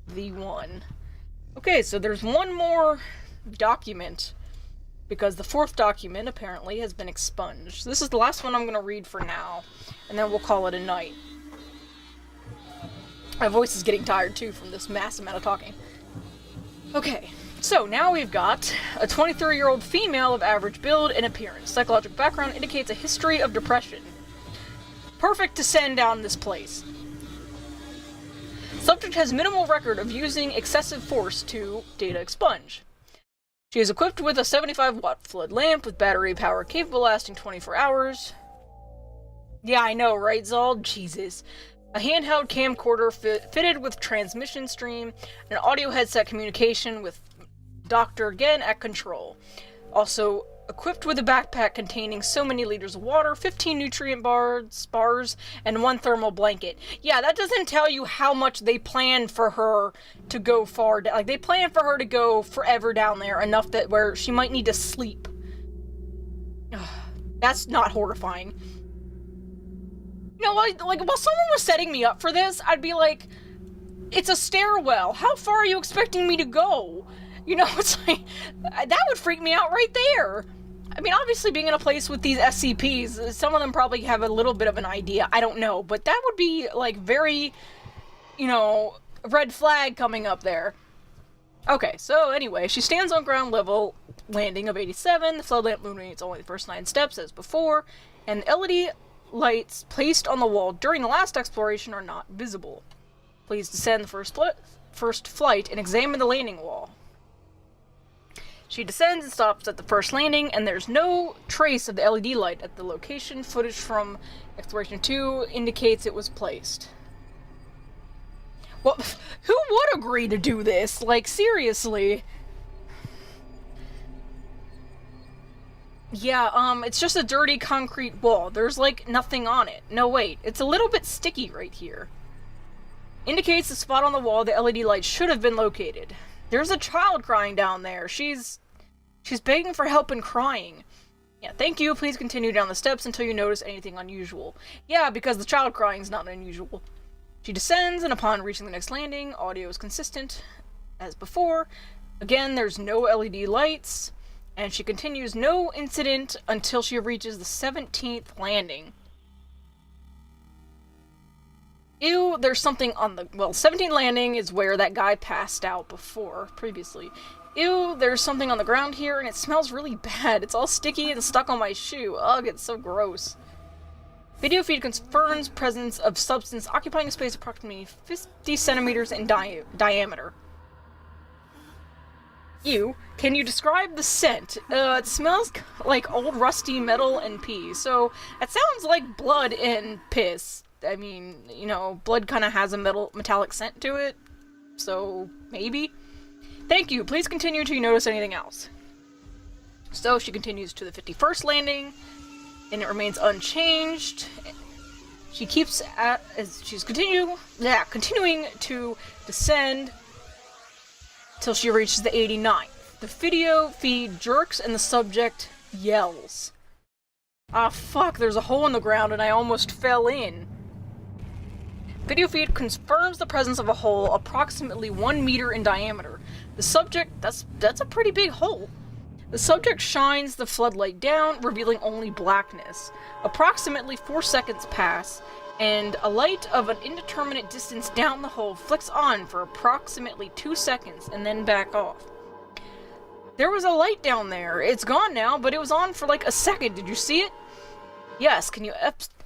[SPEAKER 1] the one. Okay, so there's one more document, because the 4th document, apparently, has been expunged. This is the last one I'm going to read for now, and then we'll call it a night. My voice is getting tired, too, from this mass amount of talking. Okay, so now we've got a 23-year-old female of average build and appearance. Psychological background indicates a history of depression. Perfect to send down this place. Subject has minimal record of using excessive force to data expunge. She is equipped with a 75-watt flood lamp with battery power capable of lasting 24 hours. Yeah, I know, right, Zald? Jesus. A handheld camcorder fitted with transmission stream, an audio headset communication with Dr. Gen at control. Also equipped with a backpack containing so many liters of water, 15 nutrient bars, and 1 thermal blanket. Yeah, that doesn't tell you how much they plan for her to go far down. Like, they plan for her to go forever down there, enough that where she might need to sleep. That's not horrifying. You know, like, while someone was setting me up for this, I'd be like, it's a stairwell. How far are you expecting me to go? You know, it's like, that would freak me out right there. I mean, obviously being in a place with these SCPs, some of them probably have a little bit of an idea. I don't know, but that would be, like, very, you know, red flag coming up there. Okay, so anyway, she stands on ground level landing of 87. The flood lamp illuminates only the first 9 steps as before, and the LED lights placed on the wall during the last exploration are not visible. Please descend the first flight and examine the landing wall. She descends and stops at the first landing, and there's no trace of the LED light at the location. Footage from Exploration 2 indicates it was placed. Well, who would agree to do this? Like, seriously. Yeah, it's just a dirty concrete wall. There's, like, nothing on it. No, wait. It's a little bit sticky right here. Indicates the spot on the wall the LED light should have been located. There's a child crying down there. She's begging for help and crying. Yeah, thank you. Please continue down the steps until you notice anything unusual. Yeah, because the child crying is not unusual. She descends, and upon reaching the next landing, audio is consistent as before. Again, there's no LED lights. And she continues no incident until she reaches the 17th landing. Ew, there's something on the... Well, 17th landing is where that guy passed out previously. Ew, there's something on the ground here, and it smells really bad. It's all sticky and stuck on my shoe. Ugh, it's so gross. Video feed confirms presence of substance occupying a space approximately 50 centimeters in diameter. Ew. Can you describe the scent? It smells like old rusty metal and pee. So, it sounds like blood and piss. I mean, you know, blood kind of has a metallic scent to it. So, maybe? Thank you. Please continue until you notice anything else. So, she continues to the 51st landing, and it remains unchanged. She keeps as she's continuing to descend till she reaches the 89th. The video feed jerks and the subject yells. Ah, fuck, there's a hole in the ground and I almost fell in. Video feed confirms the presence of a hole approximately 1 meter in diameter. The subject, that's a pretty big hole. The subject shines the floodlight down, revealing only blackness. Approximately 4 seconds pass, and a light of an indeterminate distance down the hole flicks on for approximately 2 seconds and then back off. There was a light down there. It's gone now, but it was on for like a second. Did you see it? Yes, can you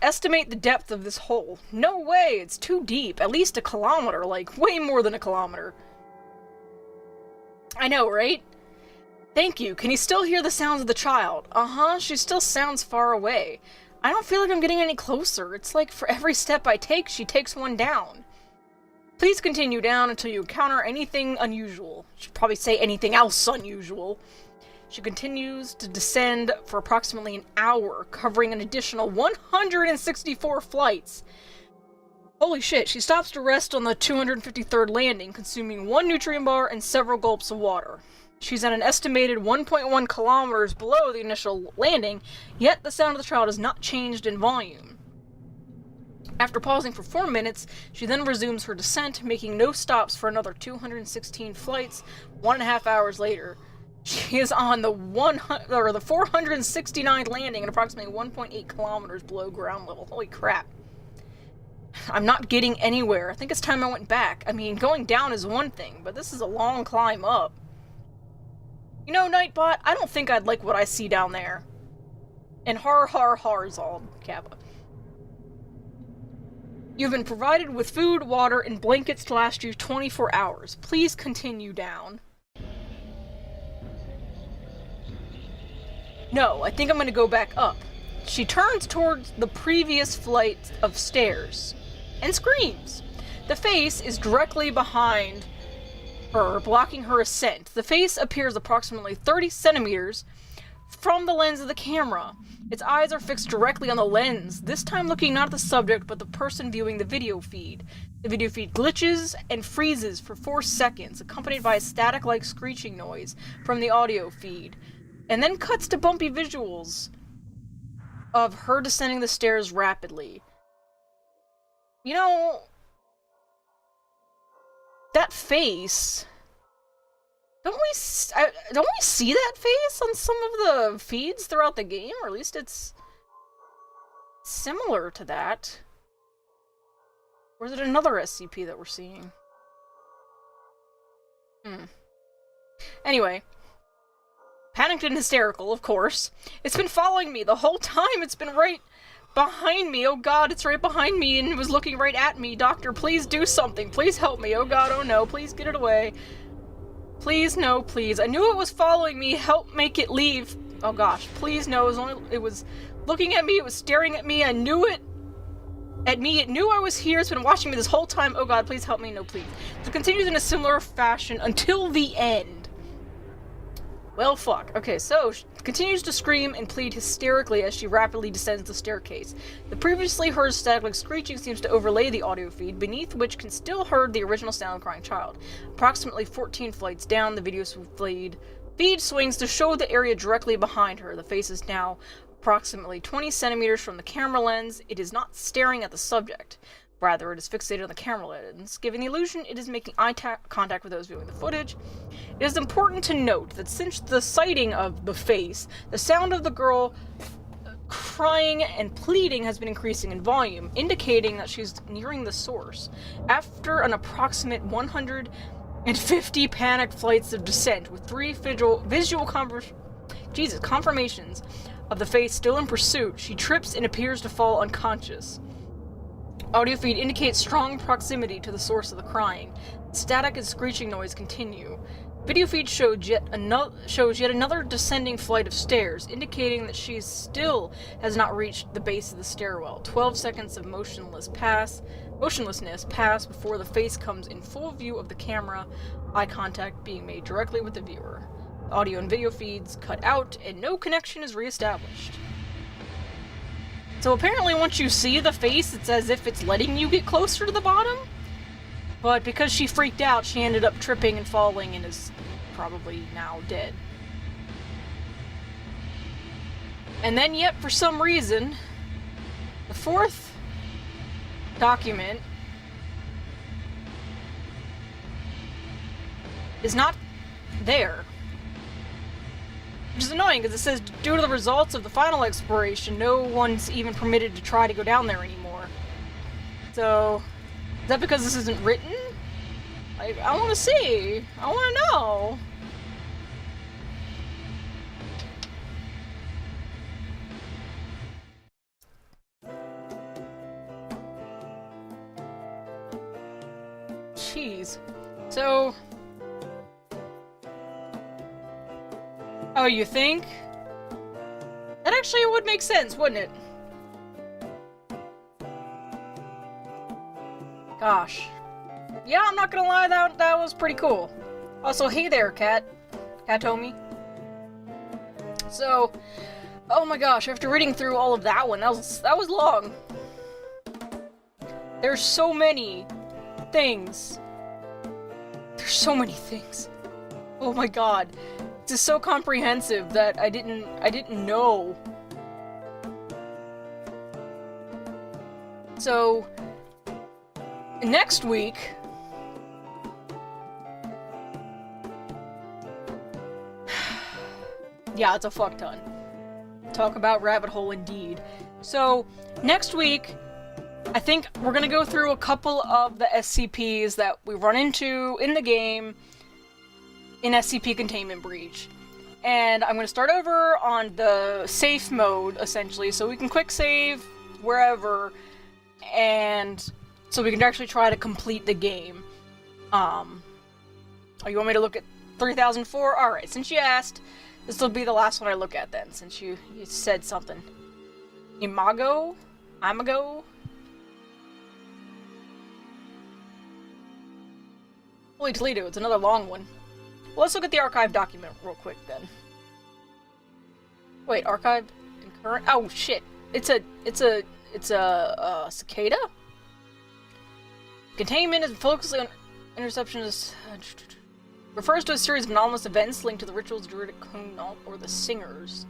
[SPEAKER 1] estimate the depth of this hole? No way, it's too deep. At least a kilometer, like way more than a kilometer. I know, right? Thank you. Can you still hear the sounds of the child? Uh-huh, she still sounds far away. I don't feel like I'm getting any closer. It's like for every step I take, she takes one down. Please continue down until you encounter anything unusual. She'd probably say anything else unusual. She continues to descend for approximately an hour, covering an additional 164 flights. Holy shit, she stops to rest on the 253rd landing, consuming 1 nutrient bar and several gulps of water. She's at an estimated 1.1 kilometers below the initial landing, yet the sound of the child has not changed in volume. After pausing for 4 minutes, she then resumes her descent, making no stops for another 216 flights, 1.5 hours later. She is on the 469th landing at approximately 1.8 kilometers below ground level. Holy crap. I'm not getting anywhere. I think it's time I went back. I mean, going down is one thing, but this is a long climb up. You know, Nightbot, I don't think I'd like what I see down there. And har is all Kappa. You've been provided with food, water, and blankets to last you 24 hours. Please continue down. No, I think I'm gonna go back up. She turns towards the previous flight of stairs and screams. The face is directly behind her, blocking her ascent. The face appears approximately 30 centimeters from the lens of the camera. Its eyes are fixed directly on the lens, this time looking not at the subject but the person viewing the video feed. The video feed glitches and freezes for 4 seconds, accompanied by a static-like screeching noise from the audio feed, and then cuts to bumpy visuals of her descending the stairs rapidly. You know, that face, don't we see that face on some of the feeds throughout the game? Or at least it's similar to that. Or is it another SCP that we're seeing? Anyway. Panicked and hysterical, of course. It's been following me the whole time. It's been right behind me. Oh god, it's right behind me and it was looking right at me. Doctor, please do something. Please help me. Oh god, oh no. Please get it away. Please, no, please. I knew it was following me. Help make it leave. Oh gosh, please no. It was looking at me. It was staring at me. I knew it. At me. It knew I was here. It's been watching me this whole time. Oh god, please help me. No, please. It continues in a similar fashion until the end. Well, fuck. Okay, so she continues to scream and plead hysterically as she rapidly descends the staircase. The previously heard static-like screeching seems to overlay the audio feed, beneath which can still heard the original sound of a crying child. Approximately 14 flights down, the video feed swings to show the area directly behind her. The face is now approximately 20 centimeters from the camera lens. It is not staring at the subject. Rather, it is fixated on the camera lens, giving the illusion it is making eye contact with those viewing the footage. It is important to note that since the sighting of the face, the sound of the girl crying and pleading has been increasing in volume, indicating that she's nearing the source. After an approximate 150 panicked flights of descent, with 3 visual confirmations of the face still in pursuit, she trips and appears to fall unconscious. Audio feed indicates strong proximity to the source of the crying. Static and screeching noise continue. Video feed shows yet another descending flight of stairs, indicating that she still has not reached the base of the stairwell. 12 seconds of motionlessness pass before the face comes in full view of the camera, eye contact being made directly with the viewer. Audio and video feeds cut out, and no connection is reestablished. So apparently once you see the face, it's as if it's letting you get closer to the bottom. But because she freaked out, she ended up tripping and falling and is probably now dead. And then yet, for some reason, the 4th document is not there. Which is annoying, because it says, due to the results of the final exploration, no one's even permitted to try to go down there anymore. So, is that because this isn't written? I want to see. I want to know. So... Oh, you think? That actually would make sense, wouldn't it? Gosh. Yeah, I'm not gonna lie, that was pretty cool. Also, hey there, Cat. Katomi. So, oh my gosh, after reading through all of that one, that was long. There's so many things. There's so many things. Oh my god. This is so comprehensive that I didn't know. So, next week... yeah, it's a fuck ton. Talk about rabbit hole indeed. So, next week, I think we're gonna go through a couple of the SCPs that we run into in the game in SCP Containment Breach. And I'm gonna start over on the safe mode, essentially, so we can quick save wherever, and so we can actually try to complete the game. Oh, you want me to look at 3004? Alright, since you asked, this will be the last one I look at then, since you said something. Imago? Holy Toledo, it's another long one. Well, let's look at the archive document real quick then. Wait, archive and current? Oh shit! It's a cicada. Containment is focusing on interception. Refers to a series of anomalous events linked to the rituals, druidic cult, or the singers.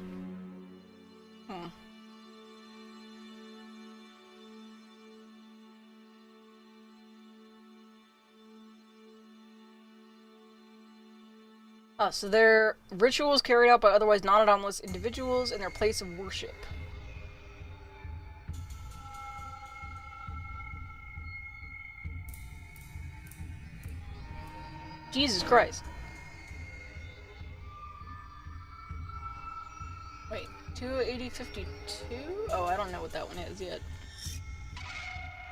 [SPEAKER 1] So they're rituals carried out by otherwise non-anomalous individuals in their place of worship. Jesus Christ. Wait, 28052? Oh, I don't know what that one is yet.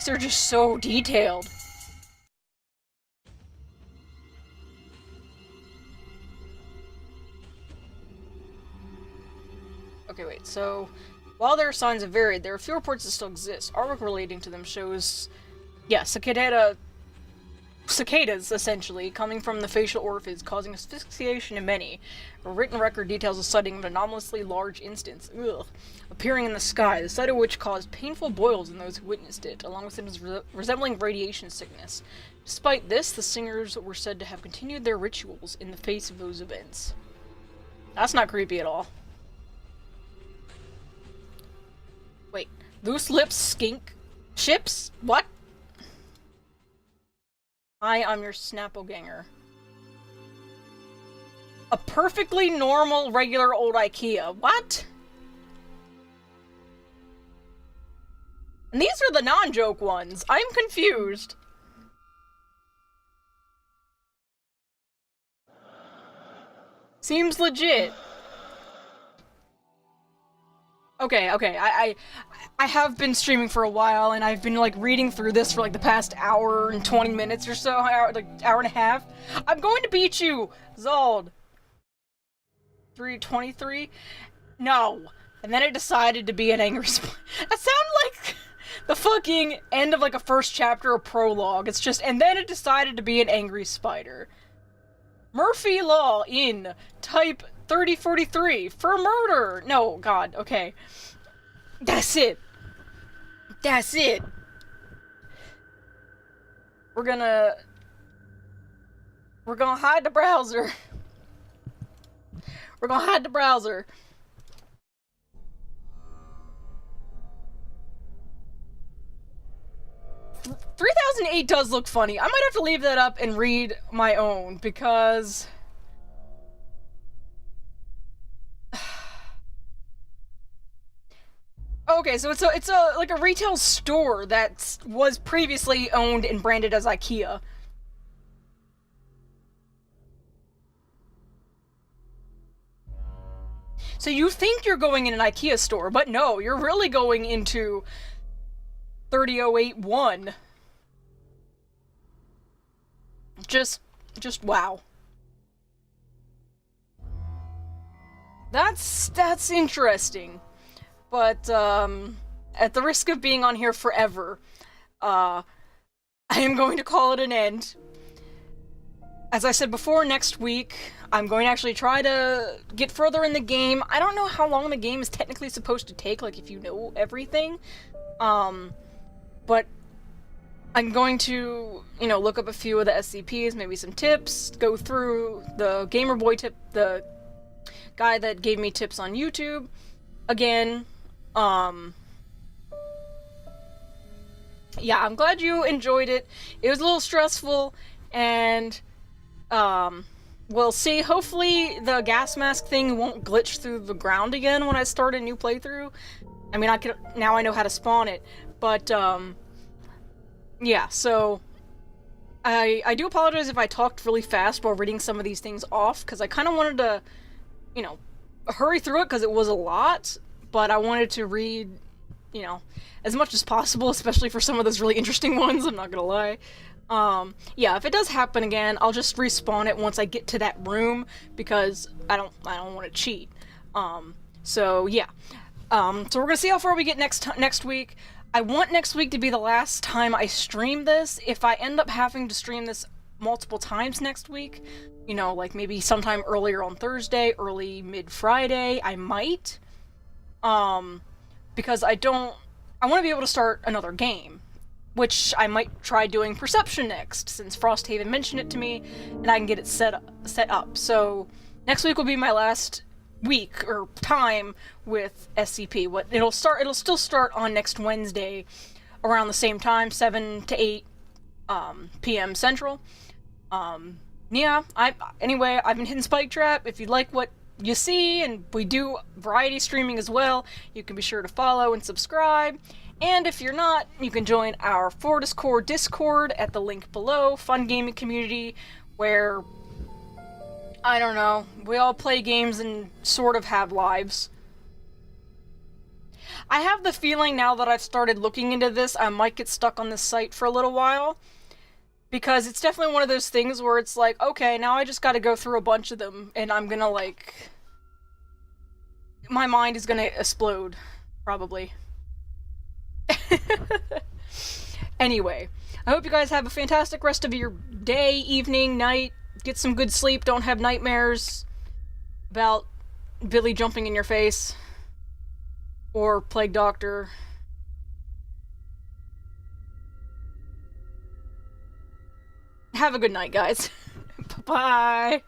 [SPEAKER 1] They're just so detailed. Okay, wait, so... while their signs have varied, there are few reports that still exist. Artwork relating to them shows... yeah, cicadas, essentially, coming from the facial orifice, causing asphyxiation in many. A written record details a sighting of an anomalously large instance, appearing in the sky, the sight of which caused painful boils in those who witnessed it, along with symptoms resembling radiation sickness. Despite this, the singers were said to have continued their rituals in the face of those events. That's not creepy at all. Wait, loose lips skink ships? What? Hi, I'm your Snappleganger. A perfectly normal, regular old IKEA. What? And these are the non-joke ones. I'm confused. Seems legit. Okay, I have been streaming for a while, and I've been, like, reading through this for, like, the past hour and 20 minutes or so, hour and a half. I'm going to beat you, Zald. 323? No. And then I decided to be an angry spider. That sounded like the fucking end of, like, a first chapter or prologue. It's just, and then it decided to be an angry spider. Murphy Law in type 3043 for murder. No, God, okay. That's it. That's it. We're gonna hide the browser. We're gonna hide the browser. Th 3008 does look funny. I might have to leave that up and read my own because okay, so it's a like a retail store that was previously owned and branded as IKEA. So you think you're going in an IKEA store, but no, you're really going into 30081. Just Just wow. That's interesting. But, at the risk of being on here forever, I am going to call it an end. As I said before, next week, I'm going to actually try to get further in the game. I don't know how long the game is technically supposed to take, like, if you know everything. But I'm going to, you know, look up a few of the SCPs, maybe some tips, go through the Gamerboy tip, the guy that gave me tips on YouTube. Again, yeah, I'm glad you enjoyed it. It was a little stressful, and, we'll see. Hopefully the gas mask thing won't glitch through the ground again when I start a new playthrough. I mean, now I know how to spawn it, but, yeah, so I do apologize if I talked really fast while reading some of these things off, because I kind of wanted to, you know, hurry through it because it was a lot, but I wanted to read, you know, as much as possible, especially for some of those really interesting ones, I'm not gonna lie. Yeah, if it does happen again, I'll just respawn it once I get to that room, because I don't want to cheat. So yeah. So we're gonna see how far we get next week. I want next week to be the last time I stream this. If I end up having to stream this multiple times next week, you know, like maybe sometime earlier on Thursday, early mid-Friday, I might. Because I want to be able to start another game, which I might try doing Perception next, since Frosthaven mentioned it to me, and I can get it set up. So next week will be my last week or time with SCP. It'll still start on next Wednesday around the same time, 7 to 8 p.m. Central. Yeah, anyway, I've been HiddenSpikeTrap. If you like what you see, and we do variety streaming as well, you can be sure to follow and subscribe. And if you're not, you can join our Fortis Core Discord at the link below. Fun gaming community where, I don't know, we all play games and sort of have lives. I have the feeling now that I've started looking into this, I might get stuck on this site for a little while. Because it's definitely one of those things where it's like, okay, now I just gotta go through a bunch of them, and I'm gonna, like, my mind is gonna explode, probably. Anyway, I hope you guys have a fantastic rest of your day, evening, night. Get some good sleep, don't have nightmares about Billy jumping in your face. Or Plague Doctor. Have a good night, guys. Bye-bye.